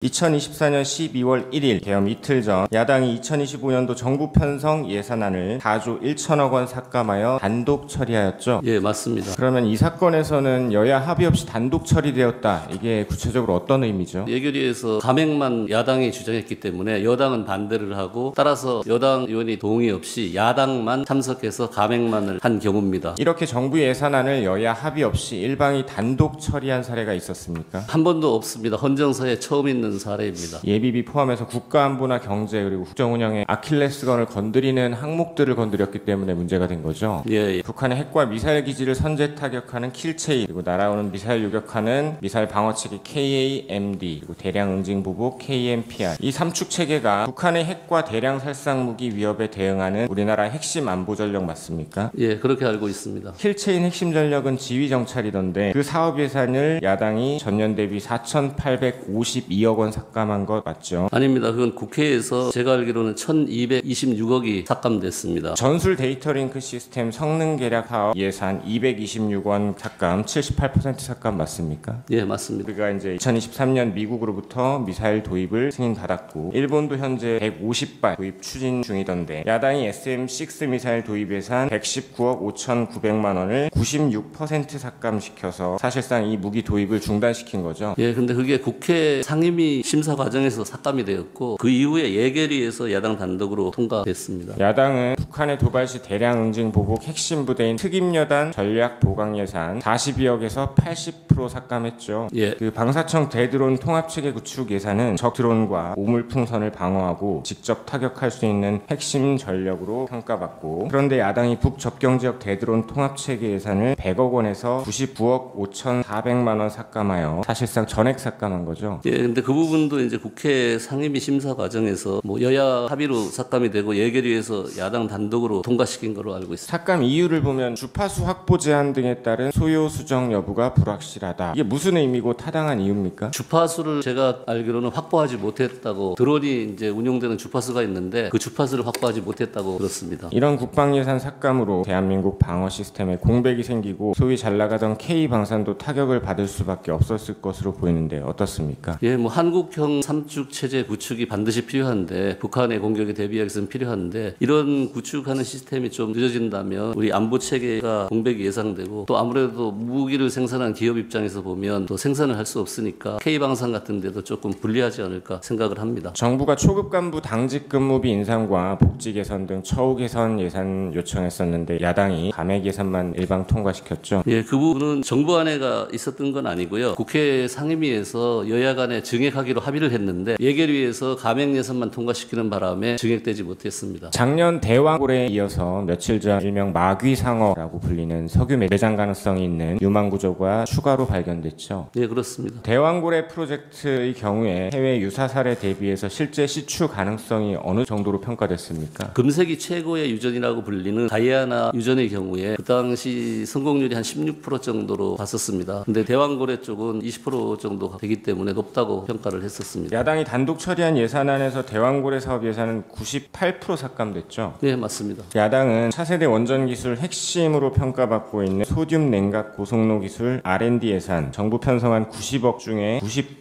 2024년 12월 1일 개엄 이틀 전 야당이 2025년도 정부 편성 예산안을 4조 1천억 원 삭감하여 단독 처리하였죠. 예, 맞습니다. 그러면 이 사건에서는 여야 합의 없이 단독 처리되었다. 이게 구체적으로 어떤 의미죠? 예결위에서 감액만 야당이 주장했기 때문에 여당은 반대를 하고, 따라서 여당 의원이 동의 없이 야당만 참석해서 감액만을 한 경우입니다. 이렇게 정부 예산안을 여야 합의 없이 일방이 단독 처리한 사례가 있었습니까? 한 번도 없습니다. 헌정사에 처음 있는 사례입니다. 예비비 포함해서 국가안보나 경제 그리고 국정운영의 아킬레스건을 건드리는 항목들을 건드렸기 때문에 문제가 된 거죠. 예. 북한의 핵과 미사일 기지를 선제 타격하는 킬체인, 그리고 날아오는 미사일 요격하는 미사일 방어체계 KAMD, 그리고 대량 응징 보복 KMPR, 이 삼축 체계가 북한의 핵과 대량 살상 무기 위협에 대응하는 우리나라의 핵심 안보 전력 맞습니까? 예, 그렇게 알고 있습니다. 킬체인 핵심 전력은 지휘 정찰이던데 그 사업 예산을 야당이 전년 대비 4,852억 원 삭감한 것 맞죠? 아닙니다. 그건 국회에서 제가 알기로는 1,226억이 삭감됐습니다. 전술 데이터 링크 시스템 성능 개략 사업 예산 226원 삭감, 78% 삭감 맞습니까? 예, 맞습니다. 우리가 이제 2023년 미국으로부터 미사일 도입을 승인받았고, 일본도 현재 150발 도입 추진 중이던데 야당이 SM-6 미사일 도입 예산 119억 5,900만 원을 96% 삭감시켜서 사실상 이 무기 도입을 중단시킨 거죠. 예, 근데 그게 국회 상임위 심사 과정에서 삭감이 되었고, 그 이후에 예결위에서 야당 단독으로 통과됐습니다. 야당은 북한의 도발 시 대량 응징 보복 핵심 부대인 특임여단 전략 보강 예산 42억에서 80% 삭감했죠. 예. 그 방사청 대드론 통합체계 구축 예산은 적 드론과 오물풍선을 방어하고 직접 타격할 수 있는 핵심 전력으로 평가받고, 그런데 야당이 북접경지역 대드론 통합체계 예산을 100억 원에서 99억 5,400만 원 삭감하여 사실상 전액 삭감한 거죠. 예, 근데 그 부분도 이제 국회 상임위 심사 과정에서 여야 합의로 삭감이 되고 예결위에서 야당 단독으로 통과시킨 걸로 알고 있습니다. 삭감 이유를 보면 주파수 확보 제한 등에 따른 소요 수정 여부가 불확실하다. 이게 무슨 의미고 타당한 이유입니까? 주파수를 제가 알기로는 확보하지 못했다고, 드론이 이제 운용되는 주파수가 있는데 그 주파수를 확보하지 못했다고 들었습니다. 이런 국방 예산 삭감으로 대한민국 방어 시스템에 공백이 생기고 소위 잘 나가던 K방산도 타격을 받을 수밖에 없었을 것으로 보이는데 어떻습니까? 예, 한국형 삼축 체제 구축이 반드시 필요한데, 북한의 공격에 대비하기 위해서는 필요한데, 이런 구축하는 시스템이 좀 늦어진다면 우리 안보 체계가 공백이 예상되고, 또 아무래도 무기를 생산한 기업 입장에서 보면 또 생산을 할 수 없으니까 K방산 같은 데도 조금 불리하지 않을까 생각을 합니다. 정부가 초급 간부 당직 근무비 인상과 복지 개선 등 처우 개선 예산 요청했었는데 야당이 감액 예산만 일방 통과시켰죠. 예, 그 부분은 정부안에가 있었던 건 아니고요. 국회 상임위에서 여야 간에 증액하기로 합의를 했는데 예결위에서 감액 예산만 통과시키는 바람에 증액되지 못했습니다. 작년 대왕고래에 이어서 며칠 전 일명 마귀상어라고 불리는 석유 매장 가능성이 있는 유망 구조가 추가로 발견됐죠. 예, 그렇습니다. 대왕고래 프로젝트의 경우에 해외 유사 사례 대비해서 실제 시추 가능성이 어느 정도로 평가됐습니까? 금세기 최고의 유전이라고 불리는 다이아나 유전의 경우에 그 당시 성공률이 한 16% 정도로 봤었습니다. 근데 대왕고래 쪽은 20% 정도 되기 때문에 높다고 평가를 했었습니다. 야당이 단독 처리한 예산안에서 대왕고래 사업 예산은 98% 삭감됐죠. 네, 맞습니다. 야당은 차세대 원전 기술 핵심으로 평가받고 있는 소듐 냉각 고속로 기술 R&D 예산 정부 편성한 90억 중에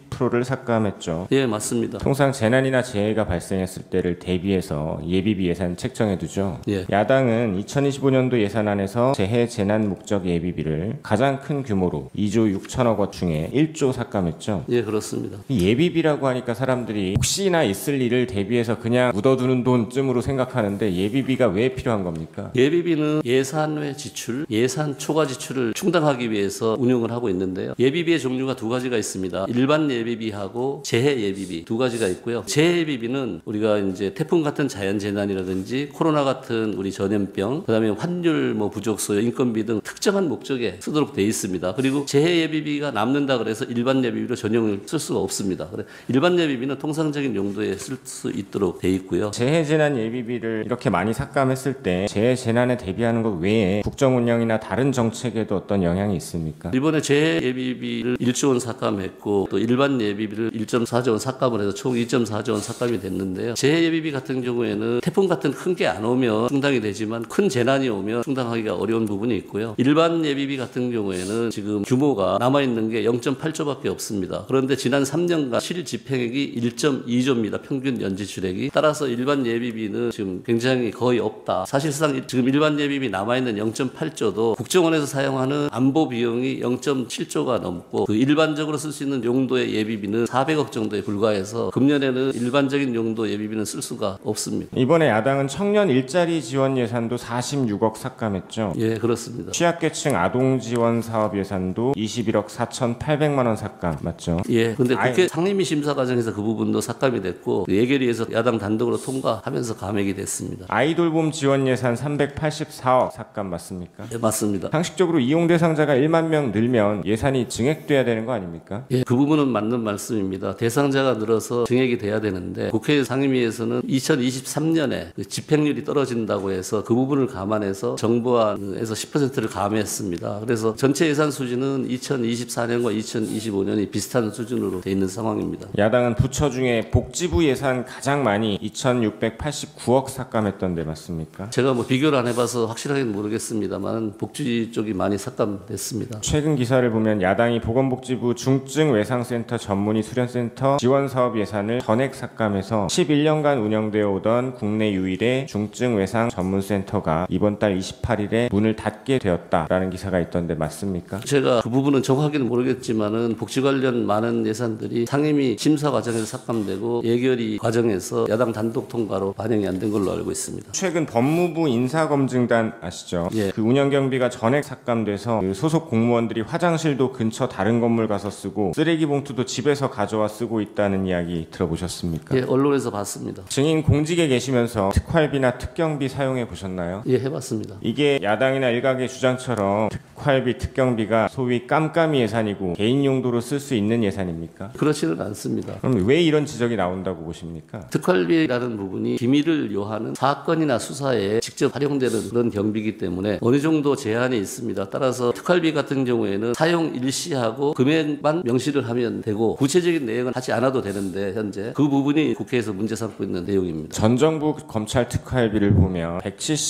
90%를 삭감했죠. 예, 맞습니다. 통상 재난이나 재해가 발생했을 때를 대비해서 예비비 예산 책정해두죠. 예. 야당은 2025년도 예산안에서 재해 재난 목적 예비비를 가장 큰 규모로 2조 6천억 원 중에 1조 삭감했죠. 예, 그렇습니다. 예비비라고 하니까 사람들이 혹시나 있을 일을 대비해서 그냥 묻어두는 돈쯤으로 생각하는데 예비비가 왜 필요한 겁니까? 예비비는 예산 외 지출, 예산 초과 지출을 충당하기 위해서 운용을 하고 있는데요. 예비비의 종류가 두 가지가 있습니다. 일반 예비비하고 재해 예비비 두 가지가 있고요. 재해 예비비는 우리가 이제 태풍 같은 자연 재난이라든지 코로나 같은 우리 전염병, 그다음에 환율 부족 소요, 인건비 등 특정한 목적에 쓰도록 돼 있습니다. 그리고 재해 예비비가 남는다 그래서 일반 예비비로 전용을 쓸 수가 없습니다. 그래 일반 예비비는 통상적인 용도에 쓸 수 있도록 돼 있고요. 재해 재난 예비비를 이렇게 많이 삭감했을 때 재해 재난에 대비하는 것 외에 국정 운영이나 다른 정책에도 어떤 영향이 있습니까? 이번에 재해 예비비를 1조 원 삭감했고, 또 일반 일반 예비비를 1.4조 원 삭감을 해서 총 2.4조 원 삭감이 됐는데요. 재해 예비비 같은 경우에는 태풍 같은 큰 게 안 오면 충당이 되지만 큰 재난이 오면 충당하기가 어려운 부분이 있고요. 일반 예비비 같은 경우에는 지금 규모가 남아있는 게 0.8조밖에 없습니다. 그런데 지난 3년간 실집행액이 1.2조입니다. 평균 연지출액이. 따라서 일반 예비비는 지금 굉장히 거의 없다. 사실상 지금 일반 예비비 남아있는 0.8조도 국정원에서 사용하는 안보 비용이 0.7조가 넘고 그 일반적으로 쓸 수 있는 용도의 예비비는 400억 정도에 불과해서 금년에는 일반적인 용도 예비비는 쓸 수가 없습니다. 이번에 야당은 청년 일자리 지원 예산도 46억 삭감했죠. 예, 그렇습니다. 취약계층 아동 지원 사업 예산도 21억 4,800만 원 삭감 맞죠? 예, 근데 국회 상임위 심사 과정에서 그 부분도 삭감이 됐고 예결위에서 야당 단독으로 통과하면서 감액이 됐습니다. 아이돌봄 지원 예산 384억 삭감 맞습니까? 예, 맞습니다. 상식적으로 이용 대상자가 1만 명 늘면 예산이 증액돼야 되는 거 아닙니까? 예, 그 부분은 맞는 말씀입니다. 대상자가 늘어서 증액이 돼야 되는데 국회 상임위에서는 2023년에 그 집행률이 떨어진다고 해서 그 부분을 감안해서 정부안에서 10%를 감했습니다. 그래서 전체 예산 수준은 2024년과 2025년이 비슷한 수준으로 돼 있는 상황입니다. 야당은 부처 중에 복지부 예산 가장 많이 2,689억 삭감했던데 맞습니까? 제가 뭐 비교를 안 해봐서 확실하게는 모르겠습니다만 복지 쪽이 많이 삭감됐습니다. 최근 기사를 보면 야당이 보건복지부 중증외상센터 전문의 수련센터 지원사업 예산을 전액 삭감해서 11년간 운영되어 오던 국내 유일의 중증외상 전문센터가 이번 달 28일에 문을 닫게 되었다라는 기사가 있던데 맞습니까? 제가 그 부분은 정확하게는 모르겠지만은 복지 관련 많은 예산들이 상임위 심사 과정에서 삭감되고 예결위 과정에서 야당 단독 통과로 반영이 안 된 걸로 알고 있습니다. 최근 법무부 인사검증단 아시죠? 예. 그 운영경비가 전액 삭감돼서 그 소속 공무원들이 화장실도 근처 다른 건물 가서 쓰고 쓰레기 봉투도 집에서 가져와 쓰고 있다는 이야기 들어보셨습니까? 예, 언론에서 봤습니다. 증인 공직에 계시면서 특활비나 특경비 사용해 보셨나요? 예, 해봤습니다. 이게 야당이나 일각의 주장처럼 특활비, 특경비가 소위 깜깜이 예산이고 개인 용도로 쓸 수 있는 예산입니까? 그렇지는 않습니다. 그럼 왜 이런 지적이 나온다고 보십니까? 특활비라는 부분이 기밀을 요하는 사건이나 수사에 직접 활용되는 그런 경비이기 때문에 어느 정도 제한이 있습니다. 따라서 특활비 같은 경우에는 사용 일시하고 금액만 명시를 하면 되고 구체적인 내용은 하지 않아도 되는데 현재 그 부분이 국회에서 문제 삼고 있는 내용입니다. 전 정부 검찰 특활비를 보면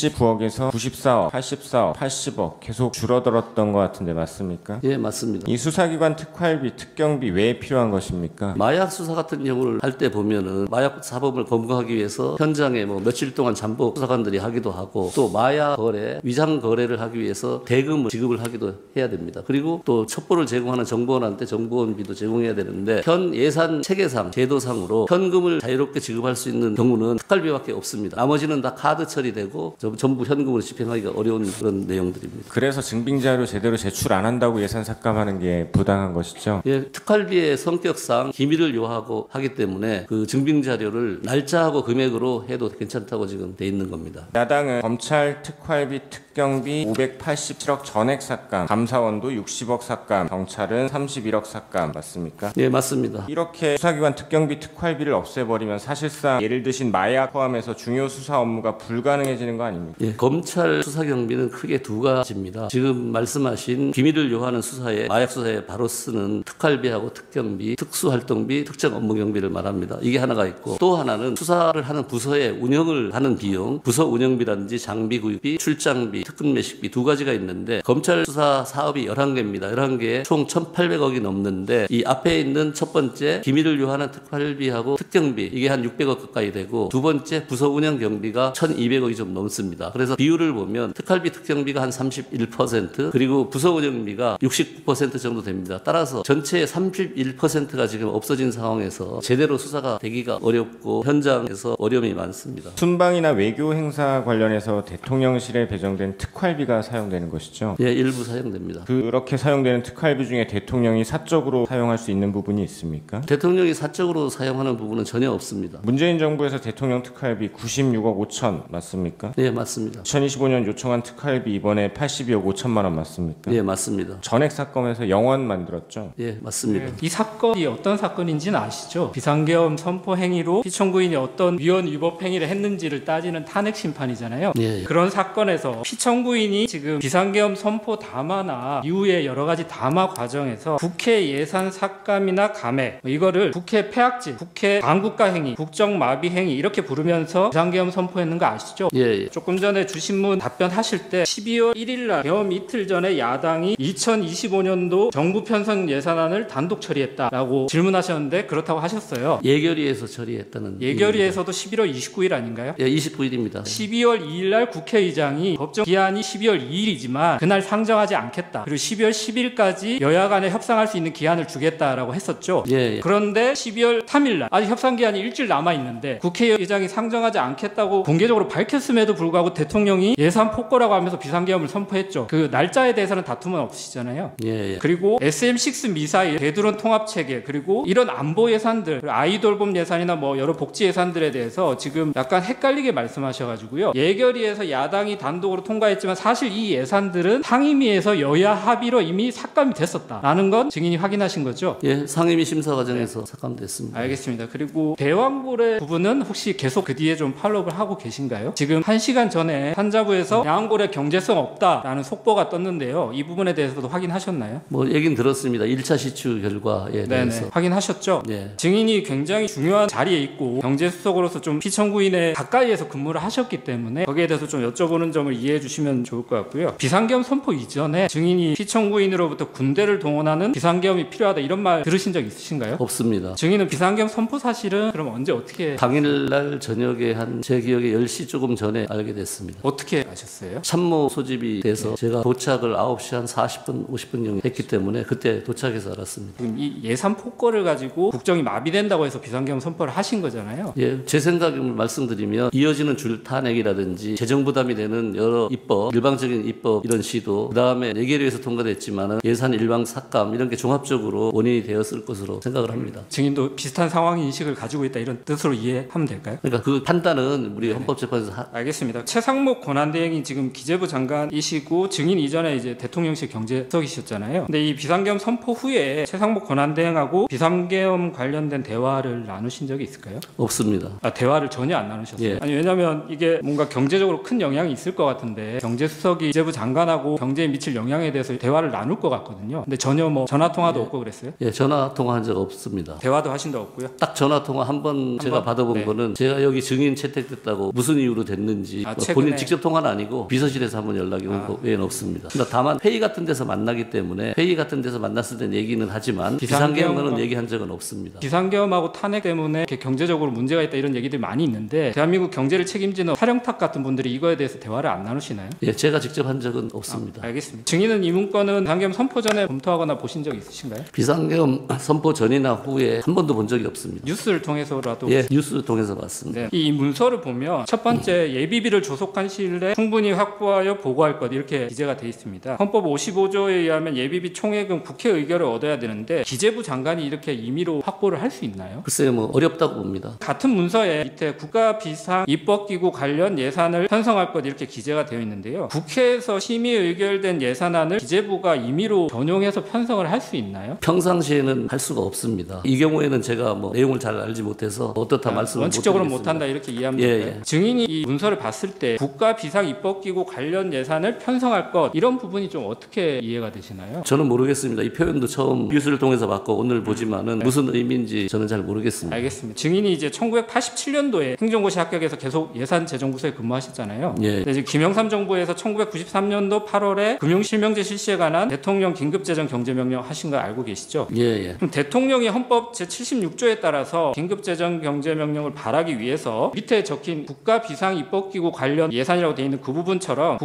179억에서 94억, 84억, 80억 계속 줄어들었던 것 같은데 맞습니까? 예, 맞습니다. 이 수사기관 특활비, 특경비 왜 필요한 것입니까? 마약 수사 같은 경우를 할 때 보면은 마약 사범을 검거하기 위해서 현장에 뭐 며칠 동안 잠복 수사관들이 하기도 하고 또 마약 거래, 위장 거래를 하기 위해서 대금을 지급을 하기도 해야 됩니다. 그리고 또 첩보를 제공하는 정보원한테 정보원비도 제공해야 되는데 현 예산 체계상 제도상으로 현금을 자유롭게 지급할 수 있는 경우는 특활비밖에 없습니다. 나머지는 다 카드 처리되고 전부 현금으로 집행하기가 어려운 그런 내용들입니다. 그래서 증빙자료 제대로 제출 안 한다고 예산 삭감하는 게 부당한 것이죠? 예, 특활비의 성격상 기밀을 요하고 하기 때문에 그 증빙 자료를 날짜하고 금액으로 해도 괜찮다고 지금 돼 있는 겁니다. 야당은 검찰 특활비, 특경비 587억 전액 삭감, 감사원도 60억 삭감, 경찰은 31억 삭감 맞습니까? 예, 맞습니다. 이렇게 수사기관 특경비, 특활비를 없애버리면 사실상 예를 드신 마약 포함해서 중요 수사 업무가 불가능해지는 거 아닙니까? 예, 검찰 수사 경비는 크게 두 가지입니다. 지금 말씀하신 기밀을 요하는 수사에 마약 수사에 바로 쓰는 특활비하고 특경비, 특수활동비, 특정 업무 경비를 말합니다. 이게 하나가 있고 또 하나는 수사를 하는 부서의 운영을 하는 비용, 부서 운영비라든지 장비 구입비, 출장비, 특근 매식비 두 가지가 있는데 검찰 수사 사업이 11개입니다. 11개에 총 1,800억이 넘는데 이 앞에 있는 첫 번째 기밀을 요하는 특활비하고 특경비 이게 한 600억 가까이 되고 두 번째 부서 운영 경비가 1,200억이 좀 넘습니다. 그래서 비율을 보면 특활비 특경비가 한 31% 그리고 부서 운영비가 69% 정도 됩니다. 따라서 전체의 31%가 지금 없어진 상황에서 제대로 수사가 되기가 어렵고 현장에서 어려움이 많습니다. 순방이나 외교 행사 관련해서 대통령실에 배정된 특활비가 사용되는 것이죠? 예, 일부 사용됩니다. 그렇게 사용되는 특활비 중에 대통령이 사적으로 사용할 수 있는 부분이 있습니까? 대통령이 사적으로 사용하는 부분은 전혀 없습니다. 문재인 정부에서 대통령 특활비 96억 5천 맞습니까? 예, 맞습니다. 2025년 요청한 특활비 이번에 82억 5천만 원 맞습니까? 예, 맞습니다. 전액 삭감해서 영원 만들었죠? 예, 맞습니다. 이 사건이 어떤 사건인지는 아시죠? 비상계엄 선포 행위로 피청구인이 어떤 위헌 위법 행위를 했는지를 따지는 탄핵 심판이잖아요. 예. 그런 사건에서 피청구인이 지금 비상계엄 선포 담화나 이후에 여러 가지 담화 과정에서 국회 예산 삭감 삭감이나 감액 이거를 국회 폐악질, 국회 반국가 행위, 국정마비 행위 이렇게 부르면서 비상계엄 선포했는 거 아시죠? 예. 조금 전에 주신문 답변하실 때 12월 1일 날 계엄 이틀 전에 야당이 2025년도 정부 편성 예산안을 단독 처리했다라고 질문하셨는데 그렇다고 하셨어요. 예결위에서 처리했다는. 예결위에서도 11월 29일 아닌가요? 예, 29일입니다. 12월 2일 날 국회의장이 법정 기한이 12월 2일이지만 그날 상정하지 않겠다. 그리고 12월 10일까지 여야 간에 협상할 수 있는 기한을 주겠다라고 했었죠. 예. 그런데 12월 3일 날 아직 협상 기한이 일주일 남아 있는데 국회의장이 상정하지 않겠다고 공개적으로 밝혔음에도 불구하고 대통령이 예산 폭거라고 하면서 비상계엄을 선포했죠. 그 날짜에 대해서는 다툼은 없으시잖아요. 예. 그리고 SM6 미사일, 대드론 통합 체계, 그리고 이런 안보 예산들, 아이돌봄 예산이나 뭐 여러 복지 예산들에 대해서 지금 약간 헷갈리게 말씀하셔가지고요. 예결위에서 야당이 단독으로 통과했지만 사실 이 예산들은 상임위에서 여야 합의로 이미 삭감이 됐었다라는 건 증인이 확인하신 거죠? 예, 상임위 심사 과정에서 삭감됐습니다. 알겠습니다. 그리고 대왕고래 부분은 혹시 계속 그 뒤에 좀 팔로우를 하고 계신가요? 지금 1시간 전에 산자부에서 대왕고래 경제성 없다라는 속보가 떴는데요. 이 부분에 대해서도 확인하셨나요? 뭐 얘긴 들었습니다. 1차 시추 결과에 대해서. 네네. 확인하셨죠? 예. 증인이 굉장히 중요한 자리에 있고 경제수석으로서 좀 피청구인의 가까이에서 근무를 하셨기 때문에 거기에 대해서 좀 여쭤보는 점을 이해해 주시면 좋을 것 같고요. 비상계엄 선포 이전에 증인이 피청구인으로부터 군대를 동원하는 비상계엄이 필요하다 이런 말 들으신 적 있으신가요? 없습니다. 증인은 비상계엄 선포 사실은 그럼 언제 어떻게 당일날 저녁에 한 제 기억에 10시 조금 전에 알게 됐습니다. 어떻게 아셨어요? 참모 소집이 돼서 제가 도착을 9시 한 40분, 50분경 했기 때문에 그때 도착해서 알았습니다. 지금 이 예산 폭거를 가지고 국정이 마비된다고 해서 비상계엄 선포를 하신 거잖아요. 예, 제 생각을 말씀드리면 이어지는 줄 탄핵이라든지 재정 부담이 되는 여러 입법, 일방적인 입법 이런 시도, 그다음에 예결위에서 통과됐지만은 예산 일방 삭감 이런 게 종합적으로 원인이 되었을 것으로 생각을 합니다. 증인도 비슷한 상황 인식을 가지고 있다 이런 뜻으로 이해하면 될까요? 그러니까 그 판단은 우리 헌법재판에서 알겠습니다. 최상목 권한대행이 지금 기재부 장관이시고 증인 이전에 이제 대통령실 경제수석이셨잖아요. 근데 이 비상계엄 선포 후에 최상목 권한대행하고 비상계엄 관련된 대화를 나누신 적이 있을까요? 없습니다. 대화를 전혀 안 나누셨어요. 예. 아니 왜냐하면 이게 뭔가 경제적으로 큰 영향이 있을 것 같은데 경제수석이 기재부 장관하고 경제에 미칠 영향에 대해서 대화를 나눌 것 같거든요. 근데 전혀 뭐 전화 통화도 없고 그랬어요? 예, 전화 통화한 적 없습니다. 대화도 하신 적 없고요. 딱 전화 통화 한 번 제가 받아본 네. 거는 제가 여기 증인 채택됐다고 무슨 이유로 됐는지 최근에? 본인 직접 통화는 아니고 비서실에서 한번 연락이 온 거 외에는 없습니다. 그러니까 다만 회의 같은 데서 만나기 때문에 회의 같은 데서 만났을 땐 얘기는 하지만 비상계엄은 얘기한 적은 없습니다. 비상계엄하고 탄핵 때문에 이렇게 경제적으로 문제가 있다 이런 얘기들이 많이 있는데 대한민국 경제를 책임지는 사령탑 같은 분들이 이거에 대해서 대화를 안 나누시나요? 예, 제가 직접 한 적은 없습니다. 알겠습니다. 증인은 이 문건은 비상계엄 선포 전에 검토하거나 보신 적 있으신가요? 비상계엄 선포 전이나 후에 한 번도 본 적이 없습니다. 뉴스를 통해서라도 예, 뉴스 통해서 봤습니다. 네. 이 문서를 보면 첫 번째 예비비를 조속한 시일 내에 충분히 확보하여 보고할 것 이렇게 기재가 돼 있습니다. 헌법 55조에 의하면 예비비 총액은 국회 의결을 얻어야 되는데 기재부 장관이 이렇게 임의로 확보를 할 수 있나요? 글쎄요, 뭐 어렵다고 봅니다. 같은 문서에 밑에 국가 비상 입법기구 관련 예산을 편성할 것 이렇게 기재가 되어 있는데요. 국회에서 심의 의결된 예산안을 기재부가 임의로 전용해서 편성을 할 수 있나요? 평상시에는 할 수가 없습니다. 이 경우에는 제가 뭐 내용을 잘 알지 못해서 어떻다 말씀을 원칙적으로 못 드리겠습니다. 못한다 이렇게 이해하면 예, 될까요? 예. 증인이 이 문서를 봤을 때 국가 비상 입법기구 관련 예산을 편성할 것 이런 부분이 좀 어떻게 이해가 되시나요? 저는 모르겠습니다. 이 표현도 처음 뉴스를 통해서 봤고 오늘 보지만은 무슨 의미인지 저는 잘 모르겠습니다. 알겠습니다. 증인이 이제 1987년도에 행정고시 합격해서 계속 예산재정부서에 근무하셨잖아요. 예. 근데 이제 김영삼 정부에서 1993년도 8월에 금융실명제 실시에 관한 대통령 긴급재정 경제명령 하신 거 알고 계시죠? 예, 예. 그럼 대통령이 헌법 제76조에 따라서 긴급재정 경제명령을 발하기 위해서 밑에 적힌 국가비상입법기구 관련 예산이라고 되어 있는 그 부분처럼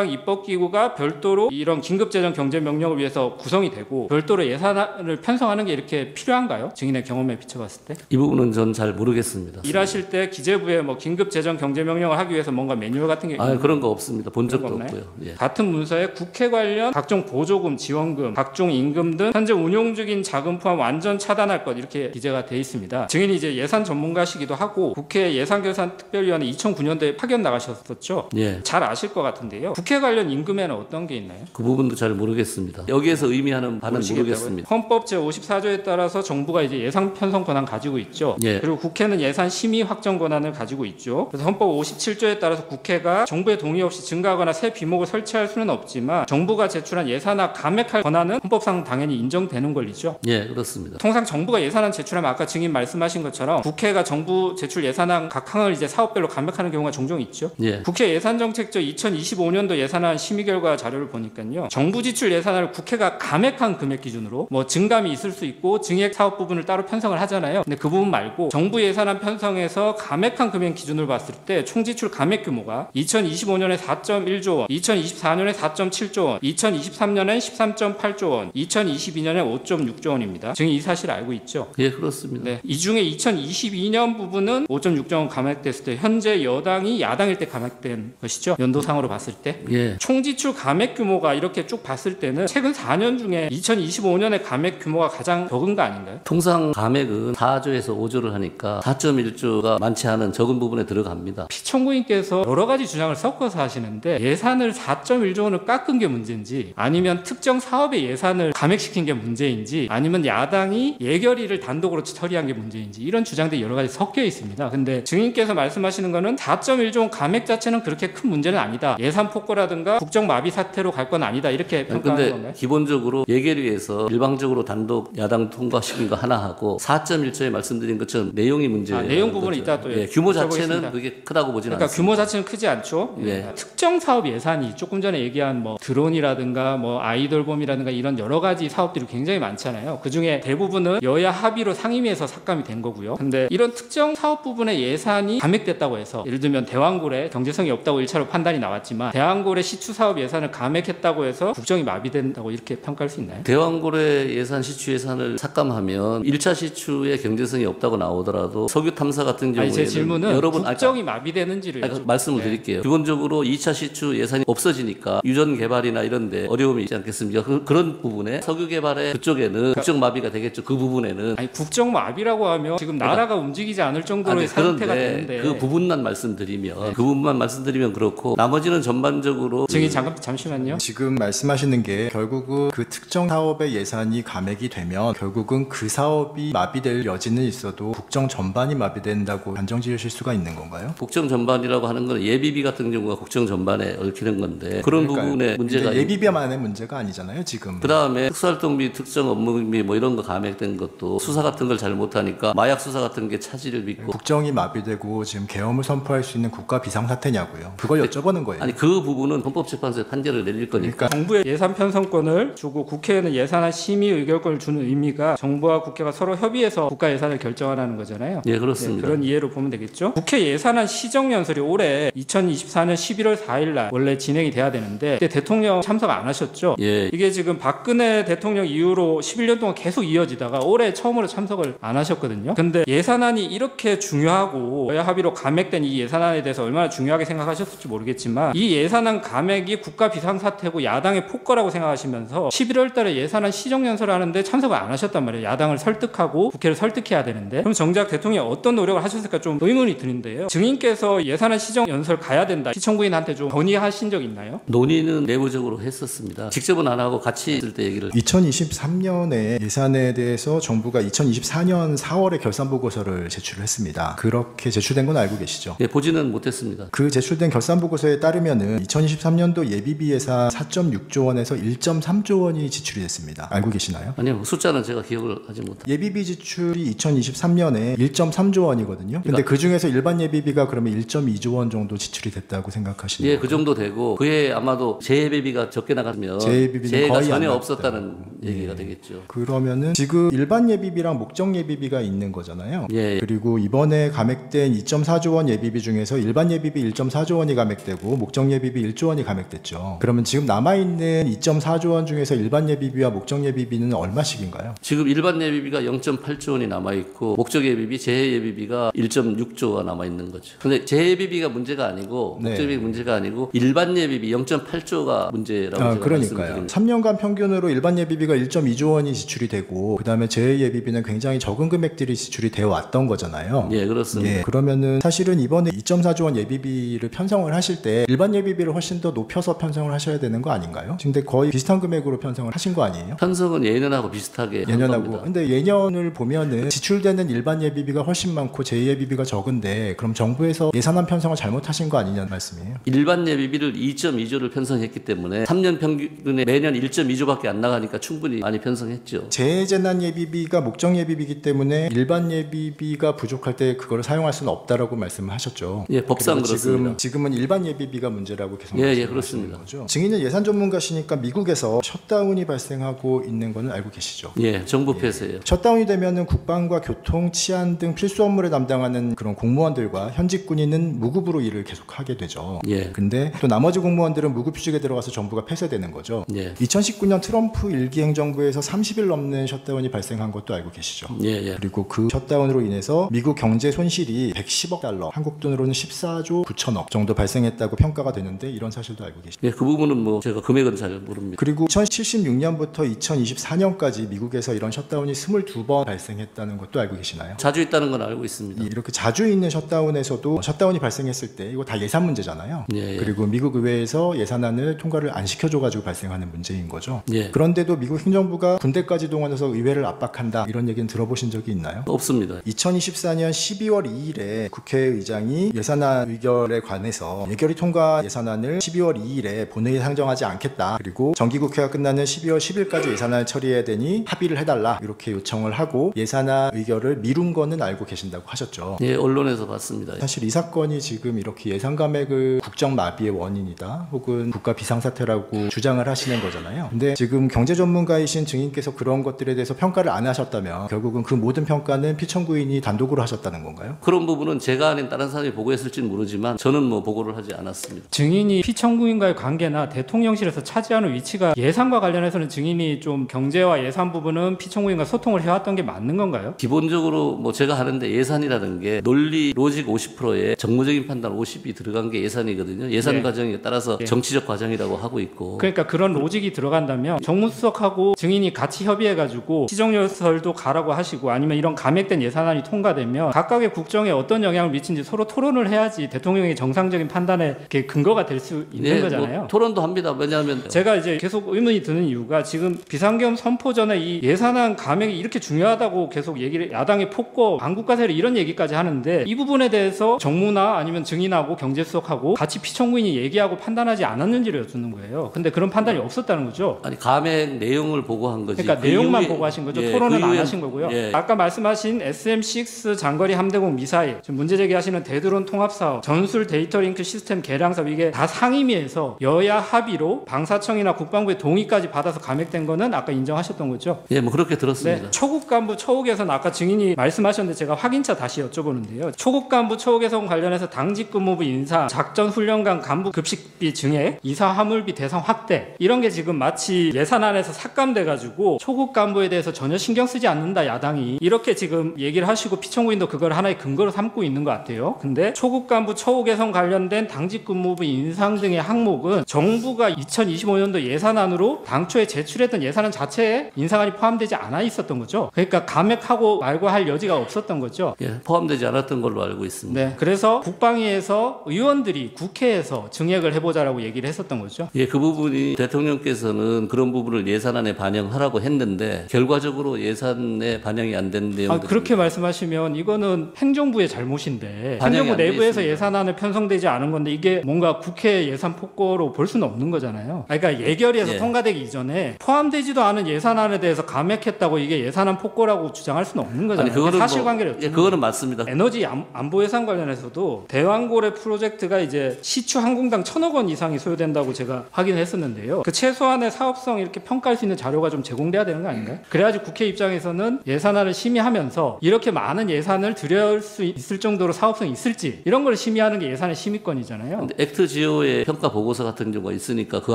국가비상입법기구가 별도로 이런 긴급재정 경제명령을 위해서 구성이 되고 별도로 예산을 편성하는 게 이렇게 필요한가요? 증인의 경험에 비춰봤을 때? 이 부분은 전 잘 모르겠습니다. 일하실 때 기재부에 뭐 긴급재정 경제명령을 하기 위해서 뭔가 매뉴얼 같은 게 그런 거 없습니다. 본 적도 그런 거 없고요. 예. 같은 문서에 국회 관련 각종 보조금, 지원금, 각종 임금 등 현재 운용 중인 자금 포함 완전 차단할 것 이렇게 기재가 돼 있습니다. 증인이 이제 예산 전문가시기도 하고 국회 예산결산특별위원회 2009년도에 파견 나가셨었죠. 예. 잘 아실 것 같은데요. 국회 관련 임금에는 어떤 게 있나요? 그 부분도 잘 모르겠습니다. 여기에서 의미하는 바는 모르겠습니다. 헌법 제54조에 따라서 정부가 이제 예산 편성 권한 가지고 있죠. 예. 그리고 국회는 예산 심의 확정 권한을 가지고 있죠. 그래서 헌법 57조에 따라서 국회가 정부의 동의 없이 증가하거나 새 비목을 설치할 수는 없지만 정부가 제출한 예산안 감액할 권한은 헌법상 당연히 인정되는 권리죠. 거죠. 예, 그렇습니다. 통상 정부가 예산안 제출하면 아까 증인 말씀하신 것처럼 국회가 정부 제출 예산안 각 항을 이제 사업별로 감액하는 경우가 종종 있죠. 예. 국회 예산정책처 2025년도 예산안 심의 결과 자료를 보니까요. 정부 지출 예산을 국회가 감액한 금액 기준으로 뭐 증감이 있을 수 있고 증액 사업 부분을 따로 편성을 하잖아요. 근데 그 부분 말고 정부 예산안 편성에서 감액한 금액 기준으로 봤을 때 총지출 감액 규모가 2025년에 4.1조 원, 2024년에 4.7조 원, 2023년엔 13.8조 원, 2022년에 5.6조 원입니다. 증인 이 사실 알고 있죠? 예, 그렇습니다. 네, 이 중에 2022년 부분은 5.6조 원 감액됐을 때 현재 여당이 야당일 때 감액된 것이죠. 연도상으로 봤을 때. 예. 총지출 감액 규모가 이렇게 쭉 봤을 때는 최근 4년 중에 2025년의 감액 규모가 가장 적은 거 아닌가요? 통상 감액은 4조에서 5조를 하니까 4.1조가 많지 않은 적은 부분에 들어갑니다. 피청구인께서 여러 가지 주장을 섞어서 하시는데 예산을 4.1조 원을 깎은 게 문제인지 아니면 특정 사업의 예산을 감액시킨 게 문제인지 아니면 야당이 예결위를 단독으로 처리한 게 문제인지 이런 주장들이 여러 가지 섞여 있습니다. 근데 증인께서 말씀하시는 거는 4.1조 원 감액 자체는 그렇게 큰 문제는 아니다. 예산 폭거라든가 국정 마비 사태로 갈 건 아니다. 이렇게 평가하는 근데 건가요? 기본적으로 예결위에서 일방적으로 단독 야당 통과시킨 거 하나 하고 4.1조에 말씀드린 것처럼 내용이 문제예요. 내용 부분은 이따 또 예, 규모 여쭤보겠습니다. 자체는 그게 크다고 보지는 그러니까 않습니다. 규모 자체는 크지 않죠. 예. 특정 사업 예산이 조금 전에 얘기한 뭐 드론이라든가 뭐 아이돌봄이라든가 이런 여러 가지 사업들이 굉장히 많잖아요. 그 중에 대부분은 여야 합의로 상임위에서 삭감이 된 거고요. 근데 이런 특정 사업 부분의 예산이 감액됐다고 해서 예를 들면 대왕고래 경제성이 없다고 1차로 판단이 나왔지만 대왕고래 시추 사업 예산을 감액했다고 해서 국정이 마비된다고 이렇게 평가할 수 있나요? 대왕고래 예산 시추 예산을 삭감하면 1차 시추에 경제성이 없다고 나오더라도 석유 탐사 같은 경우에는 아니, 제 질문은 여러 번 국정이 마비되는지를 말씀을 네. 드릴게요. 기본적으로 2차 시추 예산이 없어지니까 유전 개발이나 이런 데 어려움이 있지 않겠습니까? 그런 부분에 석유 개발의 그쪽에는 국정 마비가 되겠죠. 그 부분에는 아니 국정 마비라고 하면 지금 나라가 움직이지 않을 정도로의 상태가 되는데 그 부분만 말씀드리면 그 부분만 말씀드리면 그렇고 나머지는 전반적으로 증인 잠시만요. 지금 말씀하시는 게 결국은 그 특정 사업의 예산이 감액이 되면 결국은 그 사업이 마비될 여지는 있어도 국정 전반이 마비된다고 단정 지으실 수가 있는 건가요? 국정 전반이라고 하는 건 예비비 같은 경우가 국정 전반에 얽히는 건데 그런 부분에 문제가 예비비만의 문제가 아니잖아요 지금. 그다음에 특수활동비 특정 업무비 뭐 이런 거 감액된 것도 수사 같은 걸 잘 못하니까 마약 수사 같은 게 차질을 빚고 국정이 마비되고 지금 계엄을 선포할 수 있는 국가 비상사태냐고요. 그걸 여쭤보는 거예요. 아니 그 부분은 헌법재판소에 판결을 내릴 거니까 정부의 예산 편성권을 주고 국회에는 예산안 심의 의결권을 주는 의미가 정부와 국회가 서로 협의해서 국가 예산을 결정하라는 거잖아요. 예, 그렇습니다. 그런 이해로 보면 되겠죠. 국회 예산안 시정연설이 올해 2024년 11월 4일 날 원래 진행이 돼야 되는데 그때 대통령 참석 안 하셨죠. 예. 이게 지금 박근혜 대통령 이후로 11년 동안 계속 이어지다가 올해 처음으로 참석을 안 하셨거든요. 근데 예산안이 이렇게 중요하고 여야 합의로 감액된 이 예산안에 대해서 얼마나 중요하게 생각하셨을지 모르겠지만 이 예산안 감액이 국가 비상사태고 야당의 폭거라고 생각하시면서 11월 달에 예산안 시정연설을 하는데 참석을 안 하셨단 말이에요. 야당을 설득하고 국회를 설득해야 되는데 그럼 정작 대통령이 어떤 노력을 하셨을까 좀 의문이 드는데요. 증인께서 예산안 시정연설 가야 된다. 시청구인한테 좀 건의하신 적 있나요? 논의는 내부적으로 했었습니다. 직접은 안 하고 같이 있을 때 얘기를 2023년에 예산에 대해서 정부가 2024년 4월에 결산보고서를 제출했습니다. 그렇게 제출된 건 알고 계시죠? 예, 보지는 못했습니다. 그 제출된 결산보고서에 따르면은 2023년도 예비비 예산 4.6조 원에서 1.3조 원이 지출이 됐습니다. 알고 계시나요? 아니요, 숫자는 제가 기억을 하지 못합니다. 예비비 지출이 2023년에 1.3조 원이거든요. 근데 그 중에서 일반 예비비가 그러면 1.2조 원 정도 지출이 됐다고 생각하시는 예, 거예요? 그 정도 되고 그에 아마도 재예비비가 적게 나가면 재예비비는 재해가 거의 전혀 안 없었다는 얘기가 되겠죠. 그러면은 지금 일반 예비비랑 목적 예비비가 있는 거잖아요. 예. 그리고 이번에 감액된 2.4조 원 예비비 중에서 일반 예비비 1.4조 원이 감액되고 목적 예비비 1조 원이 감액됐죠. 그러면 지금 남아있는 2.4조 원 중에서 일반 예비비와 목적 예비비는 얼마씩인가요? 지금 일반 예비비가 0.8조 원이 남아 있고 목적 예비비, 재해 예비비가 1.6조가 남아 있는 거죠. 근데 재해 예비비가 문제가 아니고 네. 목적 예비비 문제가 아니고 일반 예비비 0.8조가 문제라고 제가 그러니까요. 말씀드립니다. 3년간 평균으로 일반 예비비가 1.2조 원이 지출이 되고 그다음에 재해 예비비는 굉장히 적은 금액들이 지출이 되어 왔던 거잖아요. 예, 그렇습니다. 예, 그러면은 사실은 이번에 2.4조 원 예비비를 편성을 하실 때 일반 예비비를 훨씬 더 높여서 편성을 하셔야 되는 거 아닌가요? 근데 거의 비슷한 금액으로 편성을 하신 거 아니에요? 편성은 예년하고 비슷하게 한 예년하고. 겁니다. 근데 예년을 보면은 지출되는 일반 예비비가 훨씬 많고 재해 예비비가 적은데 그럼 정부에서 예산안 편성을 잘못하신 거 아니냐는 말씀이에요? 일반 예비비를 2.2조를 편성했기 때문에 3년 평균에 매년 1.2조밖에 안 나가니까 충분히 많이 편성했 작성했죠. 재재난 예비비가 목적 예비비이기 때문에 일반 예비비가 부족할 때 그거를 사용할 수는 없다라고 말씀을 하셨죠. 예, 법상 그리고 그렇습니다. 지금은 일반 예비비가 문제라고 계속 예, 말씀하시는 그렇습니다. 거죠. 증인은 예산 전문가시니까 미국에서 셧다운이 발생하고 있는 거는 알고 계시죠? 예, 정부 폐쇄예요. 셧다운이 되면은 국방과 교통, 치안 등 필수 업무를 담당하는 그런 공무원들과 현직 군인은 무급으로 일을 계속하게 되죠. 예. 근데 또 나머지 공무원들은 무급휴직에 들어가서 정부가 폐쇄되는 거죠. 예. 2019년 트럼프 일기 행정부에서 30일 넘는 셧다운이 발생한 것도 알고 계시죠. 예. 그리고 그 셧다운으로 인해서 미국 경제 손실이 110억 달러, 한국 돈으로는 14조 9천억 정도 발생했다고 평가가 되는데 이런 사실도 알고 계시죠. 예, 그 부분은 뭐 제가 금액은 잘 모릅니다. 그리고 2076년부터 2024년까지 미국에서 이런 셧다운이 22번 발생했다는 것도 알고 계시나요? 자주 있다는 건 알고 있습니다. 이렇게 자주 있는 셧다운에서도 셧다운이 발생했을 때 이거 다 예산 문제잖아요. 예. 그리고 미국 의회에서 예산안을 통과를 안 시켜줘가지고 발생하는 문제인 거죠. 예. 그런데도 미국 행정부가 군대까지 동원해서 의회를 압박한다 이런 얘기는 들어보신 적이 있나요? 없습니다. 2024년 12월 2일에 국회의장이 예산안 의결에 관해서 예결위 통과 예산안을 12월 2일에 본회의에 상정하지 않겠다. 그리고 정기국회가 끝나는 12월 10일까지 예산안을 처리해야 되니 합의를 해달라. 이렇게 요청을 하고 예산안 의결을 미룬 거는 알고 계신다고 하셨죠. 예, 언론에서 봤습니다. 사실 이 사건이 지금 이렇게 예산 감액을 국정 마비의 원인이다 혹은 국가 비상사태라고 주장을 하시는 거잖아요. 근데 지금 경제 전문가이신 증인께서 그런 것들에 대해서 평가를 안 하셨다면 결국은 그 모든 평가는 피청구인이 단독으로 하셨다는 건가요? 그런 부분은 제가 아닌 다른 사람이 보고했을지는 모르지만 저는 뭐 보고를 하지 않았습니다. 증인이 피청구인과의 관계나 대통령실에서 차지하는 위치가 예산과 관련해서는 증인이 좀 경제와 예산 부분은 피청구인과 소통을 해왔던 게 맞는 건가요? 기본적으로 뭐 제가 하는데 예산이라는 게 논리 로직 50%에 정무적인 판단 50이 들어간 게 예산이거든요. 예산 예. 과정에 따라서 예. 정치적 과정이라고 하고 있고. 그러니까 그런 로직이 들어간다면 정무수석하고 증인이 같이 협의해가지고 시정연설도 가라고 하시고 아니면 이런 감액된 예산안이 통과되면 각각의 국정에 어떤 영향을 미친지 서로 토론을 해야지 대통령의 정상적인 판단에 이렇게 근거가 될 수 있는 네, 거잖아요. 뭐 토론도 합니다. 왜냐하면 제가 이제 계속 의문이 드는 이유가 지금 비상계엄 선포 전에 이 예산안 감액이 이렇게 중요하다고 계속 얘기를 야당의 폭거 반국가세를 이런 얘기까지 하는데 이 부분에 대해서 정무나 아니면 증인하고 경제수석하고 같이 피청구인이 얘기하고 판단하지 않았는지를 여쭙는 거예요. 근데 그런 판단이 없었다는 거죠. 아니 감액 내용을 보고한 거지. 그러니까 그 내용만 이후에- 보고하신 거죠. 예, 토론은 그 안 이후에- 하신 거고요. 예. 아까 말씀하신 SM6 장거리 함대공 미사일 지금 문제 제기하시는 대드론 통합사업 전술 데이터 링크 시스템 개량 사업 이게 다 상임위에서 여야 합의로 방사청이나 국방부의 동의까지 받아서 감액된 거는 아까 인정하셨던 거죠. 예, 뭐 그렇게 들었습니다. 네, 초급 간부 초우 개선 아까 증인이 말씀하셨는데 제가 확인차 다시 여쭤보는데요. 초급 간부 초우 개선 관련해서 당직 근무부 인사, 작전 훈련관 간부 급식비 증액, 이사 화물비 대상 확대 이런 게 지금 마치 예산안에서 삭감돼 가지고 초급 간부에 대해서 전혀 신경 쓰지 않는다 야당이 이렇게 지금 얘기를 하시고 피청구인도 그걸 하나의 근거로 삼고 있는 것 같아요. 근데 초급 간부 초우 개선 관련된 당직 근무부 인상 등의 항목은 정부가 2025년도 예산안으로 당초에 제출했던 예산안 자체에 인상안이 포함되지 않아 있었던 거죠. 그러니까 감액하고 말고 할 여지가 없었던 거죠. 예, 포함되지 않았던 걸로 알고 있습니다. 네, 그래서 국방위에서 의원들이 국회에서 증액을 해보자라고 얘기를 했었던 거죠. 예, 그 부분이 대통령께서는 그런 부분을 예산안에 반영하라고 했는데 결과적으로 예산에 반영이 안 된 내용들. 그렇게 말씀하시면 이거는 행정부의 잘못인데 반영이 행정부 안돼 내부에서 있습니다. 예산안을 편성되지 않은 건데 이게 뭔가 국회 예산 폭거로 볼 수는 없는 거잖아요. 그러니까 예결위에서 예. 통과되기 이전에 포함되지도 않은 예산안에 대해서 감액했다고 이게 예산안 폭거라고 주장할 수는 없는 거잖아요. 아니 그거는 사실관계를 예, 그거는 맞습니다. 에너지 안보 예산 관련해서도 대왕고래 프로젝트가 이제 시추 항공당 1,000억 원 이상이 소요된다고 제가 확인했었는데요. 그 최소한의 사업성 이렇게 평가할 수 있는 자료가 좀 제공돼야 되는 거 아닌가요? 그래야지 국회 입장에서는 예산안을 심의하면서 이렇게 많은 예산을 들여올 수 있을 정도로 사업성이 있을지 이런 걸 심의하는 게 예산의 심의권이잖아요. 근데 액트 지오의 평가 보고서 같은 경우가 있으니까 그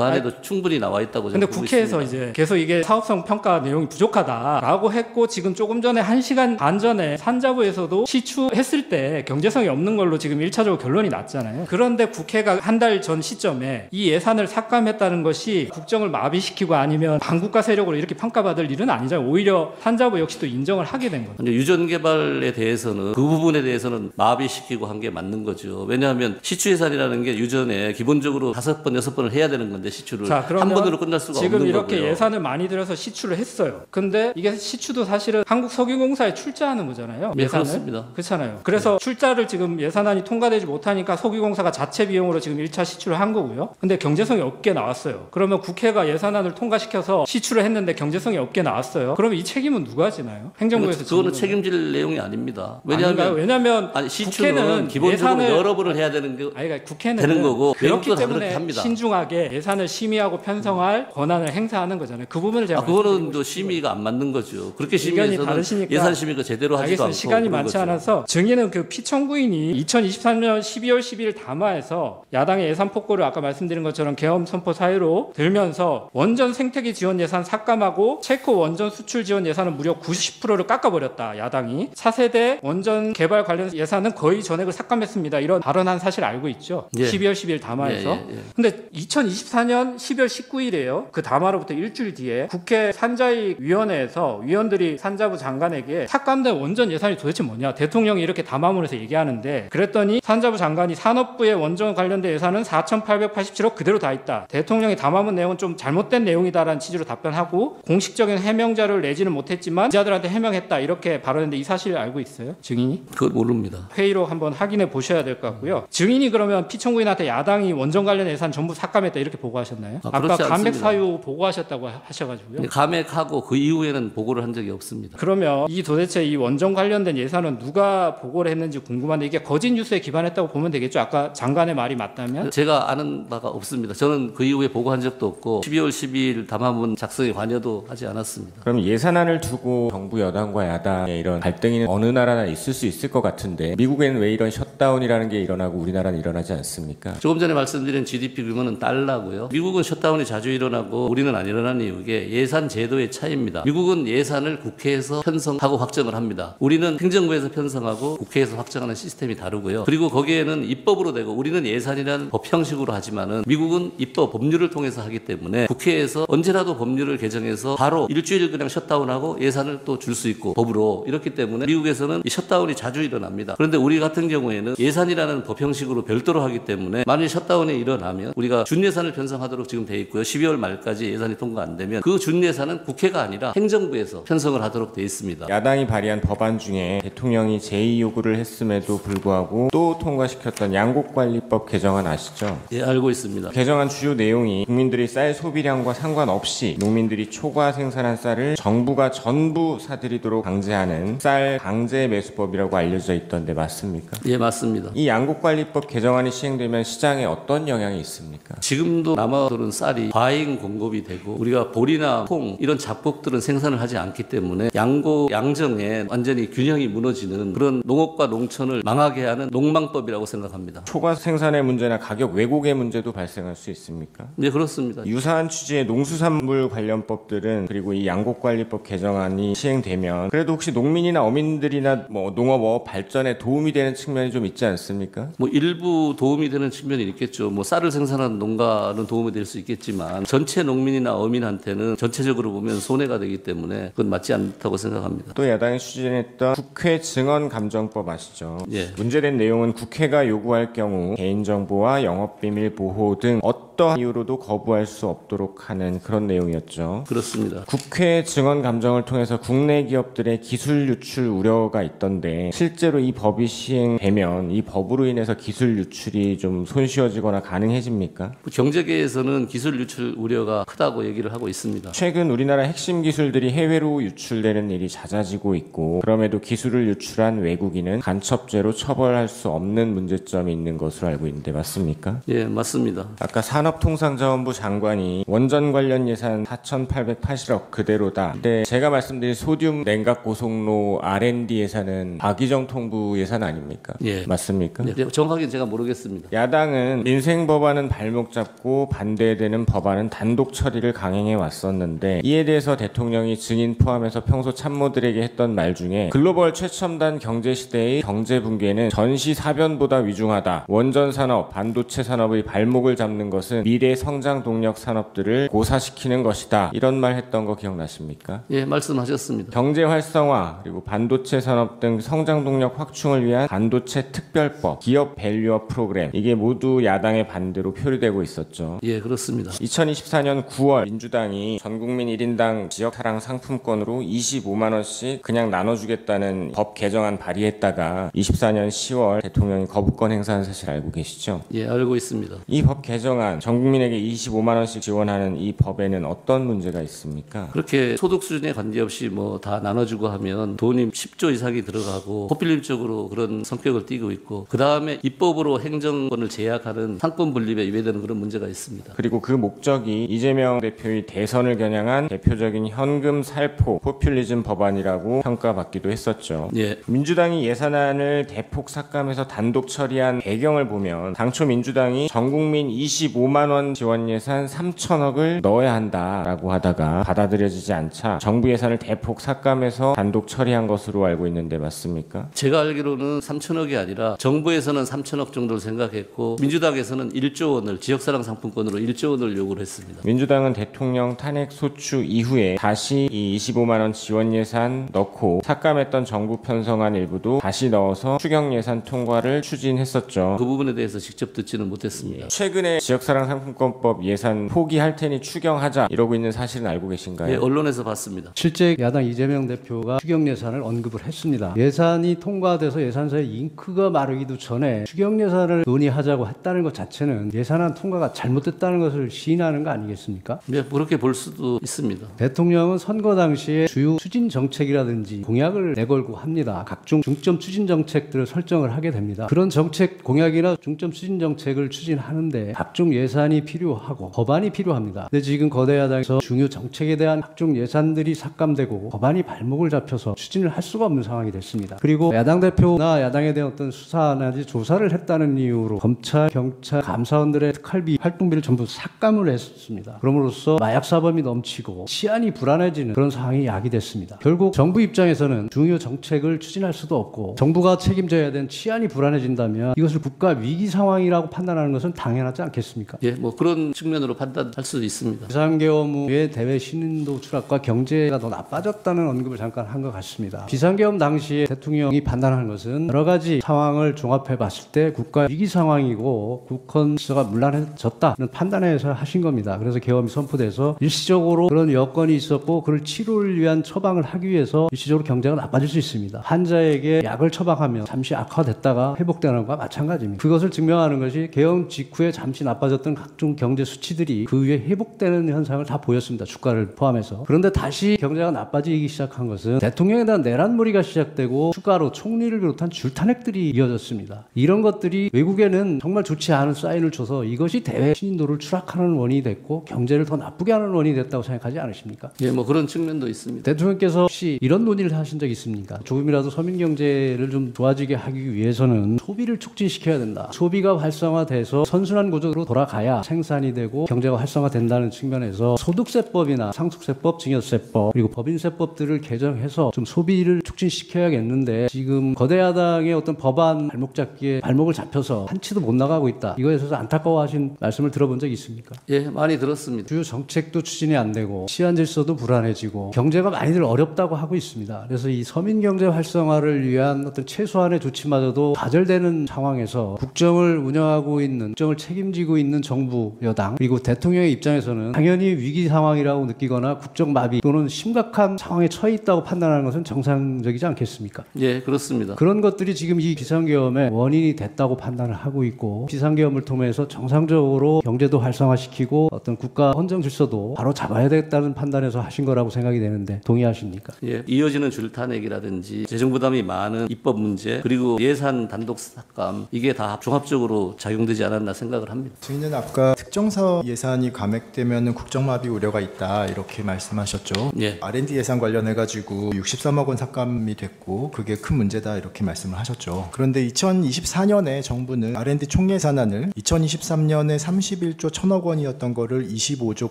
안에도 충분히 나와 있다고 근데 저는 보고 국회에서 있습니다. 이제 계속 이게 사업성 평가 내용이 부족하다라고 했고 지금 조금 전에 1시간 반 전에 산자부에서도 시추했을 때 경제성이 없는 걸로 지금 1차적으로 결론이 났잖아요. 그런데 국회가 한 달 전 시점에 이 예산을 삭감했다는 것이 국정을 마비시키고 아니면 반국가 세력으로 이렇게 평가받을 일은 아니잖아요. 오히려 산자부 역시도 인정을 하게 된 거죠. 근데 유전 개발에 대해서는 그 부분에 대해서는 마비시키고 한 게 맞는 거죠. 왜냐하면 시추 예산이라는 게 유전에 기본적으로 5번, 6번을 해야 되는 건데 시추를 자, 한 그러면 번으로 끝날 수가 지금 없는 이렇게 거고요. 예산을 많이 들여서 시추를 했어요. 근데 이게 시추도 사실은 한국석유공사에 출자하는 거잖아요. 네, 예산을. 그렇습니다. 그렇잖아요. 그래서 출자를 지금 예산안이 통과되지 못하니까 석유공사가 자체 비용으로 지금 1차 시추를 한 거고요. 근데 경제성이 없게 나왔어요. 그러면 국회가 예산안을 통과시켜서 시추를 했는데 경제성이 없게 나왔어요. 그러면 이 책임은 누가 지나요? 행정부에서 그거는 지는 책임질 내용이 아닙니다. 아닌가요? 왜냐하면 시추는 국회는 기본적으로 예산을- 여러 번을 해야 되는 게 아니, 그러니까 국회는 되는 거고 그렇기 외국도 다 때문에 그렇게 합니다. 신중하게 예산을 심의하고 편성할 권한을 행사하는 거잖아요. 그 부분을 제가 그거는 또 심의가 안 맞는 거죠. 그렇게 의견이 심의해서는 다르시니까 예산 심의가 제대로 하지도 않고 알겠습니다. 시간이 그런 많지 거죠. 않아서 증인은 그 피청구인이 2023년 12월 10일 담화에서 야당의 예산 폭거를 아까 말씀드린 것처럼 계엄 선포 사유로 들면서 원전 생태계 지원 예산 삭감하고 체코 원전 수출 지원 예산은 무려 90%를 깎아버렸다. 야당이 4세대 원전 개발 관련 예산은 거의 전액을 삭감했습니다. 이런 발언한 사실 알고 있죠. 예. 12월 10일 담화에서. 예. 근데 2024년 10월 19일이에요. 그 담화로부터 일주일 뒤에 국회 산자익위원회에서 위원들이 산자부 장관에게 삭감된 원전 예산이 도대체 뭐냐. 대통령이 이렇게 담화문에서 얘기하는데 그랬더니 산자부 장관이 산업부의 원전 관련된 예산은 4,887억 그대로 다 있다. 대통령이 담화문 내용은 좀 잘못된 내용이다라는 취지로 답변하고 공식적인 해명 자료를 내지는 못했지만 기자들한테 해명했다. 이렇게 발언했는데 이 사실 알고 있어요? 증인이? 그걸 모릅니다. 회의로 한번 확인해 보셔야 될 것 같고요. 증인이 그러면 피청구인한테 야당이 원전 관련 예산 전부 삭감했다 이렇게 보고하셨나요? 아, 아까 그렇지 감액 않습니다. 사유 보고하셨다고 하셔가지고요. 감액하고 그 이후에는 보고를 한 적이 없습니다. 그러면 이 도대체 이 원전 관련된 예산은 누가 보고를 했는지 궁금한데 이게 거짓 뉴스에 기반했다고 보면 되겠죠? 아까 장관의 말이 맞다면? 제가 아는 바가 없습니다. 저는 그 이후에 보고한 적도 없고 12월 12일 담화문 작성에 관여도 하지 않았습니다. 그럼 예산안을 두고 정부 여당과 야당의 이런 갈등이 어느 나라나 있을 수 있을 것 같은데 미국에는 왜 이런 셧다운이라는 게 일어나고 우리나라는 일어나지 않습니까? 조금 전에 말씀드린 GDP 규모는 달러고요. 미국은 셧다운이 자주 일어나고 우리는 안 일어나는 이유게 예산 제도의 차이입니다. 미국은 예산을 국회에서 편성하고 확정을 합니다. 우리는 행정부에서 편성하고 국회에서 확정하는 시스템이 다르고요. 그리고 거기에는 입법으로 되고 우리는 예산이라는 법 형식으로 하지만은 미국은 입법 법률을 통해서 하기 때문에 국회에서 언제라도 법률을 개정해서 바로 일주일 그냥 셧다운하고 예산을 또 줄 수 있고 법으로 이렇기 때문에 미국에서는 이 셧다운이 자주 일어납니다. 그런데 우리 같은 경우에는 예산이라는 법 형식으로 별도로 하기 때문에 만일 셧다운이 일어나면 우리가 준예산을 편성하도록 지금 돼 있고요. 12월 말까지 예산이 통과 안 되면 그 준예산은 국회가 아니라 행정부에서 편성을 하도록 돼 있습니다. 야당이 발의한 법안 중에 대통령이 제의 요구를 했음에도 불구하고 또 통과시켰던 양곡관리법 개정안 아시죠? 예, 알고 있습니다. 개정안 주요 내용이 국민들이 쌀 소비량과 상관없이 농민들이 초과 생산한 쌀을 정부가 전부 사들이도록 강제하는 쌀 강제 매수법이라고 알려져 있던데 맞습니까? 예, 맞습니다. 이 양곡관리법 개정안이 시행되면 시장에 어떤 영향이 있습니까? 지금도 남아도는 쌀이 과잉 공급이 되고 우리가 보리나 콩 이런 잡곡들은 생산을 하지 않기 때문에 양곡 양정에 완전히 균형이 무너지는 그런 농업과 농촌을 망하게 하는 농망법이라고 생각합니다. 초과 생산의 문제나 가격 왜곡의 문제도 발생할 수 있습니까? 네, 그렇습니다. 유사한 취지의 농수산물 관련 법들은 그리고 이 양곡관리법 개정안이 시행되면 그래도 혹시 농민이나 어민들이나 뭐 농업업 발전에 도움이 되는 측면이 좀 있지 않습니까? 뭐 일부 도움이 되는 측면이 있겠죠. 뭐 쌀을 생산하는 농가는 도움이 될 수 있겠지만 전체 농민이나 어민한테는 전체적으로 보면 손해가 되기 때문에 그건 맞지 않다고 생각합니다. 또 야당이 추진했던 국회 증언감정법 아시죠? 예. 문제된 내용은 국회가 요구할 경우 개인정보와 영업비밀 보호 등 어떠한 이유로도 거부할 수 없도록 하는 그런 내용이었죠. 그렇습니다. 국회 증언 감정을 통해서 국내 기업들의 기술 유출 우려가 있던데 실제로 이 법이 시행되면 이 법으로 인해서 기술 유출이 좀 손쉬워지거나 가능해집니까? 경제계에서는 기술 유출 우려가 크다고 얘기를 하고 있습니다. 최근 우리나라 핵심 기술들이 해외로 유출되는 일이 잦아지고 있고 그럼에도 기술을 유출한 외국인은 간첩죄로 처벌할 수 없는 문제점이 있는 것으로 알고 있는데 맞습니까? 예, 맞습니다. 아까 산업통상자원부 장관이 원전 관련 예산 4,880억 그대로다. 근데 제가 말씀드린 소듐 냉각 고속로 R&D 예산은 박희정 통부 예산 아닙니까? 예. 맞습니까? 예, 정확하게 제가 모르겠습니다. 야당은 민생 법안은 발목 잡고 반대되는 법안은 단독 처리를 강행해 왔었는데 이에 대해서 대통령이 증인 포함해서 평소 참모들에게 했던 말 중에 글로벌 최첨단 경제 시대의 경제 붕괴는 전시 사변보다 위중하다. 원전 산업, 반도체 산업의 발목을 잡는 것은 미래 성장 동력 산업들을 고사시키는 것이다. 이런 말 했던 거 기억나십니까? 예, 말씀하셨습니다. 경제 활성화 그리고 반도체 산업 등 성장 동력 확충을 위한 반도체 특별법, 기업 밸류업 프로그램 이게 모두 야당의 반대로 표류되고 있었죠. 예, 그렇습니다. 2024년 9월 민주당이 전국민 1인당 지역사랑 상품권으로 25만 원씩 그냥 나눠주겠다는 법 개정안 발의했다가 24년 10월 대통령이 거부권 행사한 사실 알고 계시죠? 예, 알고 있습니다. 이 법 개정안 전 국민에게 25만 원씩 지원하는 이 법에는 어떤 문제가 있습니까? 그렇게 소득 수준에 관계없이 뭐 다 나눠주고 하면 돈이 10조 이상이 들어가고 포퓰리즘적으로 그런 성격을 띠고 있고 그 다음에 입법으로 행정권을 제약하는 상권 분립에 위배되는 그런 문제가 있습니다. 그리고 그 목적이 이재명 대표의 대선을 겨냥한 대표적인 현금 살포 포퓰리즘 법안이라고 평가받기도 했었죠. 예. 민주당이 예산안을 대폭 삭감해서 단독 처리한 배경을 보면 당초 민주당이 전국민 25만 원 지원 예산 3천억을 넣어야 한다라고 하다가 받아들여지지 않자 정부 예산을 대폭 삭감해서 단독 처리한 것으로 알고 있는데 맞습니까? 제가 알기로는 3천억이 아니라 정부에서는 3천억 정도를 생각했고 민주당에서는 1조 원을 지역사랑 상품권으로 1조 원을 요구를 했습니다. 민주당은 대통령 탄핵 소추 이후에 다시 이 25만 원 지원 예산 넣고 삭감했던 정부 편성안 일부도 다시 넣어서 추경 예산 통과를 추진했었죠. 그 부분에 대해서 직접 듣지는 못했습니다. 최근에 지역사랑 상품권법 예산 포기할 테니 추경하자 이러고 있는 사실은 알고 계신가요? 예, 언론에서 봤습니다. 실제 야당 이재명 대표가 추경 예산을 언급을 했습니다. 예산이 통과돼서 예산서에 잉크가 마르기도 전에 추경 예산을 논의하자고 했다는 것 자체는 예산안 통과가 잘못됐다는 것을 시인하는 거 아니겠습니까? 예, 그렇게 볼 수도 있습니다. 대통령은 선거 당시에 주요 추진 정책이라든지 공약을 내걸고 합니다. 각종 중점 추진 정책들을 설정을 하게 됩니다. 그런 정책 공약이나 중점 추진 정책을 추진하는데 각종 예산이 필요하고 법안이 필요합니다. 근데 지금 거대 야당에서 중요 정책에 대한 각종 예산들이 삭감되고 법안이 발목을 잡혀서 추진을 할 수가 없는 상황이 됐습니다. 그리고 야당 대표나 야당에 대한 어떤 수사나 조사를 했다는 이유로 검찰, 경찰, 감사원들의 특활비, 활동비를 전부 삭감을 했습니다. 그럼으로써 마약 사범이 넘치고 치안이 불안해지는 그런 상황이 야기됐습니다. 결국 정부 입장에서는 중요 정책을 추진할 수도 없고 정부가 책임져야 되는 치안이 불안해진다면 이것을 국가 위기 상황이라고 판단하는 것은 당연하지 않겠습니까? 예, 뭐 그런 측면으로 판단할 수도 있습니다. 비상계엄의 대외 신인도 추락과 경제가 더 나빠졌다는 언급을 잠깐 한 것 같습니다. 비상계엄 당시에 대통령이 판단한 것은 여러 가지 상황을 종합해 봤을 때 국가 위기 상황이고 국헌 질서가 문란해졌다는 판단에서 하신 겁니다. 그래서 계엄이 선포돼서 일시적으로 그런 여건이 있었고 그걸 치료를 위한 처방을 하기 위해서 일시적으로 경제가 나빠질 수 있습니다. 환자에게 약을 처방하면 잠시 악화됐다가 회복되는 것과 마찬가지입니다. 그것을 증명하는 것이 계엄 직후에 잠시 나빠졌던 각종 경제 수치들이 그 위에 회복되는 현상을 다 보였습니다. 주가를 포함해서. 그런데 다시 경제가 나빠지기 시작한 것은 대통령에 대한 내란몰이가 시작되고 추가로 총리를 비롯한 줄탄핵들이 이어졌습니다. 이런 것들이 외국에는 정말 좋지 않은 사인을 줘서 이것이 대외 신인도를 추락하는 원인이 됐고 경제를 더 나쁘게 하는 원인이 됐다고 생각하지 않으십니까? 예, 뭐 그런 측면도 있습니다. 대통령께서 혹시 이런 논의를 하신 적 있습니까? 조금이라도 서민 경제를 좀 좋아지게 하기 위해서는 소비를 촉진시켜야 된다. 소비가 활성화돼서 선순환 구조로 돌아가야 생산이 되고 경제가 활성화된다는 측면에서 소득세법이나 상속세법, 증여세법 그리고 법인세법들을 개정해서 좀 소비를 촉진시켜야겠는데 지금 거대 야당의 어떤 법안 발목 잡기에 발목을 잡혀서 한치도 못 나가고 있다. 이거에 대해서 안타까워하신 말씀을 들어본 적 있습니까? 예, 많이 들었습니다. 주요 정책도 추진이 안 되고 치안 질서도 불안해지고 경제가 많이들 어렵다고 하고 있습니다. 그래서 이 서민 경제 활성화를 위한 어떤 최소한의 조치마저도 좌절되는 상황에서 국정을 운영하고 있는 국정을 책임지고 있는 정부 여당 그리고 대통령의 입장에서는 당연히 위기 상황이라고 느끼거나 국정 마비 또는 심각한 상황에 처해 있다고 판단하는 것은 정상적이지 않겠습니까? 예, 그렇습니다. 그런 것들이 지금 이 비상계엄의 원인이 됐다고 판단을 하고 있고 비상계엄을 통해서 정상적으로 경제도 활성화시키고 어떤 국가 헌정 질서도 바로 잡아야 되겠다는 판단에서 하신 거라고 생각이 되는데 동의하십니까? 예, 이어지는 줄탄핵이라든지 재정 부담이 많은 입법 문제 그리고 예산 단독 삭감 이게 다 종합적으로 작용되지 않았나 생각을 합니다. 저희는 아까 특정사업 예산이 감액되면 국정마비 우려가 있다 이렇게 말씀하셨죠. 예. R&D 예산 관련해가지고 63억 원 삭감이 됐고 그게 큰 문제다 이렇게 말씀을 하셨죠. 그런데 2024년에 정부는 R&D 총예산안을 2023년에 31조 1천억 원이었던 거를 25조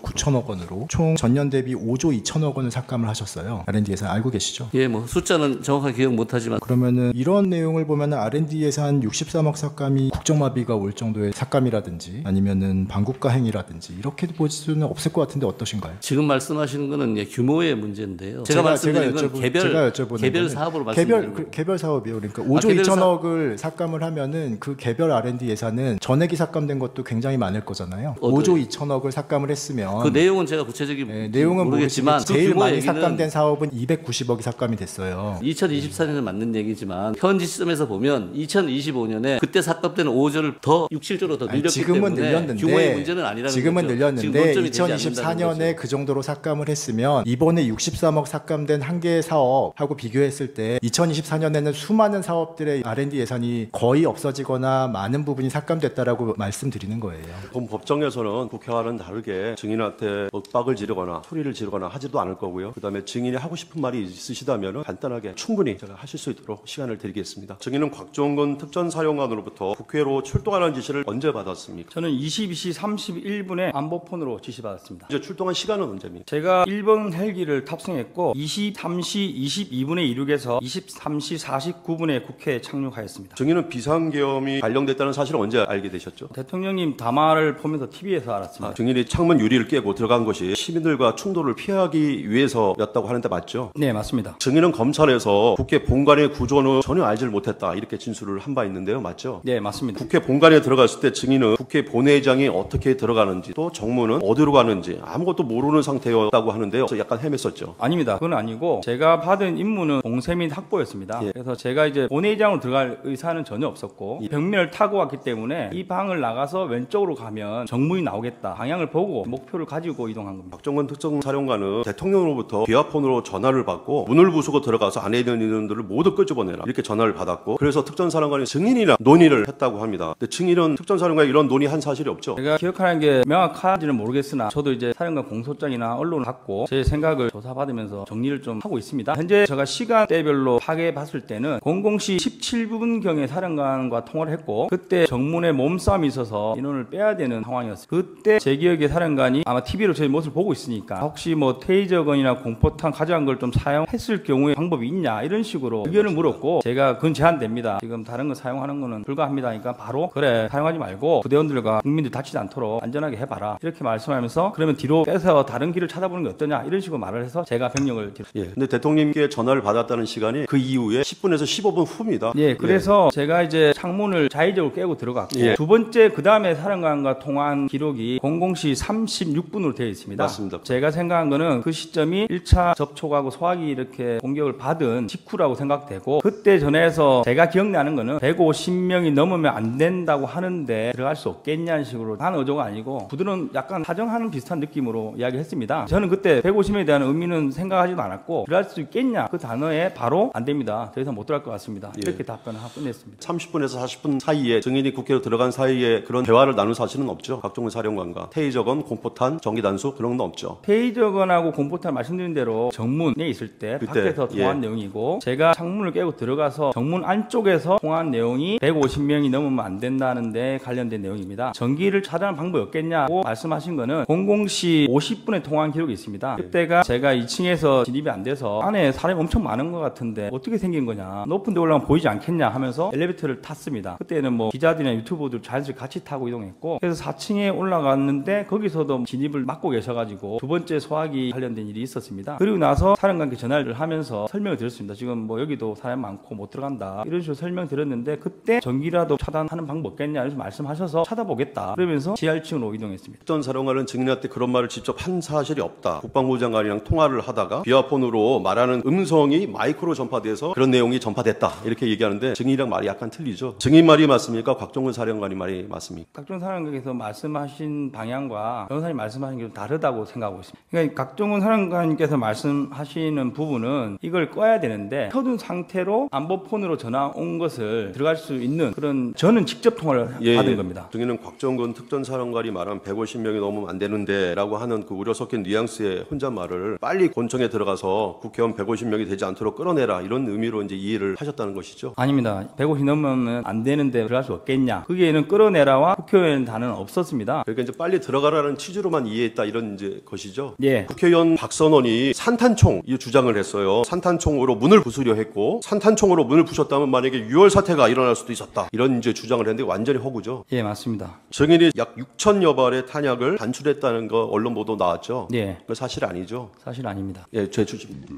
9천억 원으로 총 전년 대비 5조 2천억 원을 삭감을 하셨어요. R&D 예산 알고 계시죠? 예, 뭐 숫자는 정확하게 기억 못하지만 그러면은 이런 내용을 보면은 R&D 예산 63억 삭감이 국정마비가 올 정도의 삭감이라든지 아니면은 반국가 행위라든지 이렇게 볼 수는 없을 것 같은데 어떠신가요? 지금 말씀하시는 거는 예, 규모의 문제인데요. 제가 말씀드린 건 개별 사업으로 말씀드리는 거예요. 개별 사업이요. 그러니까 5조 2천억을 삭감을 하면은 그 개별 R&D 예산은 전액이 삭감된 것도 굉장히 많을 거잖아요. 5조 2천억을 삭감을 했으면 그 내용은 제가 구체적인 내용은 모르겠지만 그 제일 많이 얘기는 삭감된 사업은 290억이 삭감이 됐어요. 2024년은 맞는 얘기지만 현지 시점에서 보면 2025년에 그때 삭감된 5조를 더 6, 7조로 더 늘렸기 지금은 때문에 늘렸는데 규모의 문제는 아니라는 지금은 거죠. 늘렸는데 지금 논점이 되지 않는다는 2024년에 거죠. 그 정도로 삭감을 했으면 이번에 63억 삭감된 한 개의 사업하고 비교했을 때 2024년에는 수많은 사업들의 R&D 예산이 거의 없어지거나 많은 부분이 삭감됐다라고 말씀드리는 거예요. 본 법정에서는 국회와는 다르게 증인한테 윽박을 지르거나 소리를 지르거나 하지도 않을 거고요. 그다음에 증인이 하고 싶은 말이 있으시다면 간단하게 충분히 제가 하실 수 있도록 시간을 드리겠습니다. 증인은 곽종근 특전사령관으로부터 국회로 출동하는 지시를 언제 받았습니까? 저는 22시 31분에 안보폰으로 지시받았습니다. 이제 출동한 시간은 언제입니까? 제가 1번 헬기를 탑승했고 23시 22분에 이륙해서 23시 49분에 국회에 착륙하였습니다. 증인은 비상계엄이 발령됐다는 사실을 언제 알게 되셨죠? 대통령님 담화를 보면서 TV에서 알았습니다. 증인이 창문 유리를 깨고 들어간 것이 시민들과 충돌을 피하기 위해서였다고 하는데 맞죠? 네, 맞습니다. 증인은 검찰에서 국회 본관의 구조는 전혀 알지를 못했다 이렇게 진술을 한 바 있는데요. 맞죠? 네, 맞습니다. 국회 본관에 들어갔을 때 증인은 국회 본회의장이 어떻게 들어가는지 또 정무는 어디로 가는지 아무것도 모르는 상태였다고 하는데요. 그래서 약간 헤맸었죠. 아닙니다. 그건 아니고 제가 받은 임무는 공세 및 확보였습니다. 예. 그래서 제가 이제 본회의장으로 들어갈 의사는 전혀 없었고 이 벽면을 타고 왔기 때문에 이 방을 나가서 왼쪽으로 가면 정문이 나오겠다. 방향을 보고 목표를 가지고 이동한 겁니다. 박정근 특전사령관은 대통령으로부터 비화폰으로 전화를 받고 문을 부수고 들어가서 안에 있는 인원들을 모두 끄집어내라 이렇게 전화를 받았고 그래서 특전사령관이 증인이랑 논의를 했다고 합니다. 근데 증인은 특전사령관이 이런 논의한 사실이 없죠. 제가 기억하는 게 명확한지는 모르겠으나 저도 이제 사령관 공소장이나 언론을 갖고 제 생각을 조사받으면서 정리를 좀 하고 있습니다. 현재 제가 시간대별로 파악해 봤을 때는 00시 17분경에 사령관과 통화를 했고 그때 정문에 몸싸움이 있어서 인원을 빼야 되는 상황이었어요. 그때 제 기억에 사령관이 아마 TV로 제 모습을 보고 있으니까 혹시 뭐 테이저건이나 공포탄 가져간 걸 좀 사용했을 경우에 방법이 있냐 이런 식으로 의견을 물었고 제가 그건 제한됩니다. 지금 다른 거 사용하는 거는 불가합니다. 그러니까 바로 그래 사용하지 말고 부대원들과 국민들 다치지 않도록 안전하게 해봐라 이렇게 말씀하면서 그러면 뒤로 빼서 다른 길을 찾아보는 게 어떠냐 이런 식으로 말을 해서 제가 병력을 예. 근데 대통령님께 전화를 받았다는 시간이 그 이후에 10분에서 15분 후입니다. 예, 그래서 제가 이제 창문을 자의적으로 깨고 들어갔고 예. 두 번째 그 다음에 사령관과 통화한 기록이 00시 36분으로 되어 있습니다. 맞습니다. 제가 생각한 거는 그 시점이 1차 접촉하고 소화기 이렇게 공격을 받은 직후라고 생각되고 그때 전에서 제가 기억나는 거는 150명이 넘으면 안 된다고 하는데 들어갈 수 없겠냐는 식으로 한 어조가 아니고 부들은 약간 사정하는 비슷한 느낌으로 이야기했습니다. 저는 그때 150명에 대한 의미는 생각하지도 않았고 들어갈 수 있겠냐 그 단어에 바로 안 됩니다. 더 이상 못 들어갈 것 같습니다. 이렇게 답변을 하고 끝냈습니다. 30분에서 40분 사이에 증인이 국회로 들어간 사이에 그런 대화를 나눈 사실은 없죠. 박종근 사령관과 테이저건, 공포탄, 전기단수 그런 건 없죠. 테이저건하고 공포탄 말씀드린 대로 정문에 있을 때 그때, 밖에서 통화한 내용이고 제가 창문을 깨고 들어가서 정문 안쪽에서 통화한 내용이 150명이 넘으면 안 된다는 데 관련된 내용입니다. 전기를 차단하는 방법이 없겠냐고 말씀하신 거는 00시 50분에 통화한 기록이 있습니다. 그때가 제가 2층에서 진입이 안 돼서 안에 사람이 엄청 많은 것 같은데 어떻게 생긴 거냐 높은 데 올라가면 보이지 않겠냐 하면서 엘리베이터를 탔습니다. 그때는 뭐 기자들이나 유튜버들 자연스럽게 같이 타고 이동했고 그래서 4층에 올라갔는데 거기서도 진입을 막고 계셔가지고 두 번째 소화기 관련된 일이 있었습니다. 그리고 나서 사령관께 전화를 하면서 설명을 드렸습니다. 지금 뭐 여기도 사람 많고 못 들어간다 이런 식으로 설명드렸는데 그때 전기라도 차단하는 방법 없겠냐 이렇게 말씀하셔서 찾아보겠다 그러면서 지하 1층으로 이동했습니다. 특전사령관은 증인한테 그런 말을 직접 한 사실이 없다. 국방부 장관이랑 통화를 하다가 비화폰으로 말하는 음성이 마이크로 전파돼서 그런 내용이 전파됐다 이렇게 얘기하는데 증인이랑 말이 약간 틀리죠. 증인 말이 맞습니까? 곽종근 사령관이 말이 맞습니까? 각종 사령관께서 말씀하신 방향과 변호사님 말씀하신 게 좀 다르다고 생각하고 있습니다. 그러니까 각종훈 사령관께서 말씀하시는 부분은 이걸 꺼야 되는데 켜둔 상태로 안보폰으로 전화 온 것을 들어갈 수 있는 그런 저는 직접 통화를 받은 겁니다. 증인은 곽종근 특전사령관이 말한 150명이 넘으면 안 되는데 라고 하는 그 우려 섞인 뉘앙스의 혼잣말을 빨리 본청에 들어가서 국회의원 150명이 되지 않도록 끌어내라 이런 의미로 이제 이해를 하셨다는 것이죠. 아닙니다. 150 넘으면 안 되는데 들어갈 수 없겠냐. 거기에는 끌어내라와 국회의원 단어는 없었습니다. 그러니까 이제 빨리 들어가라는 취지로만 이해했다 이런 이제 것이죠. 예. 국회의원 박선원이 산탄총 이 주장을 했어요. 산탄총으로 문을 부수려 했고 산탄총으로 문을 부셨다면 만약에 유혈 사태가 일어날 수도 있었다. 이런 이제 주장을 했는데 완전히 허구죠. 예, 맞습니다. 증인이 약 6천여 발의 탄약을 반출했다는 거 언론 보도 나왔죠. 예. 그 사실 아니죠. 사실 아닙니다. 예, 제 추측입니다.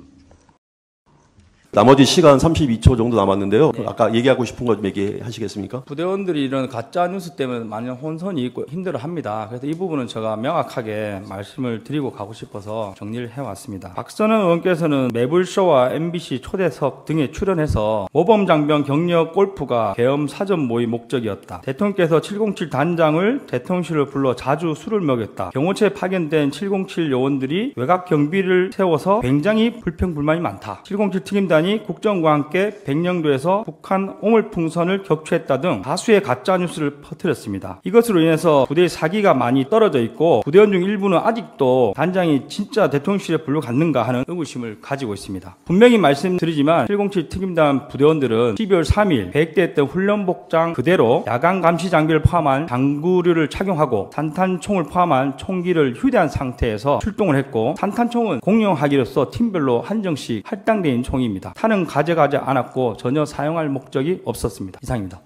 나머지 시간 32초 정도 남았는데요. 아까 얘기하고 싶은 거 좀 얘기하시겠습니까? 부대원들이 이런 가짜 뉴스 때문에 많은 혼선이 있고 힘들어합니다. 그래서 이 부분은 제가 명확하게 말씀을 드리고 가고 싶어서 정리를 해왔습니다. 박선원 의원께서는 매불쇼와 MBC 초대석 등에 출연해서 모범장병 격려 골프가 계엄 사전 모의 목적이었다. 대통령께서 707 단장을 대통령실로 불러 자주 술을 먹였다. 경호처에 파견된 707 요원들이 외곽 경비를 세워서 굉장히 불평불만이 많다. 707 특임단이 국정과 함께 백령도에서 북한 오물풍선을 격추했다 등 다수의 가짜뉴스를 퍼뜨렸습니다. 이것으로 인해서 부대의 사기가 많이 떨어져 있고 부대원 중 일부는 아직도 단장이 진짜 대통령실에 불려갔는가 하는 의구심을 가지고 있습니다. 분명히 말씀드리지만 707 특임단 부대원들은 12월 3일 계획되었던 훈련 복장 그대로 야간 감시 장비를 포함한 장구류를 착용하고 산탄총을 포함한 총기를 휴대한 상태에서 출동을 했고, 산탄총은 공용하기로서 팀별로 한정씩 할당된 총입니다. 탄은 가져가지 않았고 전혀 사용할 목적이 없었습니다. 이상입니다.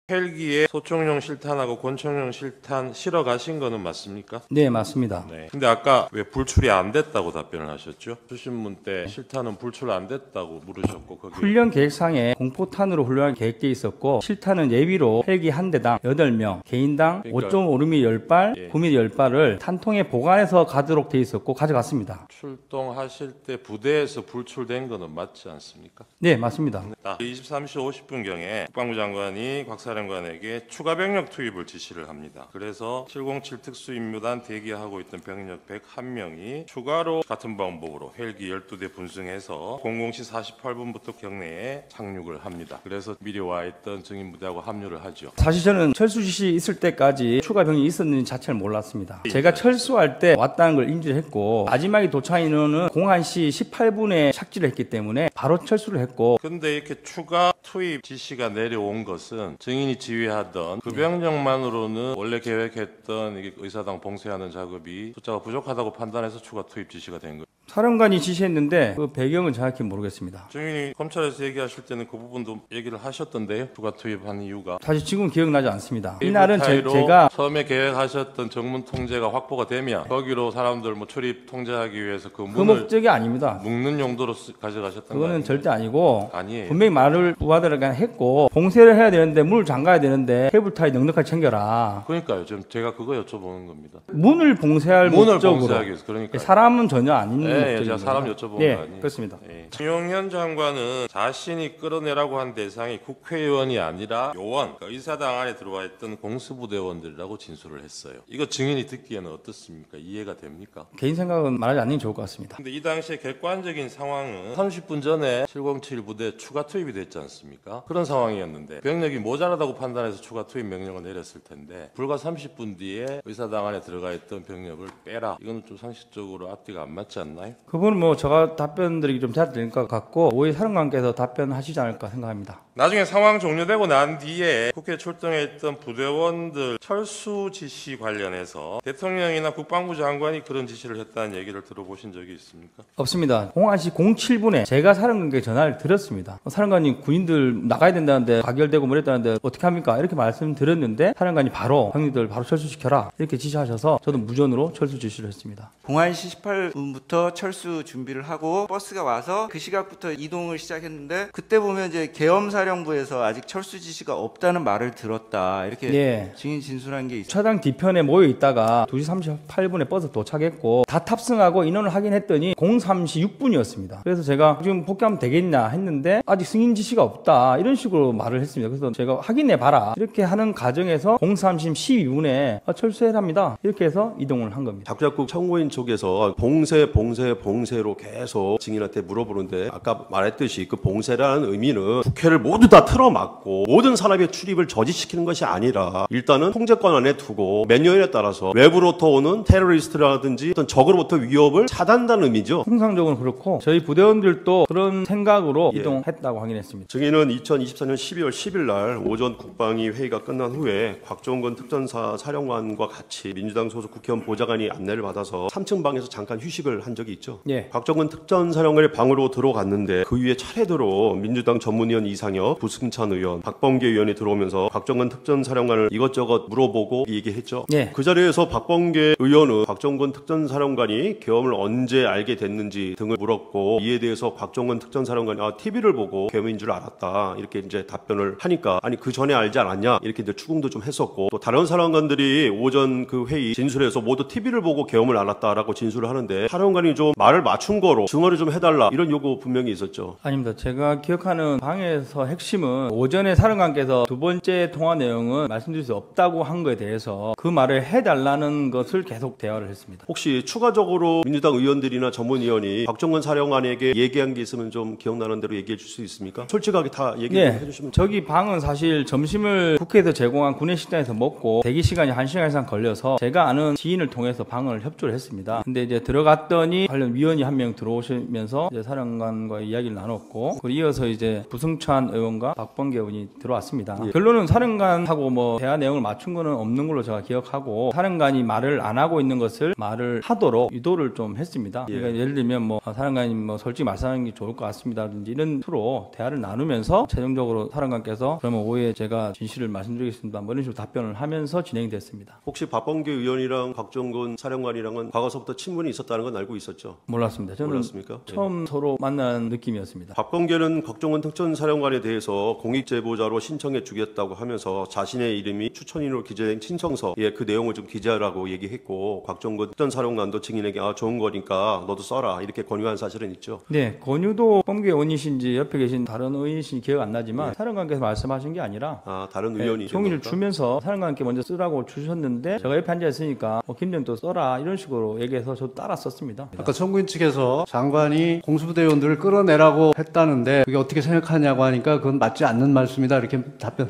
헬기에 소총용 실탄하고 권총용 실탄 실어 가신 거는 맞습니까? 네, 맞습니다. 네. 근데 아까 왜 불출이 안 됐다고 답변을 하셨죠? 수신문 때 실탄은 불출 안 됐다고 물으셨고, 거기 훈련 계획상에 공포탄으로 훈련할 계획돼 있었고, 실탄은 예비로 헬기 한 대당 8명, 개인당 그러니까 5.5mm 10발, 예. 9mm 10발을 탄통에 보관해서 가도록 돼 있었고 가져갔습니다. 출동하실 때 부대에서 불출된 거는 맞지 않습니까? 네, 맞습니다. 23시 50분경에 국방부 장관이 곽사령관에게 추가 병력 투입을 지시를 합니다. 그래서 707 특수임무단 대기하고 있던 병력 101명이 추가로 같은 방법으로 헬기 12대 분승해서 00시 48분부터 경내에 착륙을 합니다. 그래서 미리 와 있던 증인부대하고 합류를 하죠. 사실 저는 철수 지시 있을 때까지 추가 병력이 있었는지 자체를 몰랐습니다. 제가 철수할 때 왔다는 걸 인지를 했고, 마지막에 도착한 인원은 01시 18분에 착지를 했기 때문에 바로 철수를 했고, 근데 이렇게 추가 투입 지시가 내려온 것은 증인이 지휘하던 그 병력만으로는 원래 계획했던 이게 의사당 봉쇄하는 작업이 숫자가 부족하다고 판단해서 추가 투입 지시가 된 거예요. 사령관이 지시했는데 그 배경은 정확히 모르겠습니다. 증인이 검찰에서 얘기하실 때는 그 부분도 얘기를 하셨던데요. 추가 투입한 이유가. 사실 지금 기억나지 않습니다. 이날은 사이로 제가 처음에 계획하셨던 정문 통제가 확보가 되면 거기로 사람들 뭐 출입 통제하기 위해서 그 그 문을 목적이 아닙니다. 묶는 용도로 가져가셨던 거 그거는 아니에요? 절대 아니고, 아니에요. 분명히 말을 부하들에게 했고, 봉쇄를 해야 되는데 문을 잠가야 되는데 케이블타이 넉넉하게 챙겨라. 그러니까요. 지금 제가 그거 여쭤보는 겁니다. 문을 봉쇄할 문을 목적으로. 봉쇄하기 위해서. 그러니까 사람은 전혀 아닌 네, 목적입니다. 제가 사람 여쭤본 네, 거 아니에요. 그렇습니다. 네. 김용현 장관은 자신이 끌어내라고 한 대상이 국회의원이 아니라 요원, 그러니까 의사당 안에 들어와 있던 공수부대원들이라고 진술을 했어요. 이거 증인이 듣기에는 어떻습니까? 이해가 됩니까? 개인 생각은 말하지 않는 게 좋을 것 같습니다. 근데 이 당시에 객관적인 상황은 30분 전에 707 부대 추가 투입이 됐지 않습니까? 그런 상황이었는데 병력이 모자라다고 판단해서 추가 투입 명령을 내렸을 텐데 불과 30분 뒤에 의사당 안에 들어가 있던 병력을 빼라. 이거는 좀 상식적으로 앞뒤가 안 맞지 않나요? 그분은 뭐 제가 답변 드리기 좀 잘 될 것 같고, 오해 사령관께서 답변하시지 않을까 생각합니다. 나중에 상황 종료되고 난 뒤에 국회 출동해 있던 부대원들 철수 지시 관련해서 대통령이나 국방부 장관이 그런 지시를 했다는 얘기를 들어보신 적이 있습니까? 없습니다. 01시 07분에 제가 사령관께 전화를 드렸습니다. 사령관님, 군인들 나가야 된다는데 가결되고 뭐랬다는데 어떻게 합니까? 이렇게 말씀드렸는데 사령관이 바로 형님들 바로 철수시켜라 이렇게 지시하셔서 저도 무전으로 철수 지시를 했습니다. 01시 18분부터 철수 준비를 하고 버스가 와서 그 시각부터 이동을 시작했는데, 그때 보면 이제 계엄사령부에서 아직 철수 지시가 없다는 말을 들었다, 이렇게 예. 증인 진술한 게 있어요. 차당 뒤편에 모여 있다가 2시 38분에 버스 도착했고 다 탑승하고 인원을 확인했더니 03시 6분이었습니다. 그래서 제가 지금 복귀하면 되겠냐 했는데 아직 승인 지시가 없다 이런 식으로 말을 했습니다. 그래서 제가 확인해 봐라 이렇게 하는 과정에서 03시 12분에 철수해랍니다. 이렇게 해서 이동을 한 겁니다. 자꾸자꾸 참고인 쪽에서 봉쇄로 계속 증인한테 물어보는데, 아까 말했듯이 그 봉쇄라는 의미는 국회를 모두 다 틀어막고 모든 사람의 출입을 저지시키는 것이 아니라 일단은 통제권 안에 두고 몇 년에 따라서 외부로부터 오는 테러리스트라든지 어떤 적으로부터 위협을 차단한다는 의미죠. 통상적으로 그렇고 저희 부대원들도 그런 생각으로 예. 이동했다고 확인했습니다. 증인은 2024년 12월 10일 날 오전 국방위 회의가 끝난 후에 곽종건 특전사 사령관과 같이 민주당 소속 국회의원 보좌관이 안내를 받아서 3층 방에서 잠깐 휴식을 한 적이 적이 있죠. 예. 곽정근 특전사령관의 방으로 들어갔는데 그 위에 차례대로 민주당 전문위원 이상혁, 부승찬 의원, 박범계 의원이 들어오면서 곽정근 특전사령관을 이것저것 물어보고 얘기했죠. 예. 그 자리에서 박범계 의원은 곽정근 특전사령관이 계엄을 언제 알게 됐는지 등을 물었고 이에 대해서 곽정근 특전사령관이 TV를 보고 계엄인 줄 알았다 이렇게 이제 답변을 하니까 아니 그 전에 알지 않았냐 이렇게 이제 추궁도 좀 했었고 또 다른 사령관들이 오전 그 회의 진술에서 모두 TV를 보고 계엄을 알았다라고 진술을 하는데 사령관이 좀 말을 맞춘 거로 증언을 좀 해달라 이런 요구 분명히 있었죠. 아닙니다. 제가 기억하는 방에서 핵심은 오전에 사령관께서 두 번째 통화 내용은 말씀드릴 수 없다고 한 거에 대해서 그 말을 해달라는 것을 계속 대화를 했습니다. 혹시 추가적으로 민주당 의원들이나 전문위원이 곽정근 사령관에게 얘기한 게 있으면 좀 기억나는 대로 얘기해 줄 수 있습니까? 솔직하게 다 얘기해 주시면. 저기 방은 사실 점심을 국회에서 제공한 구내식당에서 먹고 대기 시간이 1시간 이상 걸려서 제가 아는 지인을 통해서 방을 협조를 했습니다. 근데 이제 들어갔더니 관련 위원이 한 명 들어오시면서 이제 사령관과 이야기를 나눴고 그리고 이어서 이제 부승찬 의원과 박범계 의원이 들어왔습니다. 예. 결론은 사령관하고 뭐 대화 내용을 맞춘 거는 없는 걸로 제가 기억하고 사령관이 말을 안 하고 있는 것을 말을 하도록 유도를 좀 했습니다. 예. 그러니까 예를 들면 뭐 사령관님 뭐 솔직히 말씀하는 게 좋을 것 같습니다든지 이런 투로 대화를 나누면서 최종적으로 사령관께서 그러면 오후에 제가 진실을 말씀드리겠습니다. 뭐 이런 식으로 답변을 하면서 진행됐습니다. 혹시 박범계 의원이랑 곽정근 사령관이랑은 과거서부터 친분이 있었다는 건 알고 있었죠? 몰랐습니다. 저는 몰랐습니까? 처음 서로 만난 느낌이었습니다. 박범계는 곽정근 특전사령관에 대해서 공익제보자로 신청해 주겠다고 하면서 자신의 이름이 추천인으로 기재된 신청서에 그 내용을 좀 기재하라고 얘기했고 곽정근 특전사령관도 증인에게 좋은 거니까 너도 써라 이렇게 권유한 사실은 있죠. 네, 권유도 범계 의원이신지 옆에 계신 다른 의원이신지 기억 안 나지만 사령관께서 말씀하신 게 아니라 다른 의원이 종이를 주면서 사령관께 먼저 쓰라고 주셨는데 제가 옆에 앉아 있으니까 김정도 써라 이런 식으로 얘기해서 저도 따라 썼습니다. 아까 청구인 측에서 장관이 공수부대원들을 끌어내라고 했다는데 그게 어떻게 생각하냐고 하니까 그건 맞지 않는 말씀이다 이렇게 답변.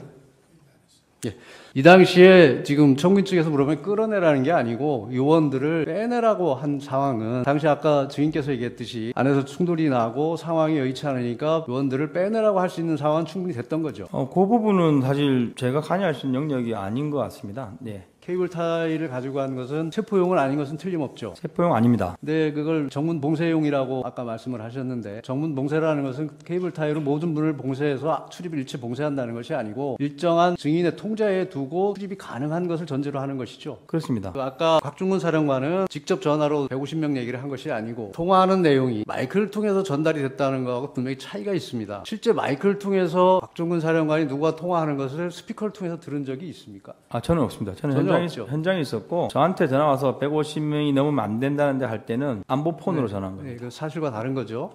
예. 이 당시에 지금 청구인 측에서 물어보면 끌어내라는 게 아니고 요원들을 빼내라고 한 상황은 당시 아까 증인께서 얘기했듯이 안에서 충돌이 나고 상황이 여의치 않으니까 요원들을 빼내라고 할 수 있는 상황은 충분히 됐던 거죠. 그 부분은 사실 제가 관여할 수 있는 영역이 아닌 것 같습니다. 네. 케이블 타이를 가지고 간 것은 체포용은 아닌 것은 틀림없죠. 체포용 아닙니다. 근데 그걸 정문 봉쇄용이라고 아까 말씀을 하셨는데 정문 봉쇄라는 것은 케이블 타이로 모든 문을 봉쇄해서 출입을 일체 봉쇄한다는 것이 아니고 일정한 증인의 통제에 두고 출입이 가능한 것을 전제로 하는 것이죠. 그렇습니다. 아까 곽중근 사령관은 직접 전화로 150명 얘기를 한 것이 아니고 통화하는 내용이 마이크를 통해서 전달이 됐다는 것하고 분명히 차이가 있습니다. 실제 마이크를 통해서 곽중근 사령관이 누가 통화하는 것을 스피커를 통해서 들은 적이 있습니까? 저는 없습니다. 저는 현장에 있었고 저한테 전화 와서 150명이 넘으면 안 된다는데 할 때는 안보폰으로 전화한 겁니다. 네, 그 사실과 다른 거죠.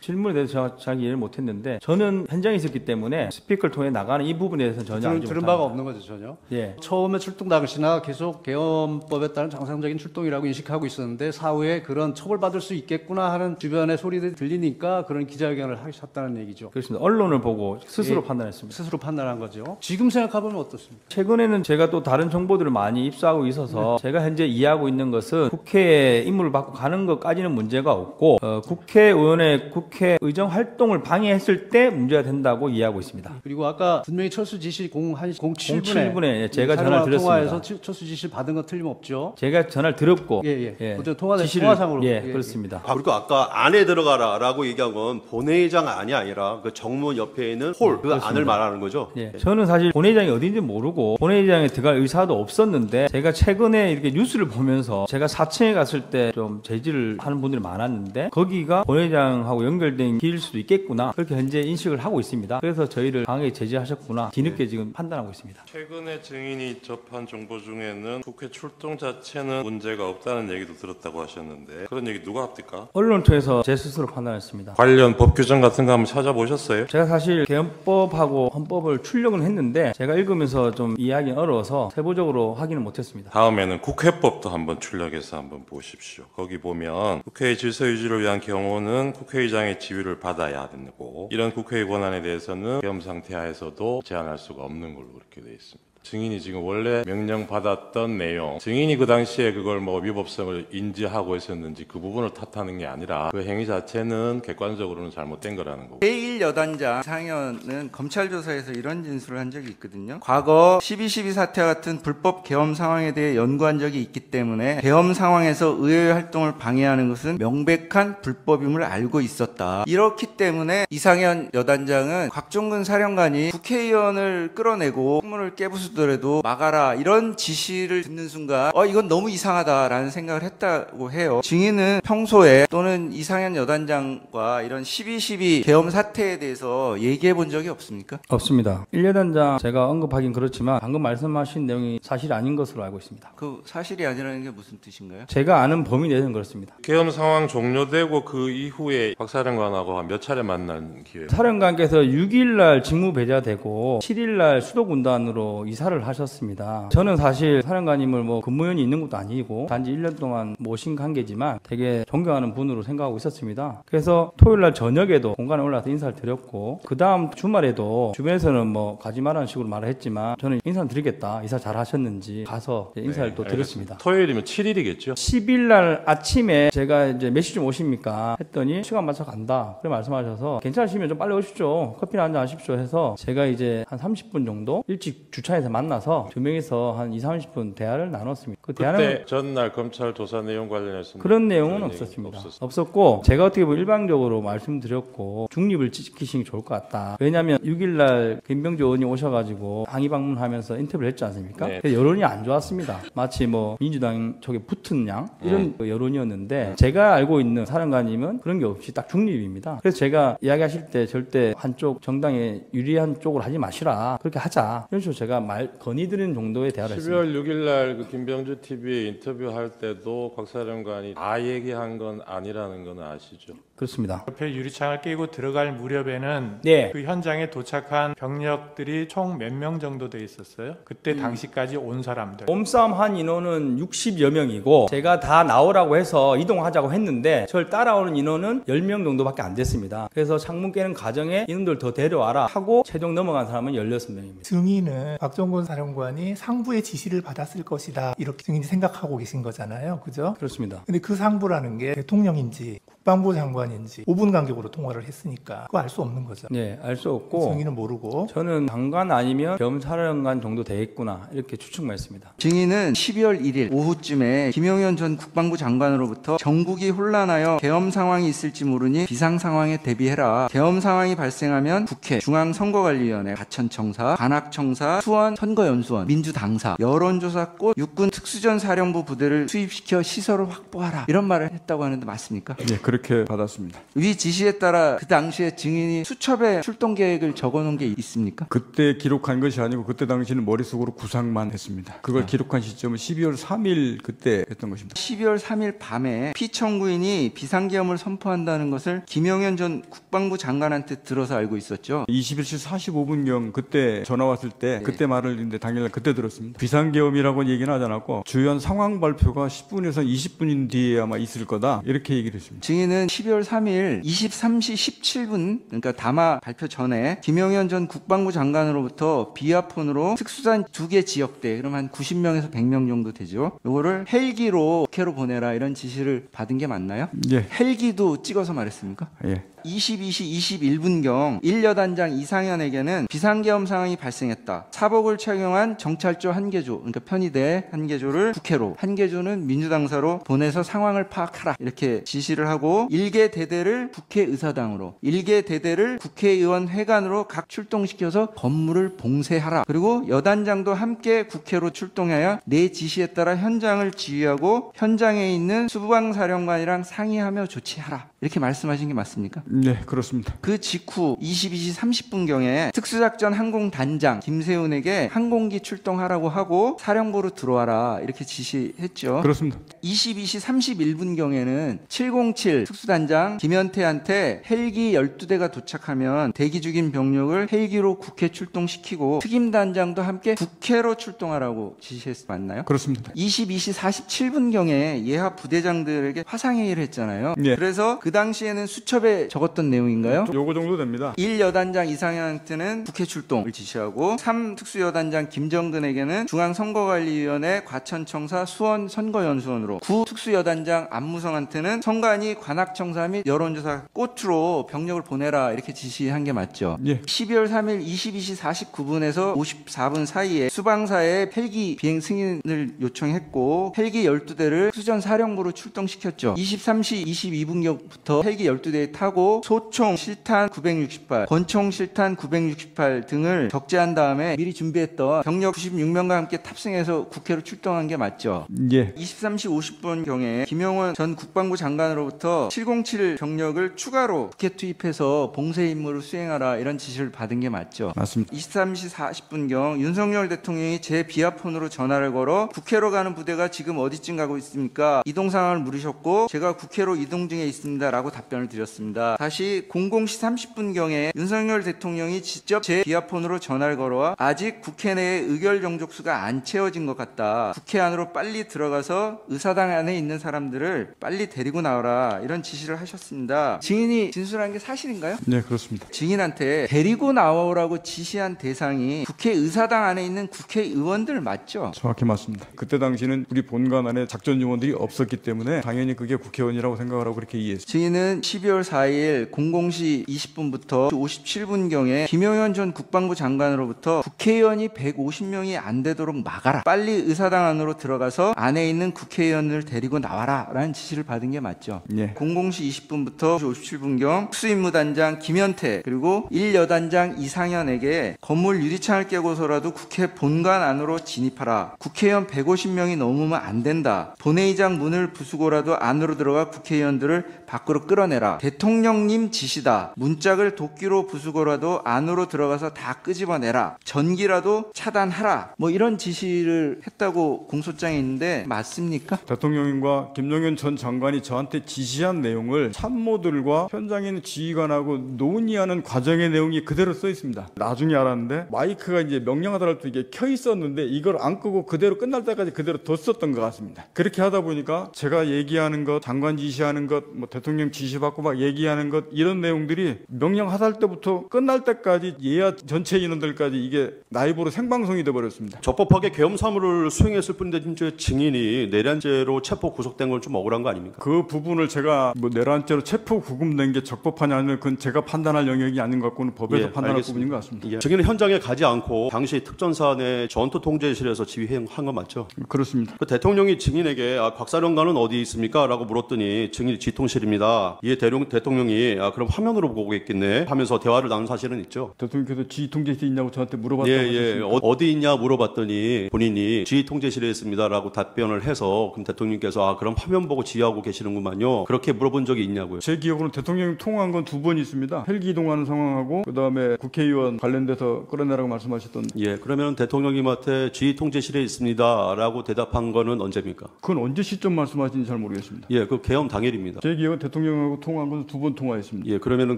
질문에 대해서 제가 잘 이해를 못했는데 저는 현장에 있었기 때문에 스피커를 통해 나가는 이 부분에 대해서는 전혀 알지 들은 못합니다. 바가 없는 거죠, 전혀. 예. 처음에 출동 당시나 계속 계엄법에 따른 정상적인 출동이라고 인식하고 있었는데 사후에 그런 처벌받을 수 있겠구나 하는 주변의 소리들이 들리니까 그런 기자회견을 하셨다는 얘기죠. 그렇습니다. 언론을 보고 스스로 판단했습니다. 스스로 판단한 거죠. 지금 생각해보면 어떻습니까? 최근에는 제가 또 다른 정보들을 많이 입수하고 있어서 제가 현재 이해하고 있는 것은 국회에 임무를 받고 가는 것까지는 문제가 없고 국회의원의 국회 의정 활동을 방해했을 때 문제가 된다고 이해하고 있습니다. 그리고 아까 분명히 철수 지시 07분에 제가 전화를 드렸습니다. 통화에서 철수 지시를 받은 건 틀림없죠. 제가 전화를 드렸고 어쨌든 통화상으로 그렇습니다. 그리고 아까 안에 들어가라라고 얘기한 건 본회의장 안이 아니라 그 정문 옆에 있는 홀 그 안을 말하는 거죠. 저는 사실 본회의장이 어딘지 모르고 본회의장에 들어갈 의사도 없었는데 제가 최근에 이렇게 뉴스를 보면서 제가 4층에 갔을 때 좀 제지를 하는 분들이 많았는데 거기가 본회의장하고 연결된 길일 수도 있겠구나 그렇게 현재 인식을 하고 있습니다. 그래서 저희를 강하게 제지하셨구나 뒤늦게 지금 판단하고 있습니다. 최근에 증인이 접한 정보 중에는 국회 출동 자체는 문제가 없다는 얘기도 들었다고 하셨는데 그런 얘기 누가 합니까? 언론을 통해서 제 스스로 판단했습니다. 관련 법 규정 같은 거 한번 찾아보셨어요? 제가 사실 계엄법하고 헌법을 출력은 했는데 제가 읽으면서 좀 이해하기 어려워서 세부적으로 확인을 못했습니다. 다음에는 국회법도 한번 출력해서 한번 보십시오. 거기 보면 국회의 질서 유지를 위한 경우는 국회의장의 지휘를 받아야 되고 이런 국회의 권한에 대해서는 계엄 상태 하에서도 제한할 수가 없는 걸로 그렇게 되어 있습니다. 증인이 지금 원래 명령 받았던 내용, 증인이 그 당시에 그걸 뭐 위법성을 인지하고 있었는지 그 부분을 탓하는 게 아니라 그 행위 자체는 객관적으로는 잘못된 거라는 거고. 제1여단장 이상현은 검찰 조사에서 이런 진술을 한 적이 있거든요. 과거 12.12 사태 같은 불법 계엄 상황에 대해 연구한 적이 있기 때문에 계엄 상황에서 의회 활동을 방해하는 것은 명백한 불법임을 알고 있었다. 이렇기 때문에 이상현 여단장은 곽종근 사령관이 국회의원을 끌어내고 청문을 깨부수더라도 막아라 이런 지시를 듣는 순간 이건 너무 이상하다라는 생각을 했다고 해요. 증인은 평소에 또는 이상현 여단장과 이런 12.12 계엄 사태에 대해서 얘기해 본 적이 없습니까? 없습니다. 1여단장 제가 언급하긴 그렇지만 방금 말씀하신 내용이 사실 아닌 것으로 알고 있습니다. 그 사실이 아니라는 게 무슨 뜻인가요? 제가 아는 범위 내에서는 그렇습니다. 계엄 상황 종료되고 그 이후에 박 사령관하고 몇 차례 만난 기회. 사령관께서 6일날 직무 배제되고 7일날 수도군단으로 이사를 하셨습니다. 저는 사실 사령관님을 뭐 근무연이 있는 것도 아니고 단지 1년 동안 모신 관계지만 되게 존경하는 분으로 생각하고 있었습니다. 그래서 토요일날 저녁에도 공간에 올라와서 인사를 드렸고 그 다음 주말에도 주변에서는 뭐 가지 말라는 식으로 말을 했지만 저는 인사를 드리겠다. 이사 잘 하셨는지 가서 인사를 또 드렸습니다. 토요일이면 7일이겠죠? 10일날 아침에 제가 이제 몇 시쯤 오십니까? 했더니 시간 맞춰 간다. 그래 말씀하셔서 괜찮으시면 좀 빨리 오십시오. 커피나 한잔 하십시오 해서 제가 이제 한 30분 정도 일찍 주차해서 만나서 두 명이서 한 20-30분 대화를 나눴습니다. 그 그때 대화는 전날 검찰 조사 내용 관련해서 그런 내용은 그런 없었습니다. 없었어요. 없었고 제가 어떻게 보면 일방적으로 말씀드렸고 중립을 지키시는 게 좋을 것 같다. 왜냐하면 6일날 김병주 의원이 오셔가지고 항의 방문하면서 인터뷰를 했지 않습니까? 네. 여론이 안 좋았습니다. 마치 뭐 민주당 쪽에 붙은 양 이런 여론이었는데 제가 알고 있는 사령관님은 그런 게 없이 딱 중립입니다. 그래서 제가 이야기하실 때 절대 한쪽 정당에 유리한 쪽으로 하지 마시라. 그렇게 하자. 이런 식으로 제가 건의드리는 정도의 대화를 했습니다. 12월 6일 날 그 김병주 TV에 인터뷰할 때도 곽 사령관이 다 얘기한 건 아니라는 건 아시죠? 그렇습니다. 옆에 유리창을 깨고 들어갈 무렵에는 네. 그 현장에 도착한 병력들이 총 몇 명 정도 돼 있었어요? 그때 당시까지 온 사람들. 몸싸움 한 인원은 60여 명이고 제가 다 나오라고 해서 이동하자고 했는데 저를 따라오는 인원은 10명 정도밖에 안 됐습니다. 그래서 창문 깨는 과정에 인원들 더 데려와라 하고 최종 넘어간 사람은 16명입니다. 증인은 곽종근 사령관이 상부의 지시를 받았을 것이다 이렇게 증인이 생각하고 계신 거잖아요. 그죠? 그렇습니다. 근데 그 상부라는 게 대통령인지 국방부 장관인지 5분 간격으로 통화를 했으니까 그거 알 수 없는 거죠. 네, 알 수 없고 증인은 모르고 저는 장관 아니면 겸사령관 정도 되겠구나 이렇게 추측만 했습니다. 증인은 12월 1일 오후쯤에 김용현 전 국방부 장관으로부터 전국이 혼란하여 계엄 상황이 있을지 모르니 비상 상황에 대비해라. 계엄 상황이 발생하면 국회, 중앙선거관리위원회, 가천청사, 관악청사, 수원, 선거연수원, 민주당사, 여론조사꽃, 육군 특수전 사령부 부대를 투입시켜 시설을 확보하라. 이런 말을 했다고 하는데 맞습니까? 네, 그렇게 받았습니다. 위 지시에 따라 그 당시에 증인이 수첩에 출동 계획을 적어놓은 게 있습니까? 그때 기록한 것이 아니고 그때 당시는 머릿속으로 구상만 했습니다. 그걸 기록한 시점은 12월 3일 그때 했던 것입니다. 12월 3일 밤에 피청구인이 비상계엄을 선포한다는 것을 김용현 전 국방부 장관한테 들어서 알고 있었죠. 21시 45분경 그때 전화 왔을 때 그때 말을 했는데 당일날 그때 들었습니다. 비상계엄이라고는 얘기는 하지 않았고 주요한 상황 발표가 10분에서 20분 뒤에 아마 있을 거다 이렇게 얘기를 했습니다. 증인은 12월 3일 23시 17분 그러니까 담화 발표 전에 김용현 전 국방부 장관으로부터 비아폰으로 특수단 2개 지역대 그럼 한 90명에서 100명 정도 되죠. 요거를 헬기로 국회로 보내라 이런 지시를 받은 게 맞나요? 예. 헬기도 찍어서 말했습니까? 예. 22시 21분경 1여단장 이상현에게는 비상계엄 상황이 발생했다. 사복을 착용한 정찰조 한 개조, 그러니까 편의대 한 개조를 국회로, 한 개조는 민주당사로 보내서 상황을 파악하라. 이렇게 지시를 하고 1개 대대를 국회의사당으로, 1개 대대를 국회의원 회관으로 각 출동시켜서 건물을 봉쇄하라. 그리고 여단장도 함께 국회로 출동하여 내 지시에 따라 현장을 지휘하고 현장에 있는 수방사령관이랑 상의하며 조치하라. 이렇게 말씀하신 게 맞습니까? 네, 그렇습니다. 그 직후 22시 30분경에 특수작전 항공단장 김세훈에게 항공기 출동하라고 하고 사령부로 들어와라 이렇게 지시했죠. 그렇습니다. 22시 31분경에는 707 특수단장 김현태한테 헬기 12대가 도착하면 대기 중인 병력을 헬기로 국회 출동시키고 특임단장도 함께 국회로 출동하라고 지시했 맞나요? 그렇습니다. 22시 47분경에 예하 부대장들에게 화상회의를 했잖아요. 예. 그래서 그 당시에는 수첩에 적어 적었던 내용인가요? 요거 정도 됩니다. 1여단장 이상현한테는 국회 출동을 지시하고 3특수여단장 김정근에게는 중앙선거관리위원회 과천청사 수원 선거연수원으로 9특수여단장 안무성한테는 선관위 관악청사 및 여론조사 꽃으로 병력을 보내라 이렇게 지시한 게 맞죠? 예. 12월 3일 22시 49분에서 54분 사이에 수방사에 헬기 비행 승인을 요청했고 헬기 12대를 수전 사령부로 출동시켰죠. 23시 22분경부터 헬기 12대에 타고 소총 실탄 968, 권총 실탄 968 등을 적재한 다음에 미리 준비했던 병력 96명과 함께 탑승해서 국회로 출동한 게 맞죠. 예. 23시 50분경에 김용원 전 국방부 장관으로부터 707 병력을 추가로 국회 투입해서 봉쇄 임무를 수행하라 이런 지시를 받은 게 맞죠. 맞습니다. 23시 40분경 윤석열 대통령이 제 비아폰으로 전화를 걸어 국회로 가는 부대가 지금 어디쯤 가고 있습니까? 이동 상황을 물으셨고 제가 국회로 이동 중에 있습니다 라고 답변을 드렸습니다. 다시 00시 30분경에 윤석열 대통령이 직접 제 비아폰으로 전화를 걸어와 아직 국회 내에 의결 정족수가 안 채워진 것 같다. 국회 안으로 빨리 들어가서 의사당 안에 있는 사람들을 빨리 데리고 나와라 이런 지시를 하셨습니다. 증인이 진술한 게 사실인가요? 네, 그렇습니다. 증인한테 데리고 나오라고 지시한 대상이 국회 의사당 안에 있는 국회의원들 맞죠? 정확히 맞습니다. 그때 당시는 우리 본관 안에 작전 요원들이 없었기 때문에 당연히 그게 국회의원이라고 생각하라고 그렇게 이해했습니다. 증인은 12월 4일 00시 20분부터 57분경에 김용현 전 국방부 장관으로부터 국회의원이 150명이 안 되도록 막아라. 빨리 의사당 안으로 들어가서 안에 있는 국회의원을 데리고 나와라 라는 지시를 받은 게 맞죠. 예. 00시 20분부터 57분경 특수임무단장 김현태 그리고 1여단장 이상현에게 건물 유리창을 깨고서라도 국회 본관 안으로 진입하라. 국회의원 150명이 넘으면 안 된다. 본회의장 문을 부수고라도 안으로 들어가 국회의원들을 밖으로 끌어내라. 대통령님 지시다. 문짝을 도끼로 부수고라도 안으로 들어가서 다 끄집어내라. 전기라도 차단하라. 뭐 이런 지시를 했다고 공소장에 있는데 맞습니까? 대통령과 김정현 전 장관이 저한테 지시한 내용을 참모들과 현장에 있는 지휘관하고 논의하는 과정의 내용이 그대로 써 있습니다. 나중에 알았는데 마이크가 이제 명령하더라도 이게 켜 있었는데 이걸 안 끄고 그대로 끝날 때까지 그대로 뒀었던 것 같습니다. 그렇게 하다 보니까 제가 얘기하는 것, 장관 지시하는 것, 뭐 대통령 지시받고 막 얘기하는 것 이런 내용들이 명령하달 때부터 끝날 때까지 예하 전체 인원들까지 이게 라이브로 생방송이 돼버렸습니다. 적법하게 계엄 사무를 수행했을 뿐인데 진짜 증인이 내란죄로 체포 구속된 건 좀 억울한 거 아닙니까? 그 부분을 제가 뭐 내란죄로 체포 구금된 게 적법하냐 아니면 그건 제가 판단할 영역이 아닌 것 같고는 법에서 판단할 알겠습니다. 부분인 것 같습니다. 예. 증인은 현장에 가지 않고 당시 특전사 내 전투통제실에서 지휘한 거 맞죠? 그렇습니다. 그 대통령이 증인에게 곽사령관은 어디 있습니까? 라고 물었더니 증인이 지통실입니다. 이에 대통령이 그럼 화면으로 보고 있겠네 하면서 대화를 나눈 사실은 있죠. 대통령께서 지휘통제실에 있냐고 저한테 물어봤다고 하셨습니다. 어디 있냐 물어봤더니 본인이 지휘통제실에 있습니다라고 답변을 해서 그럼 대통령께서 그럼 화면 보고 지휘하고 계시는구만요. 그렇게 물어본 적이 있냐고요. 제 기억으로는 대통령이 통화한 건 2번 있습니다. 헬기 이동하는 상황하고 그다음에 국회의원 관련돼서 끌어내라고 말씀하셨던. 예, 그러면 대통령님한테 지휘통제실에 있습니다라고 대답한 거는 언제입니까? 그건 언제 시점 말씀하시는지 잘 모르겠습니다. 예, 그 계엄 당일입니다. 제 기억은 대통령하고 통화한 건 2번 통화했습니다. 예, 그러면은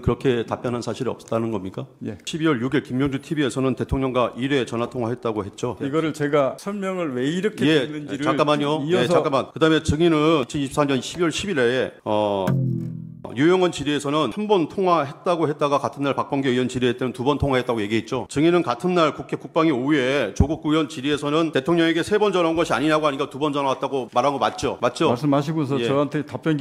그렇게 답변한 사실이 없다는 겁니까? 예. 12월 6일 김명주 TV에서는 대통령과 1회 전화 통화했다고 했죠. 이거를 제가 설명을 왜 이렇게 했는지를 잠깐만요. 이어서 잠깐만. 그다음에 증인은 2024년 12월 10일에 유영원 질의에서는 한 번 통화했다고 했다가 같은 날 박범계 의원 질의할 때는 2번 통화했다고 얘기했죠. 증인은 같은 날 국회 국방위 오후에 조국 의원 질의에서는 대통령에게 3번 전화 온 것이 아니냐고 하니까 2번 전화 왔다고 말한 거 맞죠? 맞죠? 말씀하시고서 예. 저한테 답변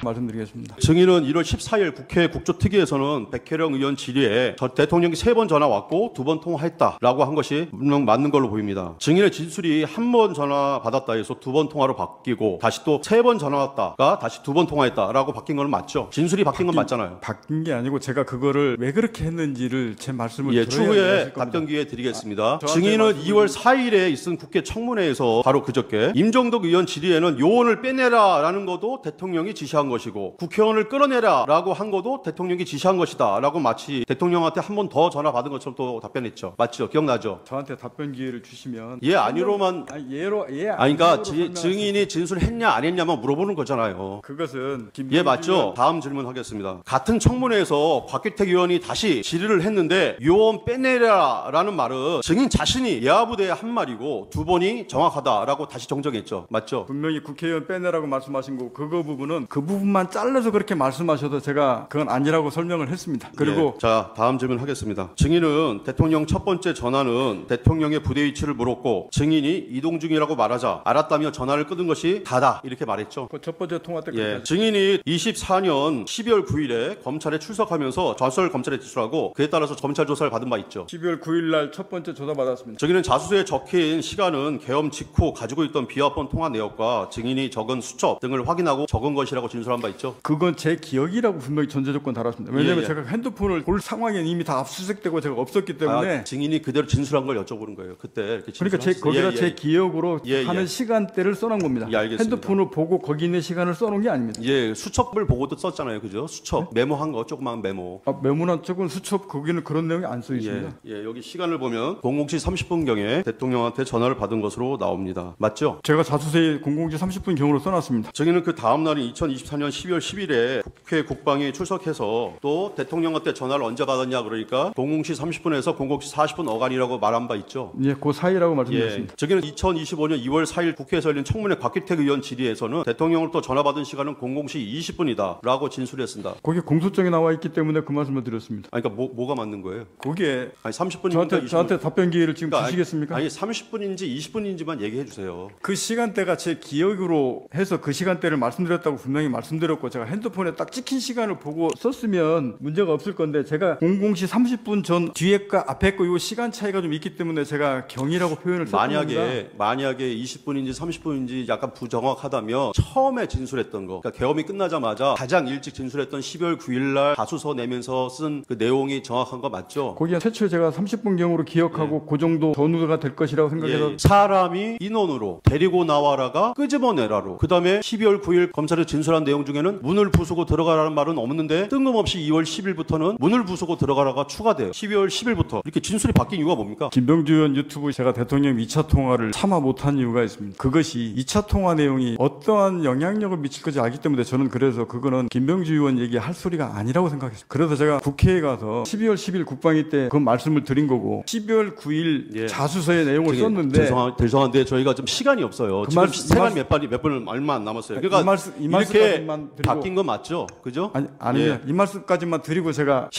말씀드리겠습니다. 증인은 1월 14일 국회 국조특위에서는 백혜령 의원 질의에 대통령이 3번 전화 왔고 2번 통화했다라고 한 것이 분명 맞는 걸로 보입니다. 증인의 진술이 한 번 전화 받았다 해서 2번 통화로 바뀌고 다시 또 3번 전화 왔다가 다시 2번 통화했다라고 바뀐 건 맞죠? 진술이 바뀐 건 맞잖아요. 바뀐 게 아니고 제가 그거를 왜 그렇게 했는지를 제 말씀을 예, 들어야 추후에 하실 겁니다. 답변 기회 드리겠습니다. 저한테 증인은 말씀을- 2월 4일에 있은 국회 청문회에서 바로 그저께 임종덕 의원 질의에는 요원을 빼내라라는 것도 대통령이 지시한 것이고 국회의원을 끌어내라라고 한 것도 대통령이 지시한 것이다라고 마치 대통령한테 한 번 더 전화 받은 것처럼 또 답변했죠. 맞죠? 기억나죠? 저한테 답변 기회를 주시면 예 아니로만 아니, 예로 그러니까 증인이 진술했냐 안 했냐만 물어보는 거잖아요. 그것을 것은 예, 맞죠. 다음 질문 하겠습니다. 같은 청문회에서 곽규택 의원이 다시 질의를 했는데 요원 빼내라라는 말은 증인 자신이 예하부대의 한 말이고 두 번이 정확하다라고 다시 정정했죠. 맞죠? 분명히 국회의원 빼내라고 말씀하신 거고 그거 부분은 그 부분만 잘라서 그렇게 말씀하셔도 제가 그건 아니라고 설명을 했습니다. 그리고 예, 자, 다음 질문 하겠습니다. 증인은 대통령 첫 번째 전화는 대통령의 부대 위치를 물었고 증인이 이동 중이라고 말하자 알았다며 전화를 끊은 것이 다다 이렇게 말했죠. 그 첫 번째 통화 때 예, 증인이 24년 12월 9일에 검찰에 출석하면서 자수서를 검찰에 제출하고 그에 따라서 검찰 조사를 받은 바 있죠. 12월 9일 날 첫 번째 조사 받았습니다. 증인은 자수서에 적힌 시간은 계엄 직후 가지고 있던 비화폰 통화 내역과 증인이 적은 수첩 등을 확인하고 적은 것이라고 진술한 바 있죠. 그건 제 기억이라고 분명히 전제 조건 달았습니다. 왜냐하면 예. 제가 핸드폰을 볼 상황에 이미 다 압수수색되고 제가 없었기 때문에 증인이 그대로 진술한 걸 여쭤보는 거예요. 그때 이렇게 그러니까 거기다 제 기억으로 하는 시간대를 써놓은 겁니다. 예, 알겠습니다. 핸드폰을 보고 거기 있는 시간을 써놓은 게 아닙니다. 예, 수첩을 보고도 썼잖아요. 그죠? 수첩 메모한 거 조그만 메모. 메모나 조금 수첩 거기는 그런 내용이 안 써 있습니다. 예, 여기 시간을 보면 00시 30분경에 대통령한테 전화를 받은 것으로 나옵니다. 맞죠? 제가 자수서에 00시 30분 경으로 써놨습니다. 저기는 그 다음 날인 2024년 12월 10일에 국회 국방에 출석해서 또 대통령한테 전화를 언제 받았냐 그러니까 00시 30분에서 00시 40분 어간이라고 말한 바 있죠. 예, 그 사이라고 말씀드렸습니다. 저기는 2025년 2월 4일 국회에서 열린 청문회 곽규택 의원 질의에서는 대통령을 또 전화 받은 시간은 00시 20분이다라고 진술했습니다. 거기에 공소장에 나와 있기 때문에 그 말씀을 드렸습니다. 아니, 그러니까 뭐가 맞는 거예요? 거기에 아니 30분인지 저한테 답변 기회를 지금 주시겠습니까? 아니 30분인지 20분인지만 얘기해 주세요. 그 시간대가 제 기억으로 해서 그 시간대를 말씀드렸다고 분명히 말씀드렸고 제가 핸드폰에 딱 찍힌 시간을 보고 썼으면 문제가 없을 건데 제가 00시 30분 전 뒤에 거 앞에 거 이 시간 차이가 좀 있기 때문에 제가 경이라고 표현을 썼습니다. 만약에 20분인지 30분인지 약간 부정확하다면 처음에 진술했던 거, 그러니까 계엄이 끝나자마자 가장 일찍 진술했던 12월 9일 날 자수서 내면서 쓴 그 내용이 정확한 거 맞죠? 거기에 최초에 제가 30분 경으로 기억하고 그 정도 전후가 될 것이라고 생각해서 사람이 인원으로 데리고 나와라가 끄집어내라로 그 다음에 12월 9일 검찰에 진술한 내용 중에는 문을 부수고 들어가라는 말은 없는데 뜬금없이 2월 10일부터는 문을 부수고 들어가라가 추가돼요. 12월 10일부터 이렇게 진술이 바뀐 이유가 뭡니까? 김병주 의원 유튜브 제가 대통령 2차 통화를 참아 못한 이유가 있습니다. 그것이 2차 통화 내용이 어떠한 영향력을 미칠 건지 알기 때문에 저는 그래서 그거는 김병주 의원 얘기할 소리가 아니라고 생각했어요. 그래서 제가 국회에 가서 12월 10일 국방위 때 그 말씀을 드린 거고 12월 9일 자수서의 내용을 썼는데 죄송한데 저희가 좀 시간이 없어요. 지금 시간 몇 분을 얼마 안 남았어요. 그러니까 이렇게 바뀐 건 맞죠? 그죠? 아닙니다. 이 말씀까지만 드리고 제가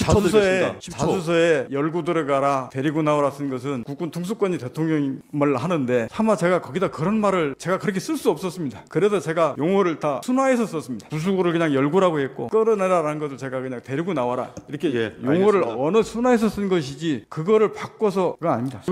자수서에 열고 들어가라 데리고 나오라 쓴 것은 국군 통수권이 대통령이 말 하는데 차마 제가 거기다 그런 말을 제가 그렇게 쓸 수 없었습니다. 그래서 제가 용어를 다 순화해서 썼습니다. 부수고를 그냥 열고라고 했고 끌어내라라는 것을 제가 그냥 데리고 나와라 이렇게 용어를 언어 순화해서 쓴 것이지 그거를 바꿔서 그거 아닙니다.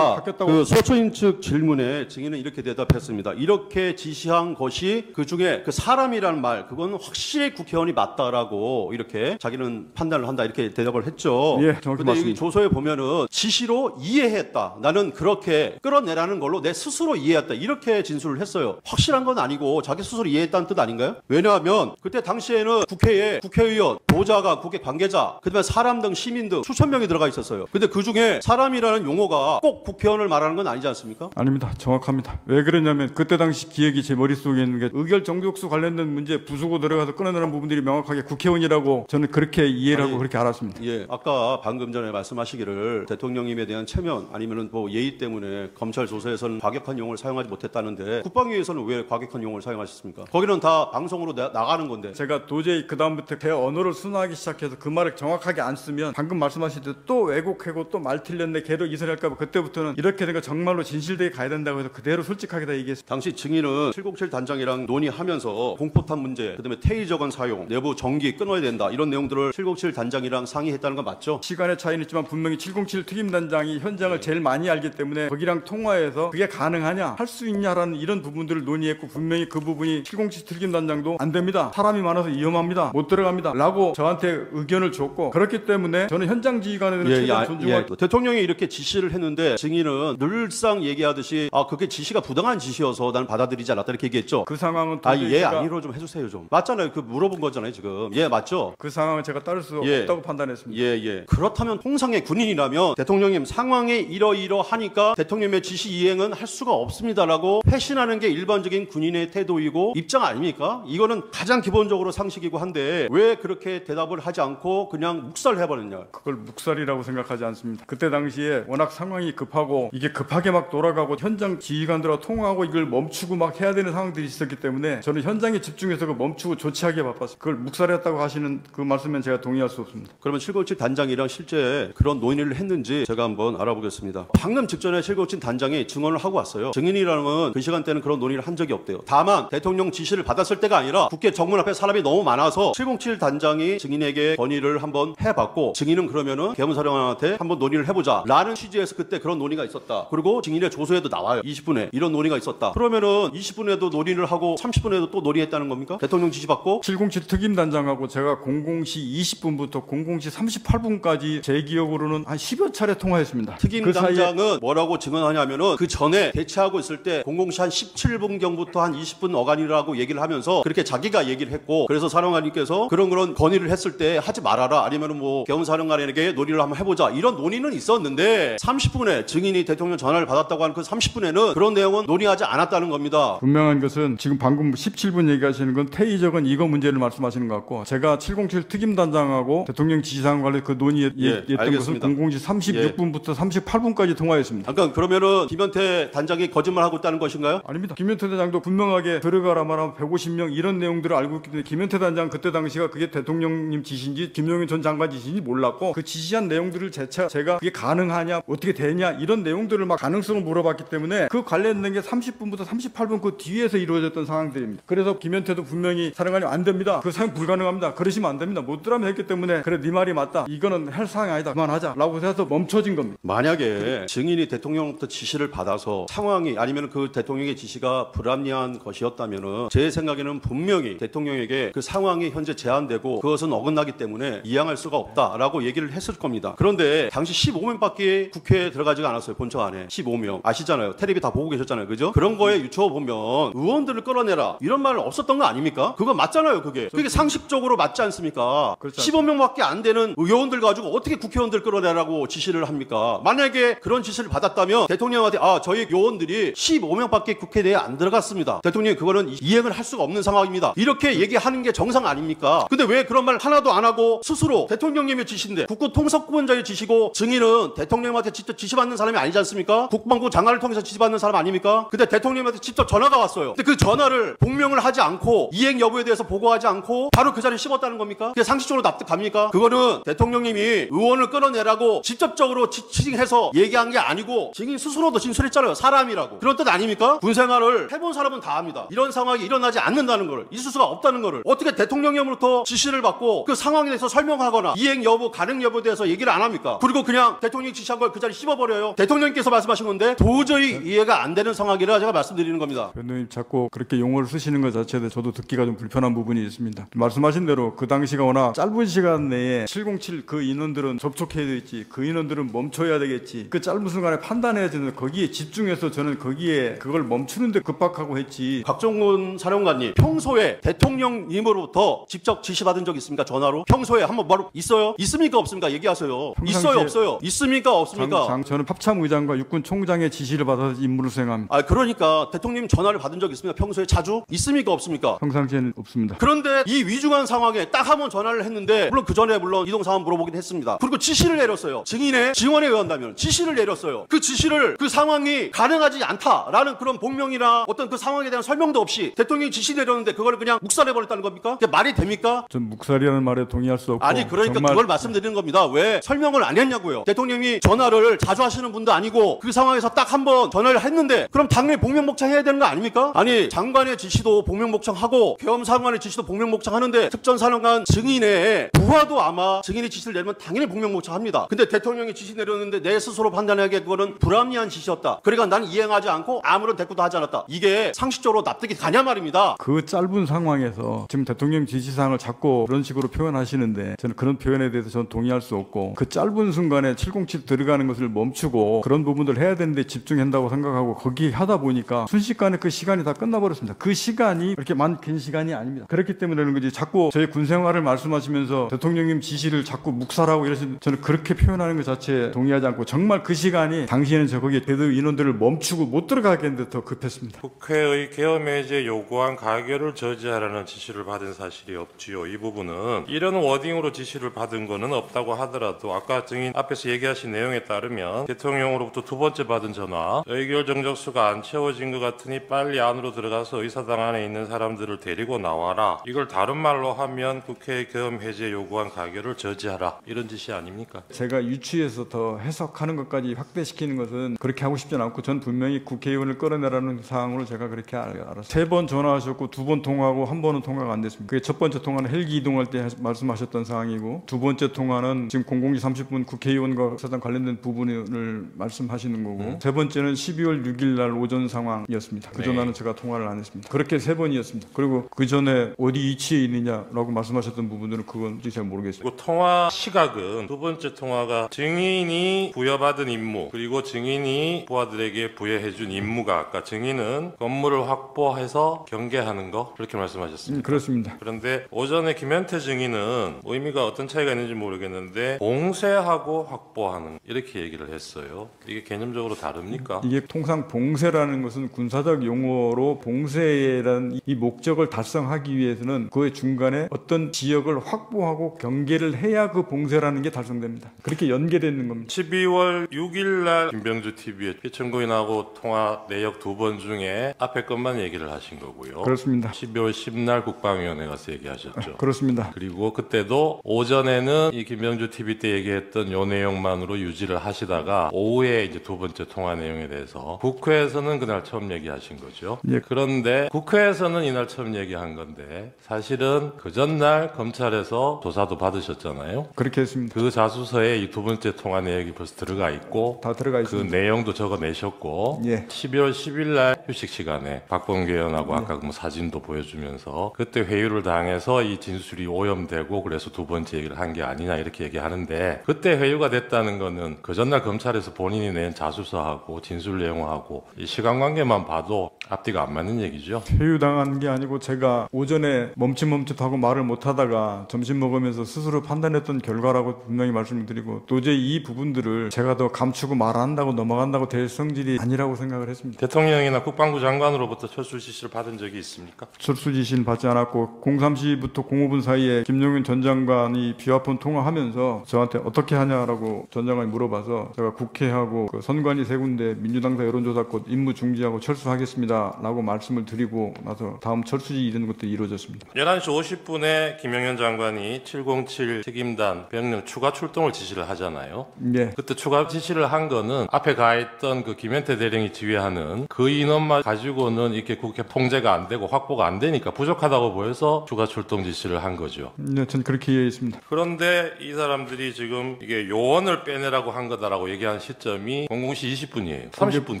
아까 그 소초인 측 질문에 증인은 이렇게 대답했습니다. 이렇게 지시한 것이 그 중에 그 사람이라는 말 그건 확실히 국회의원이 맞다라고 이렇게 자기는 판단을 한다 이렇게 대답을 했죠. 예, 정확히 근데 맞습니다. 이 조서에 보면은 지시로 이해했다. 나는 그렇게 끌어내라는 걸로 내 스스로 이해했다. 이렇게 진술을 했어요. 확실한 건 아니고 자기 스스로 이해했다는 뜻 아닌가요? 왜냐하면 그때 당시에는 국회에 국회의원, 보좌관, 국회 관계자, 그다음에 사람 등 시민 등 수천 명이 들어가 있었어요. 근데 그 중에 사람이라는 용어가 꼭 국회의원을 말하는 건 아니지 않습니까? 아닙니다. 정확합니다. 왜 그랬냐면 그때 당시 기획이 제 머릿속에 있는 게 의결 정족수 관련된 문제 부수고 들어가서 끊어내는 부분들이 명확하게 국회의원이라고 저는 그렇게 이해를 하고 그렇게 알았습니다. 예, 아까 방금 전에 말씀하시기를 대통령님에 대한 체면 아니면은 뭐 예의 때문에 검찰 조사에서는 과격한 용어를 사용하지 못했다는데 국방위에서는 왜 과격한 용어를 사용하셨습니까? 거기는 다 방송으로 나가는 건데. 제가 도저히 그 다음부터 제 언어를 순화하기 시작해서 그 말을 정확하게 안 쓰면 방금 말씀하신 대로 또 왜곡하고 또 말 틀렸네 걔도 이설할까 봐 그때부터는 이렇게 된 거 정말로 진실되게 가야 된다고 해서 그대로 솔직하게 다 얘기했습니다. 당시 증인은 707 단장이랑 논의하면서 공포탄 문제, 그다음에 테이저건 사용, 내부 전기 끊어야 된다 이런 내용들을 707 단장이랑 상의했다는 거 맞죠? 시간의 차이는 있지만 분명히 707 특임단장이 현장을 제일 많이 알기 때문에 거기랑 통화해서 그게 가능하냐 할 수 있냐라는 이런 부분들을 논의했고 분명히 그 부분이 707 특임단장도 안 됩니다. 사람이 많아서 위험합니다. 못 들어갑니다. 라고 저한테 의견을 줬고 그렇기 때문에 저는 현장 지휘관에 대한 최대한 존중하고 대통령이 이렇게 지시를 했는데 증인은 늘상 얘기하듯이 그게 지시가 부당한 지시여서 나는 받아들이지 않았다 이렇게 얘기했죠. 그 상황은 아니로 좀 해주세요 좀. 맞잖아요. 그 물어본 거잖아요 지금. 예 맞죠? 그 상황을 제가 따를 수 없다고 판단했습니다. 예. 그렇다면 통상의 군인이라면 대통령님 상황에 이러이러하니까 대통령의 지시 이행은 할 수가 없습니다라고 회신하는 게 일반적인 군인의 태도이고 입장 아닙니까? 이거는 가장 기본적으로 상식이고 한데 왜 그렇게 대답을 하지 않고 그냥 묵살해버렸냐. 그걸 묵살이라고 생각하지 않습니다. 그때 당시에 워낙 상황이 급하고 이게 급하게 막 돌아가고 현장 지휘관들과 통화하고 이걸 멈추고 막 해야 되는 상황들이 있었기 때문에 저는 현장에 집중해서 그 멈추고 조치하기에 바빴어요. 그걸 묵살했다고 하시는 그 말씀엔 제가 동의할 수 없습니다. 그러면 707 단장이랑 실제 그런 논의를 했는지 제가 한번 알아보겠습니다. 방금 직전에 707 단장이 증언을 하고 왔어요. 증인이라면 그 시간대는 그런 논의를 한 적이 없대요. 다만 대통령 지시를 받았을 때가 아니라 국회 정문 앞에 사람이 너무 많아서 707 단장이 증인에게 건의를 한번 해봤고 증인은 그러면은 계엄사령관한테 한번 논의를 해보자 라는 취지에서 그때 그런 논의가 있었다. 그리고 증인의 조서에도 나와요. 20분에 이런 논의가 있었다. 그러면은 20분에도 논의를 하고 30분에도 또 논의했다는 겁니까? 대통령 지시 받고 707 특임단장하고 제가 00시 20분부터 00시 38분까지 제 기억으로는 한 10여 차례 통화했습니다. 특임단장은 뭐라고 증언하냐면은 그 전에 대치하고 있을 때 00시 한 17분경부터 한 20분 어간이라고 얘기를 하면서 그렇게 자기가 얘기를 했고 그래서 사령관님께서 그런 건의를 했을 때 하지 말아라 아니면은 뭐 계엄사령관에게 논의를 한번 해보자 이런 논의는 있었는데 30분에 증인이 대통령 전화를 받았다고 하는 그 30분에는 그런 내용은 논의하지 않았다는 겁니다. 분명한 것은 지금 방금 17분 얘기하시는 건 태의적은 이거 문제를 말씀하시는 것 같고 제가 707 특임단장하고 대통령 지시사항 관련 그 논의했던 것은 00시 36분부터 38분까지 통화했습니다. 잠깐 그러면은 김현태 단장이 거짓말하고 있다는 것인가요? 아닙니다. 김현태 단장도 분명하게 들어가라 말하면 150명 이런 내용들을 알고 있기 때문에 김현태 단장 그때 당시가 그게 대통령님 지시인지 김용현 전 장관 지시인지 몰랐고 그 지시한 내용들을 제가 그게 가능하냐 어떻게 되냐 이런 내용들을 막 가능성을 물어봤기 때문에 그 관련된 게 30분부터 38분 그 뒤에서 이루어졌던 상황들입니다. 그래서 김현태도 분명히 사령관님 안 됩니다. 그 사용 불가능합니다. 그러시면 안 됩니다. 못 들으면 했기 때문에 그래 네 말이 맞다. 이거는 할 사항이 아니다. 그만하자 라고 해서 멈춰진 겁니다. 만약에 증인이 대통령부터 지시를 받아서 상황이 아니면 그 대통령의 지시가 불합리한 것이었다면은 제 생각에는 분명히 대통령에게 그 상황이 현재 제한되고 그것은 어긋나기 때문에 이양할 수가 없다라고 얘기를 했을 겁니다. 그런데 당시 15명밖에 국회에 들어가지가 않았어요. 본청 안에 15명 아시잖아요. 텔레비 다 보고 계셨잖아요. 그죠? 그런 거에 유추어 보면 의원들을 끌어내라 이런 말 없었던 거 아닙니까? 그거 맞잖아요. 그게 상식적으로 맞지 않습니까? 15명밖에 안 되는 의원들 가지고 어떻게 국회의원들 끌어내라고 지시를 합니까? 만약에 그런 지시를 받았다면 대통령한테 저희 요원들이 15명밖에 국회 내에 안 들어갔습니다. 대통령이 그거는 이행을 할 수가 없는 상황입니다. 이렇게 얘기하는 게 정상 아닙니까? 근데 왜 그런 말 하나도 안 하고 스스로 대통령님의 지시인데 국구통섭부원장의 지시고 증인은 대통령한테 직접 지시받는 사람이 아니지 않습니까? 국방부 장관을 통해서 지시받는 사람 아닙니까? 근데 대통령한테 직접 전화가 왔어요. 근데 그 전화를 복명을 하지 않고 이행 여부에 대해서 보고하지 않고 바로 그 자리에 씹었다는 겁니까? 그게 상식적으로 납득갑니까? 그거는 대통령님이 의원을 끌어내라고 직접적으로 지칭해서 얘기한 게 아니고 증인 스스로도 진술했잖아요. 사람이라고. 그런 뜻 아닙니까? 군생활을 해본 사람은 다 압니다. 이런 상황이 일어나지 않는다는 걸, 있을 수가 없다는 거를 어떻게 대통령님으로부터 지시를 받고 그 상황에 대해서 설명하거나 이행 여부, 가능 여부에 대해서 얘기를 안 합니까? 그리고 그냥 대통령이 지시한 걸 그 자리에 씹어버려요. 대통령님께서 말씀하신 건데 도저히 이해가 안 되는 상황이라 제가 말씀드리는 겁니다. 변호사님 자꾸 그렇게 용어를 쓰시는 것 자체도 저도 듣기가 좀 불편한 부분이 있습니다. 말씀하신 대로 그 당시가 워낙 짧은 시간 내에 707 그 인원들은 접촉해야 되겠지, 그 인원들은 멈춰야 되겠지, 그 짧은 순간에 판단해야 되는 거기에 집중해서 저는 거기에 그걸 멈추는데 급박하고 했지. 곽종훈 사령관님 평소에 대통령님으로부터 직접 지시받은 적 있습니까? 전화로? 평소에 한번 바로 있어요? 있습니까? 없습니까? 얘기하세요. 있어요? 없어요? 있습니까? 없습니까? 저는 합참의장과 육군 총장의 지시를 받아서 임무를 수행합니다. 그러니까 대통령님 전화를 받은 적 있습니까? 평소에 자주? 있습니까? 없습니까? 평상시에는 없습니다. 그런데 이 위중한 상황에 딱 한 번 전화를 했는데 물론 그 전에 이동 상황 물어보긴 했습니다. 그리고 지시를 내렸어요. 증인의 증언에 의한다면 지시를 내렸어요. 그 지시를 그 상황이 가능하지 않다라는 그런 복명이나 어떤 그 상황에 대한 설명도 없이 대통령이 지시 내렸는데 그걸 그냥 묵살해버렸다는 겁니까? 그게 말이 됩니까? 전 묵살이라는 말에 동의할 수 없고. 아니 그러니까 그걸 말씀드리는 겁니다. 왜 설명을 안 했냐고요. 대통령이 전화를 자주 하시는 분도 아니고 그 상황에서 딱 한 번 전화를 했는데 그럼 당연히 복명복창 해야 되는 거 아닙니까? 아니 장관의 지시도 복명복창하고 계엄사령관의 지시도 복명복창하는데 특전사령관 증인의 부하도 아마 증인이 지시를 내리면 당연히 복명복창합니다. 근데 대통령이 지시 내렸는데 내 스스로 판단하기에 그거는 불합리한 지시였다. 그러니까 난 이행하지 않고 아무런 대꾸도 하지 않았다. 이게 상식적으로 납득이 가냐 말입니다. 그 짧은 상황에서 지금 대통령 지시사항을 자꾸 그런 식으로 표현하시는데 저는 그런 표현에 대해서 저는 동의할 수 없고 그 짧은 순간에 707 들어가는 것을 멈추고 그런 부분들 해야 되는데 집중한다고 생각하고 거기 하다 보니까 순식간에 그 시간이 다 끝나버렸습니다. 그 시간이 그렇게 긴 시간이 아닙니다. 그렇기 때문에 그런 거지 자꾸 저희 군생활을 말씀하시면서 대통령님 지시를 자꾸 묵살하고 이러시는 저는 그렇게 표현하는 것 자체에 동의하지 않고 정말 그 시간이 당시에는 거기에 대도 인원들을 멈추고 못 들어가겠는데 더 급했습니다. 국회의 계엄해제 요구안 가결 가결을 저지하라는 지시를 받은 사실이 없지요. 이 부분은 이런 워딩으로 지시를 받은 거는 없다고 하더라도 아까 증인 앞에서 얘기하신 내용에 따르면 대통령으로부터 두 번째 받은 전화, 의결 정적수가 안 채워진 것 같으니 빨리 안으로 들어가서 의사당 안에 있는 사람들을 데리고 나와라. 이걸 다른 말로 하면 국회 계엄 해제 요구한 가결을 저지하라. 이런 지시 아닙니까? 제가 유추해서 더 해석하는 것까지 확대시키는 것은 그렇게 하고 싶지는 않고 전 분명히 국회의원을 끌어내라는 사항으로 제가 그렇게 알았어요. 3번 전화하셨고 2번 통화하고 한 번은 통화가 안 됐습니다. 그게 첫 번째 통화는 헬기 이동할 때 말씀하셨던 사항이고 두 번째 통화는 지금 00시 30분 국회의원과 사장 관련된 부분을 말씀하시는 거고 세 번째는 12월 6일 날 오전 상황이었습니다. 그 전화는 제가 통화를 안 했습니다. 그렇게 3번이었습니다. 그리고 그 전에 어디 위치에 있느냐라고 말씀하셨던 부분들은 그건 잘 모르겠습니다. 그 통화 시각은 두 번째 통화가 증인이 부여받은 임무 그리고 증인이 부하들에게 부여해준 임무가 아까 증인은 건물을 확보해서 경계하는 거 그렇게 말씀하셨습니다. 그렇습니다. 그런데 오전에 김현태 증인은 의미가 어떤 차이가 있는지 모르겠는데 봉쇄하고 확보하는 이렇게 얘기를 했어요. 이게 개념적으로 다릅니까? 이게 통상 봉쇄라는 것은 군사적 용어로 봉쇄라는 이 목적을 달성하기 위해서는 그의 중간에 어떤 지역을 확보하고 경계를 해야 그 봉쇄라는 게 달성됩니다. 그렇게 연계되는 겁니다. 12월 6일 날 김병주 TV에 피청구인하고 통화 내역 2번 중에 앞에 것만 얘기를 하신 거고요. 그렇습니다. 12월 10날 국방위원회 가서 얘기하셨죠. 그렇습니다. 그리고 그때도 오전에는 이 김병주 TV 때 얘기했던 요 내용만으로 유지를 하시다가 오후에 이제 두 번째 통화 내용에 대해서 국회에서는 그날 처음 얘기하신 거죠. 예. 그런데 국회에서는 이날 처음 얘기한 건데 사실은 그 전날 검찰에서 조사도 받으셨잖아요. 그렇게 했습니다. 그 자수서에 이 두 번째 통화 내역이 벌써 들어가 있고 다 들어가 그 있습니다. 내용도 적어내셨고 예. 12월 10일 날 휴식 시간에 박범계 의원하고 아까 뭐 사진도 보여주면서 그때 회유를 당해서 이 진술이 오염되고 그래서 두 번째 얘기를 한 게 아니냐 이렇게 얘기하는데 그때 회유가 됐다는 거는 그 전날 검찰에서 본인이 낸 자수서하고 진술 내용하고 이 시간관계만 봐도 앞뒤가 안 맞는 얘기죠. 회유당한 게 아니고 제가 오전에 멈칫멈칫하고 말을 못하다가 점심 먹으면서 스스로 판단했던 결과라고 분명히 말씀을 드리고 도저히 이 부분들을 제가 더 감추고 말 안 한다고 넘어간다고 될 성질이 아니라고 생각을 했습니다. 대통령이나 국방부 장관으로부터 철수 지시를 받은 적이 있습니까? 철수 지시는 받지 않았고 03시부터 05분 사이에 김용윤 전 장관이 비화폰 통화하면서 저한테 어떻게 하냐라고 전 장관이 물어봐서 제가 국회하고 그 선관위 3군데 민주당사 여론조사권 임무 중지하고 철수하겠습니다 라고 말씀을 드리고 나서 다음 철수지 이런 것들이 이루어졌습니다. 11시 50분에 김용현 장관이 707 책임단 병력 추가 출동을 지시를 하잖아요. 예. 그때 추가 지시를 한 거는 앞에 가 있던 그 김현태 대령이 지휘하는 그 인원만 가지고는 이렇게 국회 통제가 안 되고 확보가 안 되니까 부족하다고 보여서 추가 출동 지시를 한 거죠. 네, 전 그렇게 이해했습니다. 그런데 이 사람들이 지금 이게 요원을 빼내라고 한 거다라고 얘기한 시점이 00시 20분이에요. 30분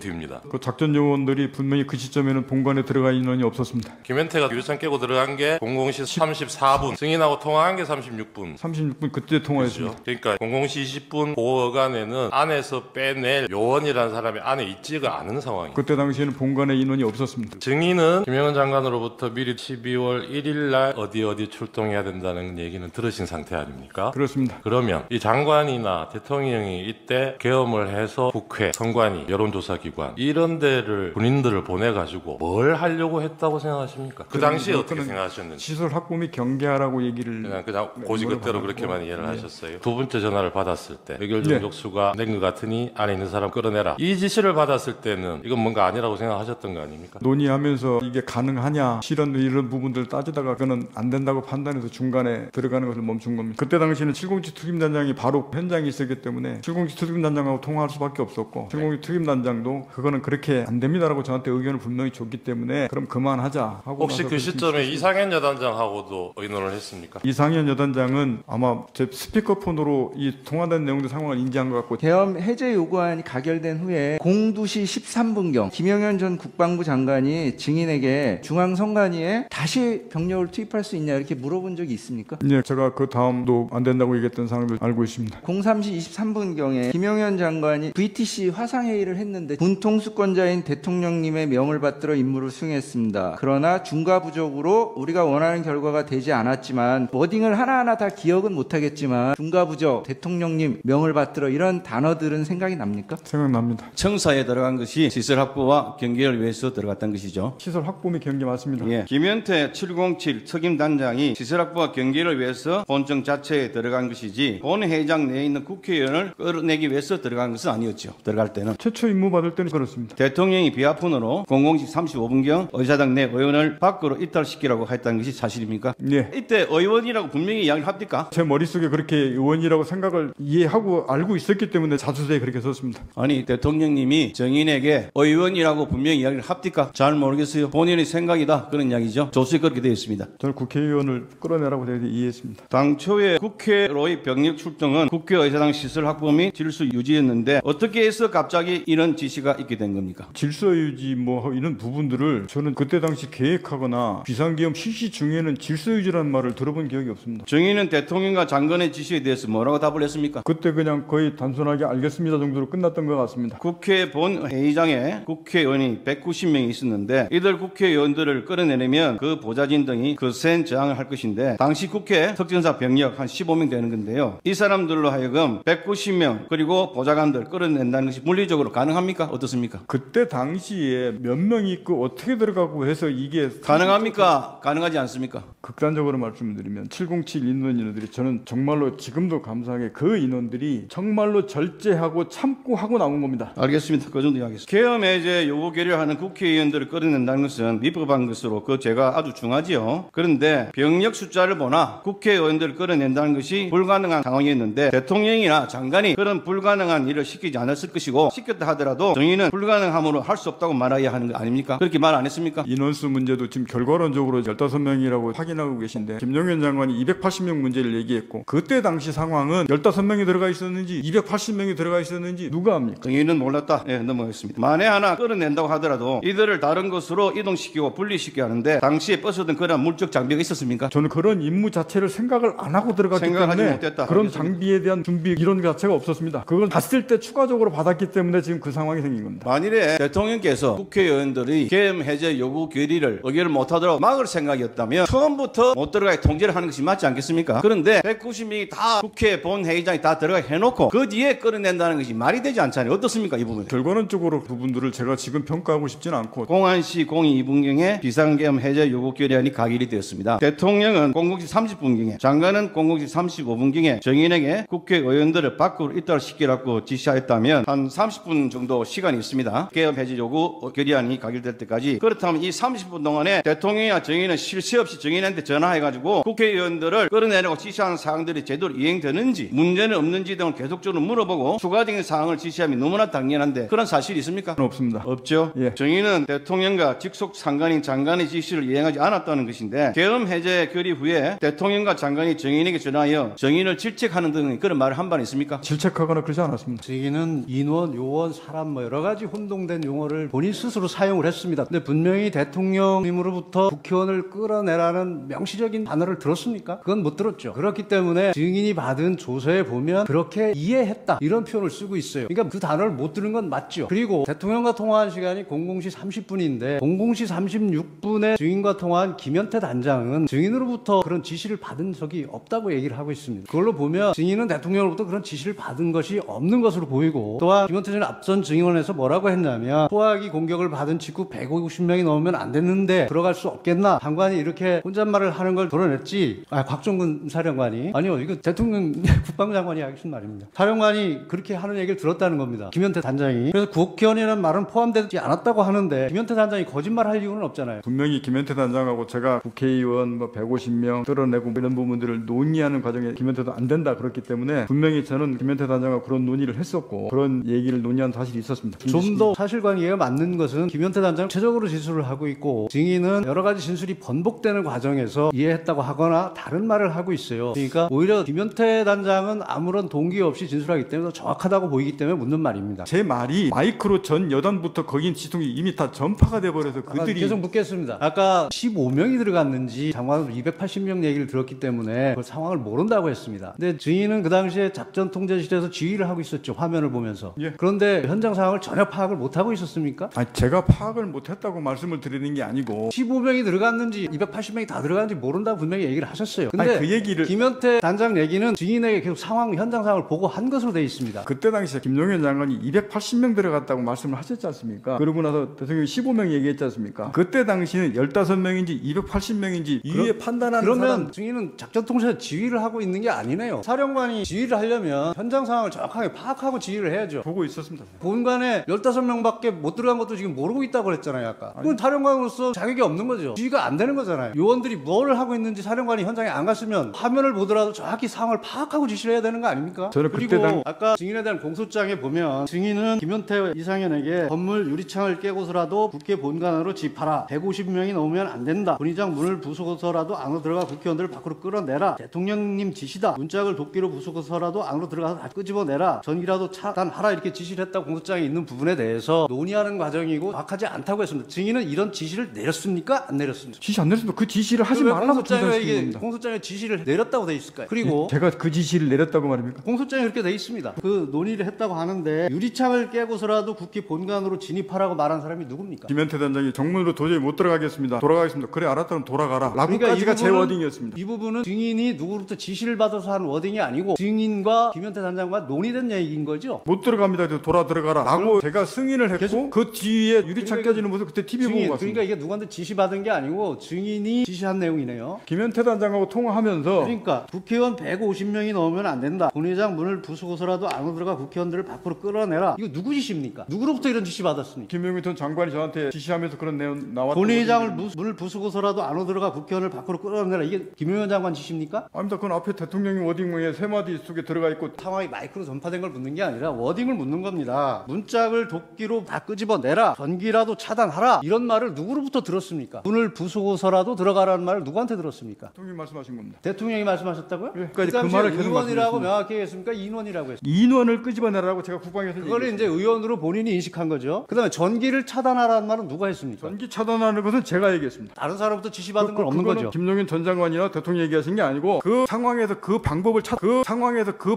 뒤입니다. 그 작전 요원들이 분명히 그 시점에는 본관에 들어가 인원이 없었습니다. 김현태가 유리창 깨고 들어간 게 00시 34분, 증인하고 통화한 게 36분. 36분 그때 통화했습니다. 그러니까 00시 20분 보어간에는 안에서 빼낼 요원이라는 사람이 안에 있지가 않은 상황이에요. 그때 당시에는 본관에 인원이 없었습니다. 증인은 김영은 장관으로부터 미리 12월 1일 날 어디 출동해야 된다는 얘기는 들으신 상태 아닙니까? 그렇습니다. 그러면 이 장관이나 대통령이 이때 계엄을 해서 국회, 선관위, 여론조사기관 이런 데를 군인들을 보내가지고 뭘 하려고 했다고 생각하십니까? 그 당시에 어떻게 생각하셨는지. 시설 확보 및 경계하라고 얘기를 그냥 고지그대로 그렇게만 이해를 하셨어요. 두 번째 전화를 받았을 때 의결 정족수가 낸 것 같으니 안에 있는 사람 끌어내라. 이 지시를 받았을 때는 이건 뭔가 아니라고 생각하셨던 거 아닙니까? 논의하면서 이게 가능하냐 실현 이런 부분들을 따지다가 그거는 안 된다고 판단해서 중간에 들어가는 것을 멈춘 겁니다. 그때 당시에는 707 특임단장이 바로 현장에 있었기 때문에 707 특임단장하고 통화할 수밖에 없었고 707 특임단장도 그거는 그렇게 안 됩니다라고 저한테 의견을 분명히 줬기 때문에 그럼 그만하자 하고 혹시 그 시점에 이상현 여단장하고도 의논을 했습니까? 이상현 여단장은 아마 제 스피커폰으로 이 통화된 내용들 상황을 인지한 것 같고 계엄 해제 요구안이 가결된 후에 02시 13분경 김영현 전 국방부 장관이 증인에게 중앙선관위에 다시 병력을 투입할 수 있냐 이렇게 물어본 적이 있습니까? 네, 제가 그 다음도 안 된다고 얘기했던 사항을 알고 있습니다. 03시 23분경에 김영현 장관이 VTC 화상회의를 했는데 군통수권자인 대통령님의 명을 받들어 임무를 수행했습니다. 그러나 중과부적으로 우리가 원하는 결과가 되지 않았지만 워딩을 하나하나 다 기억은 못하겠지만 중과부적 대통령님 명을 받들어 이런 단어들은 생각이 납니까? 생각납니다. 청사에 들어간 것이 시설 확보와 경계를 위해서 들어갔던 것이죠. 시설 확보 및 경계 나왔습니다. 예. 김현태 707 특임단장이 시설학부와 경계를 위해서 본청 자체에 들어간 것이지 본 회장 내에 있는 국회의원을 끌어내기 위해서 들어간 것은 아니었죠. 들어갈 때는. 최초 임무 받을 때는 그렇습니다. 대통령이 비아폰으로 00시 35분경 의사당 내 의원을 밖으로 이탈시키라고 했다는 것이 사실입니까? 예. 이때 의원이라고 분명히 이야기를 합니까? 제 머릿속에 그렇게 의원이라고 생각을 이해하고 알고 있었기 때문에 자주서에 그렇게 썼습니다. 아니 대통령님이 정인에게 의원이라고 분명히 이야기를 합니까? 잘 모르겠어요. 본인의 생각이다. 그런 이야기죠. 조서에 그렇게 되어 있습니다. 저는 국회의원을 끌어내라고 이해했습니다. 당초에 국회로의 병력 출동은 국회의사당 시설 확보 및 질서 유지였는데 어떻게 해서 갑자기 이런 지시가 있게 된 겁니까? 질서 유지 뭐 이런 부분들을 저는 그때 당시 계획하거나 비상계엄 실시 중에는 질서 유지라는 말을 들어본 기억이 없습니다. 정의는 대통령과 장관의 지시에 대해서 뭐라고 답을 했습니까? 그때 그냥 거의 단순하게 알겠습니다 정도로 끝났던 것 같습니다. 국회 본 회의장에 국회의원이 190명이 있었는데 이들 국회의원들을 끌어내려면 그 보좌진 등이 거센 저항을 할 것인데 당시 국회 특전사 병력 한 15명 되는 건데요. 이 사람들로 하여금 190명 그리고 보좌관들 끌어낸다는 것이 물리적으로 가능합니까? 어떻습니까? 그때 당시에 몇 명이 있고 어떻게 들어가고 해서 이게 가능합니까? 가능하지 않습니까? 극단적으로 말씀드리면 707 인원들이 저는 정말로 지금도 감사하게 그 인원들이 정말로 절제하고 참고 하고 나온 겁니다. 알겠습니다. 그 정도 이야기했습니다. 계엄 해제 요구 결의하는 국회의원들을 끌어낸다는 것은 위법한 것으로 그 죄가 아주 중하지요. 그런데 병력 숫자를 보나 국회의원들을 끌어낸다는 것이 불가능한 상황이었는데 대통령이나 장관이 그런 불가능한 일을 시키지 않았을 것이고 시켰다 하더라도 정의는 불가능함으로 할 수 없다고 말해야 하는 거 아닙니까? 그렇게 말 안 했습니까? 인원수 문제도 지금 결과론적으로 15명이라고 확인하고 계신데 김용현 장관이 280명 문제를 얘기했고 그때 당시 상황은 15명이 들어가 있었는지 280명이 들어가 있었는지 누가 압니까? 정의는 몰랐다. 예, 넘어가겠습니다. 만에 하나 끌어낸다고 하더라도 이들을 다른 곳으로 이동시키고 분리시켜야 하는데 당시에 버스든 그런 물적 장비가 있었습니까? 저는 그런 임무 자체를 생각을 안 하고 들어갔기 때문에 못했다. 그런 알겠습니다. 장비에 대한 준비 이런 자체가 없었습니다. 그걸 봤을 때 추가적으로 받았기 때문에 지금 그 상황이 생긴 겁니다. 만일에 대통령께서 국회의원들이 계엄 해제 요구 결의를 의결을 못하도록 막을 생각이었다면 처음부터 못 들어가게 통제를 하는 것이 맞지 않겠습니까? 그런데 190명이 다 국회 본 회의장에 다 들어가게 해놓고 그 뒤에 끌어낸다는 것이 말이 되지 않잖아요. 어떻습니까? 이 부분. 결과론적으로 부분들을 제가 지금 평가하고 싶지는 않고 공안시 02분경에 비상계엄 해제 요구 결의안이 가결이 되었습니다. 대통령은 00시 30분경에 장관은 00시 35분경에 정인에게 국회의원들을 밖으로 이탈시키라고 지시하였다면 한 30분 정도 시간이 있습니다. 계엄 해제 요구 결의안이 가결될 때까지. 그렇다면 이 30분 동안에 대통령이나 정인은 쉴 새 없이 정인한테 전화해가지고 국회의원들을 끌어내려고 지시하는 사항들이 제대로 이행되는지 문제는 없는지 등을 계속적으로 물어보고 추가적인 사항을 지시하면 너무나 당연한데 그런 사실이 있습니까? 없습니다. 없죠. 예. 정의는 대통령과 직속 상관인 장관의 지시를 이행하지 않았다는 것인데 계엄 해제 결의 후에 대통령과 장관이 정인에게 전하여 정인을 질책하는 등의 그런 말을 한 번 있습니까? 질책하거나 그러지 않았습니다. 저희는 인원, 요원, 사람 뭐 여러 가지 혼동된 용어를 본인 스스로 사용을 했습니다. 근데 분명히 대통령님으로부터 국회의원을 끌어내라는 명시적인 단어를 들었습니까? 그건 못 들었죠. 그렇기 때문에 증인이 받은 조서에 보면 그렇게 이해했다 이런 표현을 쓰고 있어요. 그러니까 그 단어를 못 들은 건 맞죠. 그리고 대통령과 통화한 시간이 00시 30분인데 00시 36분에 증인과 통화한 김현태 단장은 증인으로부터 그런 지시를 받은 적이 없다고 얘기를 하고 있습니다. 그걸로 보면 증인은 대통령으로부터 그런 지시를 받은 것이 없는 것으로 보이고 또한 김현태 전 앞선 증인원에서 뭐라고 했냐면 소화기 공격을 받은 직후 150명이 넘으면 안 됐는데 들어갈 수 없겠나 장관이 이렇게 혼잣말을 하는 걸 드러냈지. 곽종근 사령관이 아니요 이거 대통령 국방장관이 하신 말입니다. 사령관이 그렇게 하는 얘기를 들었다는 겁니다. 김현태 단장이. 그래서 국회의원이라는 말은 포함되지 않았다고 하는데 김현태 단장이 거짓말할 이유는 없잖아요. 분명히 김현태 단장하고 제가 국회의원 150명 끌어내고 이런 부분들을 논의하는 과정에 김현태도 안 된다 그렇기 때문에 분명히 저는 김현태 단장과 그런 논의를 했었고 그런 얘기를 논의한 사실이 있었습니다. 좀 더 사실관 이해가 맞는 것은 김현태 단장은 최적으로 진술을 하고 있고 증인은 여러 가지 진술이 번복되는 과정에서 이해했다고 하거나 다른 말을 하고 있어요. 그러니까 오히려 김현태 단장은 아무런 동기 없이 진술하기 때문에 더 정확하다고 보이기 때문에 묻는 말입니다. 제 말이 마이크로 전 여단부터 거긴 지통이 이미 다 전파가 돼버려서 그들이 계속 묻겠습니다. 아까 15명이 들어갔는지 장관은 280명 얘기를 들었기 때문에 그 상황을 모른다고 했습니다. 근데 증인은 그 당시에 작전 통제실에서 지휘를 하고 있었죠. 화면을 보면서. 예. 그런데 현장 상황을 전혀 파악을 못하고 있었습니까? 아니, 제가 파악을 못했다고 말씀을 드리는 게 아니고 15명이 들어갔는지 280명이 다 들어갔는지 모른다고 분명히 얘기를 하셨어요. 근데 아니, 그 얘기를 김현태 단장 얘기는 증인에게 계속 현장 상황을 보고 한 것으로 돼 있습니다. 그때 당시에 김용현 장관이 280명 들어갔다고 말씀을 하셨지 않습니까? 그러고 나서 대통령이 15명 얘기했지 않습니까? 그때 당시는 15명인지 280명인지 이후에 판단하는 그러면 사람. 증인은 작전통제에서 지휘를 하고 있는 게 아니네요. 사령관이 지휘를 하려면 현장 상황을 정확하게 파악하고 지휘를 해야죠. 보고 있었습니다. 본관에 15명밖에 못 들어간 것도 지금 모르고 있다고 그랬잖아요, 아까. 그건 사령관으로서 자격이 없는 거죠. 지휘가 안 되는 거잖아요. 요원들이 뭘 하고 있는지 사령관이 현장에 안 갔으면 화면을 보더라도 정확히 상황을 파악하고 지시를 해야 되는 거 아닙니까? 저는 그리고 그때 아까 증인에 대한 공소장에 보면 증인은 김현태 이상현에게 건물 유리창을 깨고서라도 국회 본관으로 집하라. 150명이 넘으면 안 된다. 본의장 문을 부수고서라도 안으로 들어가 국회의원들을 밖으로 끌어내라. 대통령님 지시다. 문짝을 도끼로 부수고서라도 안으로 들어가서 다 끄집어내라. 전기라도 차단하라. 이렇게 지시를 했다고 공소장에 있는 부분에 대해서 논의하는 과정이고 정확하지 않다고 했습니다. 증인은 이런 지시를 내렸습니까? 안 내렸습니까? 지시 안 내렸습니다. 그 지시를 하지 말라고 공소장에 이게 겁니다. 공소장에 지시를 내렸다고 돼 있을까요? 그리고 제가 그 지시를 내렸다고 말입니까? 공소장에 그렇게 돼 있습니다. 그 논의를 했다고 하는데 유리창을 깨고서라도 국회 본관으로 진입하라고 말한 사람이 누굽니까? 김현태 단장이 정문으로 도저히 못 들어가겠습니다. 돌아가겠습니다. 그래 알았다면 돌아가라. 라고까지가 제 워딩이었습니다. 이 부분은 증인이 누구로부터 지시를 받아서 한 워딩이 아니고 증인과 김현태 단장과 논의된 얘기인 거죠? 못 들어갑니다. 그래서 돌아 들어가라. 라고 제가 승인을 했고 계속- 그 뒤에 유리창 깨지는 모습 그때 TV 보고 봤습니다. 그러니까 이게 누구한테 지시받은 게 아니고 증인이 지시한 내용이네요. 김현태 단장하고 통화하면서 그러니까 국회의원 150명이 넘으면 안 된다. 본회장 문을 부수고서라도 안으로 들어가 국회의원들을 밖으로 끌어내라. 이거 누구 지시입니까? 누구로부터 이런 지시 받았습니까? 김용민 전 장관이 저한테 지시하면서 그런 내용 나왔던 본회장을 거거든요. 문을 부수고서라도 안으로 들어가 국회의원을 밖으로 끌어내라. 이게 김용현 장관 지시입니까? 아닙니다. 그건 앞에 대통령이 워딩에 세 마디 속에 들어가 있고 상황이 마이크로 전파된 걸 묻는 게 아니라 워딩을 묻는 겁니다. 문짝을 도끼로 다 끄집어내라. 전기라도 차단하라. 이런 말을 누구로부터 들었습니까? 문을 부수고서라도 들어가라는 말을 누구한테 들었습니까? 대통령이 말씀하신 겁니다. 대통령이 말씀하셨다고요? 예, 그 말을 계속 의원이라고 말씀드렸습니다. 명확히 했습니까? 인원이라고 했습니까? 인원을 끄집어내라고 제가 국방에서 그거를 이제 의원으로 본인이 인식한 거죠. 그다음에 전기를 차단하라는 말은 누가 했습니까? 전기 차단하는 것은 제가 얘기했습니다. 다른 사람부터 지시받은 건 없는 그거는 거죠. 김용인 전 장관이나 대통령이 얘기하신 게 아니고 그 상황에서 그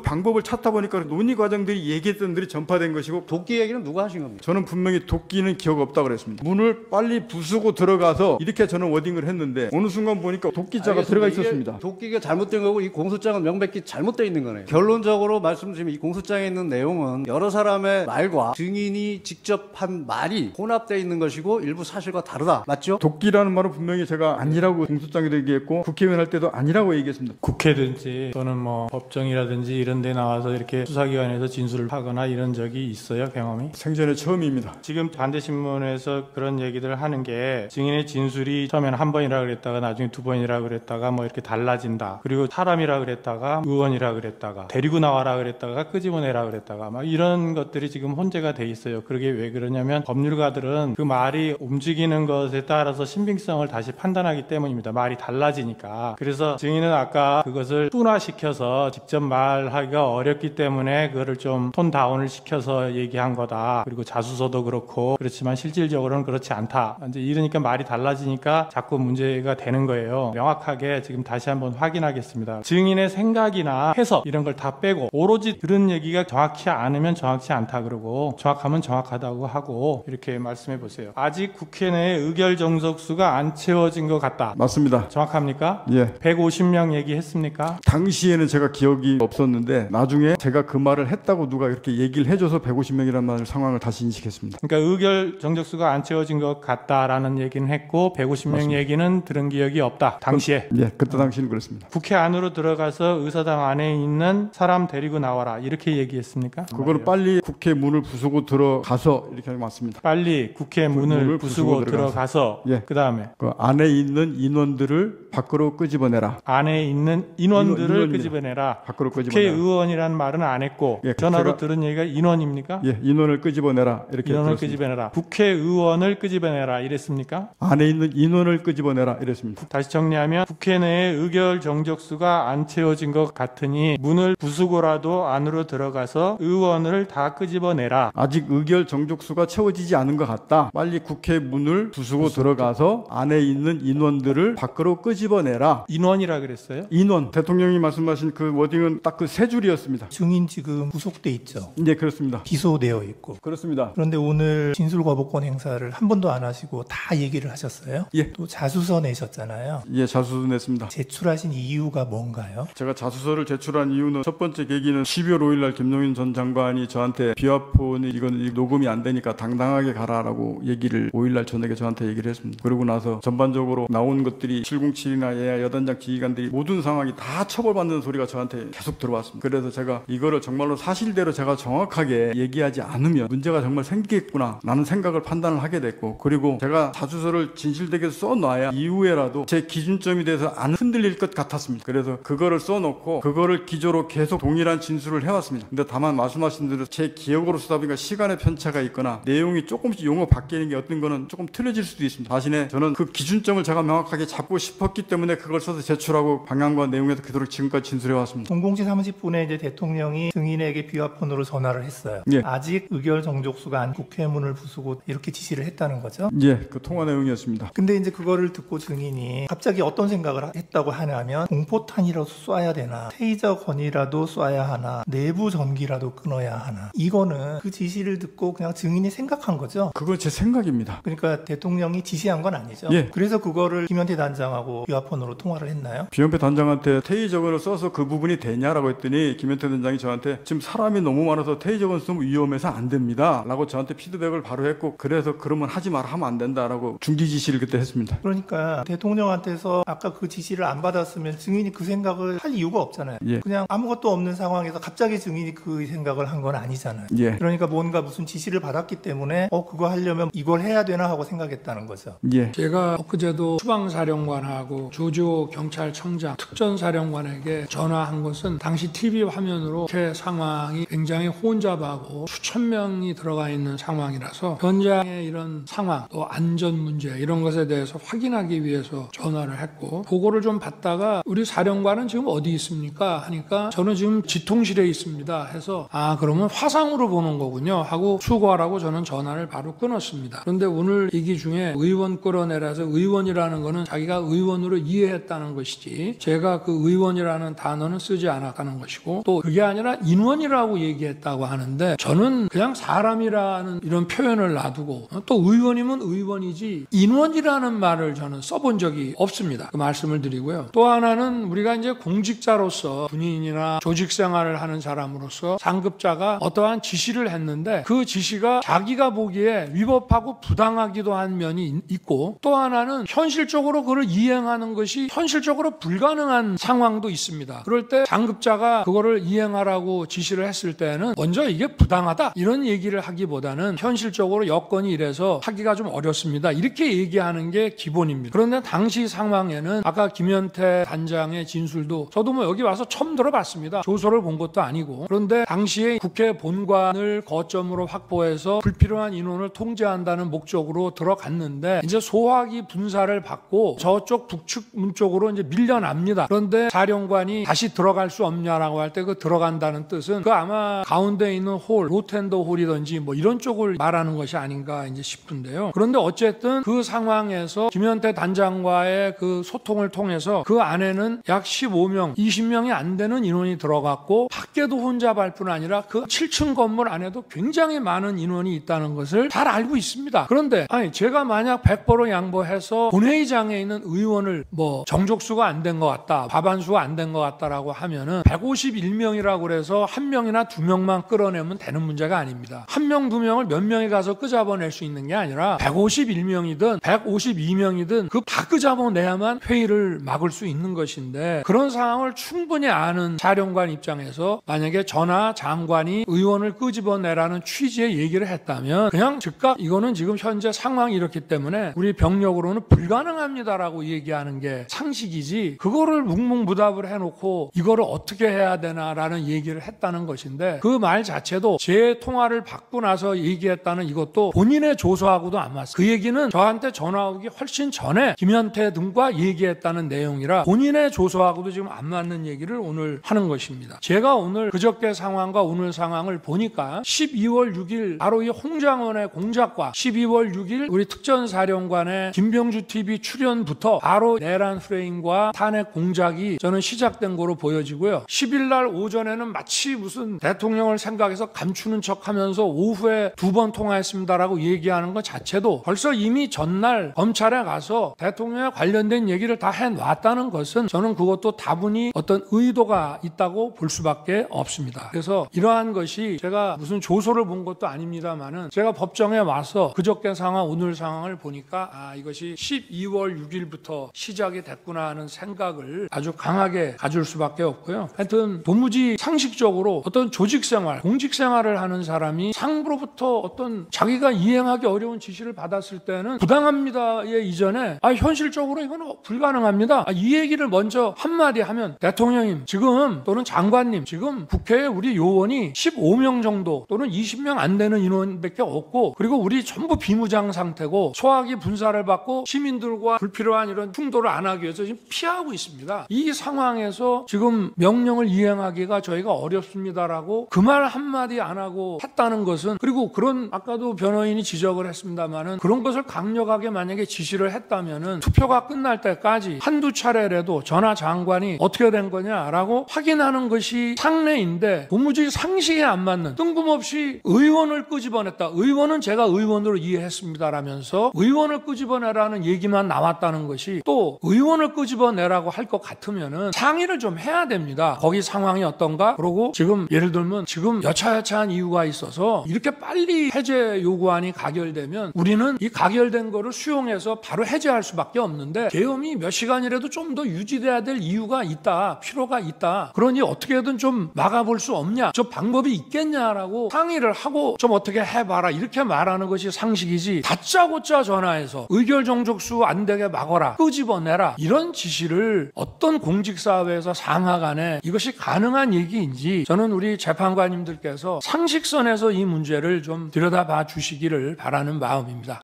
방법을 찾다 보니까 논의 과정들이 얘기했던 들이 전파된 것이고 도끼 얘기는 누가 하신 겁니까? 저는 분명히 도끼는 기억 없다고 그랬습니다. 문을 빨리 부수고 들어가서 이렇게 저는 워딩을 했는데 어느 순간 보니까 도끼자가 들어가 이게 있었습니다. 도끼가 잘못된 거고 이 공소장은 명백히 잘못되어 있는 거네요. 결론적으로 말씀드리면 이 공소장에 있는 내용은 여러 사람의 말과 증인이 직접 한 말이 혼합되어 있는 것이고 일부 사실과 다르다. 맞죠? 도끼라는 말은 분명히 제가 아니라고 공소장에도 얘기했고 국회의원 할 때도 아니라고 얘기했습니다. 국회든지 또는 뭐 법정이라든지 이런 데 나와서 이렇게 수사기관에서 진술을 하거나 이런 적이 있어요, 경험이? 생전에 처음입니다. 지금 반대신문에서 그런 얘기들을 하는 게 증인의 진술이 처음에는 한 번이라 그랬다가 나중에 두 번이라 그랬다가 뭐 이렇게 달라진다. 그리고 사람이라 그랬다가 의원이라 그랬다가 데리고 나와라 그랬다가 끄집어내라 그랬다가 막 이런 것들이 지금 혼재가 돼 있어요. 그게 왜 그러냐면 법률가들은 그 말이 움직이는 것에 따라서 신빙성을 다시 판단하기 때문입니다. 말이 달라지니까. 그래서 증인은 아까 그것을 순화시켜서 직접 말하기가 어렵기 때문에 그거를 좀 톤 다운을 시켜서 얘기한 거다. 그리고 자수서도 그렇고 그렇지만 실질적으로는 그렇지 않다. 이제 이러니까 말이 달라지니까 자꾸 문제가 되는 거예요. 명확하게 지금 다시 한번 확인하겠습니다. 증인의 생각이나 해석 이런 걸 다 빼고 오로지 들은 얘기가 정확히 않으면 정확치 않다 그러고 정확하면 정확하다고 하고 이렇게 말씀해 보세요. 아직 국회 내에 의결 정석수가 안 채워진 것 같다. 맞습니다. 정확합니까? 예. 150명 얘기했습니까? 당시에는 제가 기억이 없었는데 나중에 제가 그 말을 했다고 누가 이렇게 얘기를 해줘서 150명이라는 말 상황을 다시 인식했습니다. 그러니까 의결 정적수가 안 채워진 것 같다라는 얘기는 했고 150명 맞습니다. 얘기는 들은 기억이 없다. 당시에. 예, 그때 당시는 그랬습니다. 국회 안으로 들어가서 의사당 안에 있는 사람 데리고 나와라. 이렇게 얘기했습니까? 그거는 빨리 국회 문을 부수고 들어가서 이렇게 하는 게 맞습니다. 빨리 국회 문을 부수고 들어가서 예. 그다음에 그 안에 있는 인원들을 밖으로 끄집어내라. 안에 있는 인원들을 인원입니다. 끄집어내라. 밖으로 끄집어내라. 국회의원이라는 말은 안 했고 예, 전화로 제가- 들은 얘기가 인원입니까? 예, 인원을 끄집어내라 이렇게 인원을 들었습니다. 끄집어내라. 국회의원을 끄집어내라 이랬습니까? 안에 있는 인원을 끄집어내라 이랬습니다. 다시 정리하면 국회 내에 의결 정적수가 안 채워진 것 같으니 문을 부수고라도 안으로 들어가서 의원을 다 끄집어내라. 아직 의결 정족수가 채워지지 않은 것 같다. 빨리 국회 문을 부수고 들어가서 안에 있는 인원들을 밖으로 끄집어내라. 인원이라 그랬어요? 인원. 대통령이 말씀하신 그 워딩은 딱 그 세 줄이었습니다. 증인 지금 구속돼 있죠. 네, 그렇습니다. 기소되어 있고. 그렇습니다. 그런데 오늘 진술거부권 행사를 한 번도 안 하시고 다 얘기를 하셨어요. 예. 또 자수서 내셨잖아요. 예, 자수서 냈습니다. 제출하신 이유가 뭔가요? 제가 자수서를 제출한 이유는 첫 번째 계기는 12월 5일 날 김용인 전 장관이 저한테 비화폰이 이건 녹음이 안 되니까 당당하게 가라라고 얘기를 5일 날 저녁에 저한테 저한테 얘기를 했습니다. 그러고 나서 전반적으로 나온 것들이 707이나 예하 여단장 지휘관들이 모든 상황이 다 처벌받는 소리가 저한테 계속 들어왔습니다. 그래서 제가 이거를 정말로 사실대로 제가 정확하게 얘기하지 않으면 문제가 정말 생기겠구나 라는 생각을 판단을 하게 됐고, 그리고 제가 자주서를 진실되게 써놔야 이후에라도 제 기준점에 대해서 안 흔들릴 것 같았습니다. 그래서 그거를 써놓고 그거를 기조로 계속 동일한 진술을 해왔습니다. 근데 다만 말씀하신 대로 제 기억으로 쓰다 보니까 시간의 편차가 있거나 내용이 조금씩 용어 바뀌는 게 어떤 거는 조금 틀려질 수도 있습니다. 대신에 저는 그 기준점을 제가 명확하게 잡고 싶었기 때문에 그걸 써서 제출하고 방향과 내용에서 그대로 지금까지 진술해왔습니다. 00시 30분에 이제 대통령이 증인에게 비화폰으로 전화를 했어요. 예. 아직 의결 정족수가 안 국회문을 부수고 이렇게 지시를 했다는 거죠. 예, 그 통화 내용이었습니다. 근데 이제 그거를 듣고 증인이 갑자기 어떤 생각을 했다고 하냐면 공포탄이라도 쏴야 되나, 테이저건이라도 쏴야 하나, 내부 전기라도 끊어야 하나. 이거는 그 지시를 듣고 그냥 증인이 생각한 거죠. 그거 제 생각입니다. 그러니까 대통령이 지시한 건 아니죠. 예. 그래서 그거를 김현태 단장하고 비화폰으로 통화를 했나요? 비연패 단장한테 테이저건을 써서 그 부분이 되냐라고 했더니 김현태 단장이 저한테 지금 사람이 너무 많아서 테이저건 쓰면 위험해서 안 됩니다 라고 저한테 피드백을 바로 했고, 그래서 그러면 하지 마라, 하면 안 된다라고 중지 지시를 그때 했습니다. 그러니까 대통령한테서 아까 그 지시를 안 받았으면 증인이 그 생각을 할 이유가 없잖아요. 예. 그냥 아무것도 없는 상황에서 갑자기 증인이 그 생각을 한 건 아니잖아요. 예. 그러니까 뭔가 무슨 지시를 받았기 때문에 그거 하려면 이걸 해야 되나 하고 생각했다는 거죠. 예. 제가 엊그제도 수방사령관하고 조지호 경찰청장 특전사령관에게 전화한 것은 당시 TV 화면으로 제 상황이 굉장히 혼잡하고 수천 명이 들어가 있는 상황이라서 현장의 이런 상황, 또 안전 문제 이런 것에 대해서 확인하기 위해서 전화를 했고, 보고를 좀 받다가 우리 사령관은 지금 어디 있습니까? 하니까 저는 지금 지통실에 있습니다 해서 그러면 화상으로 보는 거군요 하고 수고하라고 저는 전화를 바로 끊었습니다. 그런데 오늘 얘기 중에 의원 끌어내라서 의원이라는 거는 자기가 의원으로 이해했다는 것이지, 제가 그 의원이라는 단어는 쓰지 않았다는 것이고, 또 그게 아니라 인원이라고 얘기했다고 하는데 저는 그냥 사람이라는 이런 표현을 놔두고 또 의원이면 의원이지 인원이라는 말을 저는 써본 적이 없습니다. 그 말씀을 드리고요. 또 하나는 우리가 이제 공직자로서 군인이나 조직 생활을 하는 사람으로서 상급자가 어떠한 지시를 했는데 그 지시가 자기가 보기에 위법하고 부당하기도 한 면이 있고, 또 하나는 현실적으로 그걸 이행하는 것이 현실적으로 불가능한 상황도 있습니다. 그럴 때 상급자가 그거를 이행하라고 지시를 했을 때는 먼저 이게 부당하다 이런 얘기를 하기보다는 현실적으로 여건이 이래서 하기가 좀 어렵습니다 이렇게 얘기하는 게 기본입니다. 그런데 당시 상황에는 아까 김현태 단장의 진술도 저도 뭐 여기 와서 처음 들어봤습니다. 조서를 본 것도 아니고. 그런데 당시에 국회 본관을 거점으로 확보해서 불필요한 인원을 통제한다는 목적으로 들어갔는데 이제 소화기 분사를 받고 저쪽 북측 문 쪽으로 이제 밀려납니다. 그런데 사령관이 다시 들어갈 수 없냐라고 할 때 그 들어간다는 뜻은 그 아마 가운데 있는 홀, 로텐더 홀이든지 뭐 이런 쪽을 말하는 것이 아닌가 이제 싶은데요. 그런데 어쨌든 그 상황에서 김현태 단장과의 그 소통을 통해서 그 안에는 약 15명, 20명이 안 되는 인원이 들어갔고 밖에도 혼잡할 뿐 아니라 그 7층 건물 안에도 굉장히 많은 인원이 있다는 것을 잘 알고 있습니다. 그런데 제가 만약 100% 양보해서 본회의장에 있는 의원을 뭐 정족수가 안 된 것 같다, 과반수가 안 된 것 같다라고 하면은 151명이라고 그래서 한 명이나 두 명만 끌어내면 되는 문제가 아닙니다. 한 명, 두 명을 몇 명이 가서 끄잡아낼 수 있는 게 아니라 151명이든 152명이든 그 다 끄잡아내야만 회의를 막을 수 있는 것인데, 그런 상황을 충분히 아는 사령관 입장에서 만약에 전하 장관이 의원을 끄집어내라는 취지의 얘기를 했다면 그냥 즉각 이거는 지금 현재 상황이 이렇기 때문에 우리 병력으로는 불가능합니다라고 얘기하는 게 상식이지, 그거를 묵묵부답을 해놓고 이거를 어떻게 해야 되나라는 얘기를 했다는 것인데, 그 말 자체도 제 통화를 받고 나서 얘기했다는 이것도 본인의 조서하고도 안 맞습니다. 그 얘기는 저한테 전화 오기 훨씬 전에 김현태 등과 얘기했다는 내용이라 본인의 조서하고도 지금 안 맞는 얘기를 오늘 하는 것입니다. 제가 오늘 그저께 상황과 오늘 상황을 보니까 12월 6일 바로 이 홍장원의 공작과 12월 6일 우리 특전사령관의 김병주 TV 출연부터 바로 내란 프레임과 탄핵 공작이 저는 시작된 거로 보여지고요. 10일 날 오전에는 마치 무슨 대통령을 생각해서 감추는 척하면서 오후에 2번 통화했습니다라고 얘기하는 것 자체도 벌써 이미 전날 검찰에 가서 대통령에 관련된 얘기를 다 해놨다는 것은 저는 그것도 다분히 어떤 의도가 있다고 볼 수밖에 없습니다. 그래서 이러한 것이 제가 무슨 조서를 본 것도 아닙니다만은 제가 법정에 와서 그저께 상황, 오늘 상황 상황을 보니까 이것이 12월 6일부터 시작이 됐구나 하는 생각을 아주 강하게 가질 수밖에 없고요. 하여튼 도무지 상식적으로 어떤 조직생활, 공직생활을 하는 사람이 상부로부터 어떤 자기가 이행하기 어려운 지시를 받았을 때는 부당합니다의 이전에 현실적으로 이건 불가능합니다. 이 얘기를 먼저 한마디 하면 대통령님 지금 또는 장관님 지금 국회에 우리 요원이 15명 정도 또는 20명 안 되는 인원밖에 없고 그리고 우리 전부 비무장 상태고 소화기 분사를 받고 시민들과 불필요한 이런 충돌을 안 하기 위해서 지금 피하고 있습니다. 이 상황에서 지금 명령을 이행하기가 저희가 어렵습니다라고 그 말 한마디 안 하고 했다는 것은 그리고 그런 아까도 변호인이 지적을 했습니다마는 그런 것을 강력하게 만약에 지시를 했다면은 투표가 끝날 때까지 한두 차례라도 전하 장관이 어떻게 된 거냐라고 확인하는 것이 상례인데 도무지 상식에 안 맞는 뜬금없이 의원을 끄집어냈다. 의원은 제가 의원으로 이해했습니다라면서 의원을 끄집어내라는 얘기만 나왔다는 것이 또 의원을 끄집어내라고 할 것 같으면은 상의를 좀 해야 됩니다. 거기 상황이 어떤가? 그러고 지금 예를 들면 지금 여차여차한 이유가 있어서 이렇게 빨리 해제 요구안이 가결되면 우리는 이 가결된 거를 수용해서 바로 해제할 수밖에 없는데 계엄이 몇 시간이라도 좀 더 유지돼야 될 이유가 있다. 필요가 있다. 그러니 어떻게든 좀 막아볼 수 없냐? 저 방법이 있겠냐라고 상의를 하고 좀 어떻게 해봐라. 이렇게 말하는 것이 상식이지 다짜고짜 전화해서 의결정족수 안 되게 막아라. 끄집어내라. 이런 지시를 어떤 공직사회에서 상하간에 이것이 가능한 얘기인지 저는 우리 재판관님들께서 상식선에서 이 문제를 좀 들여다봐 주시기를 바라는 마음입니다.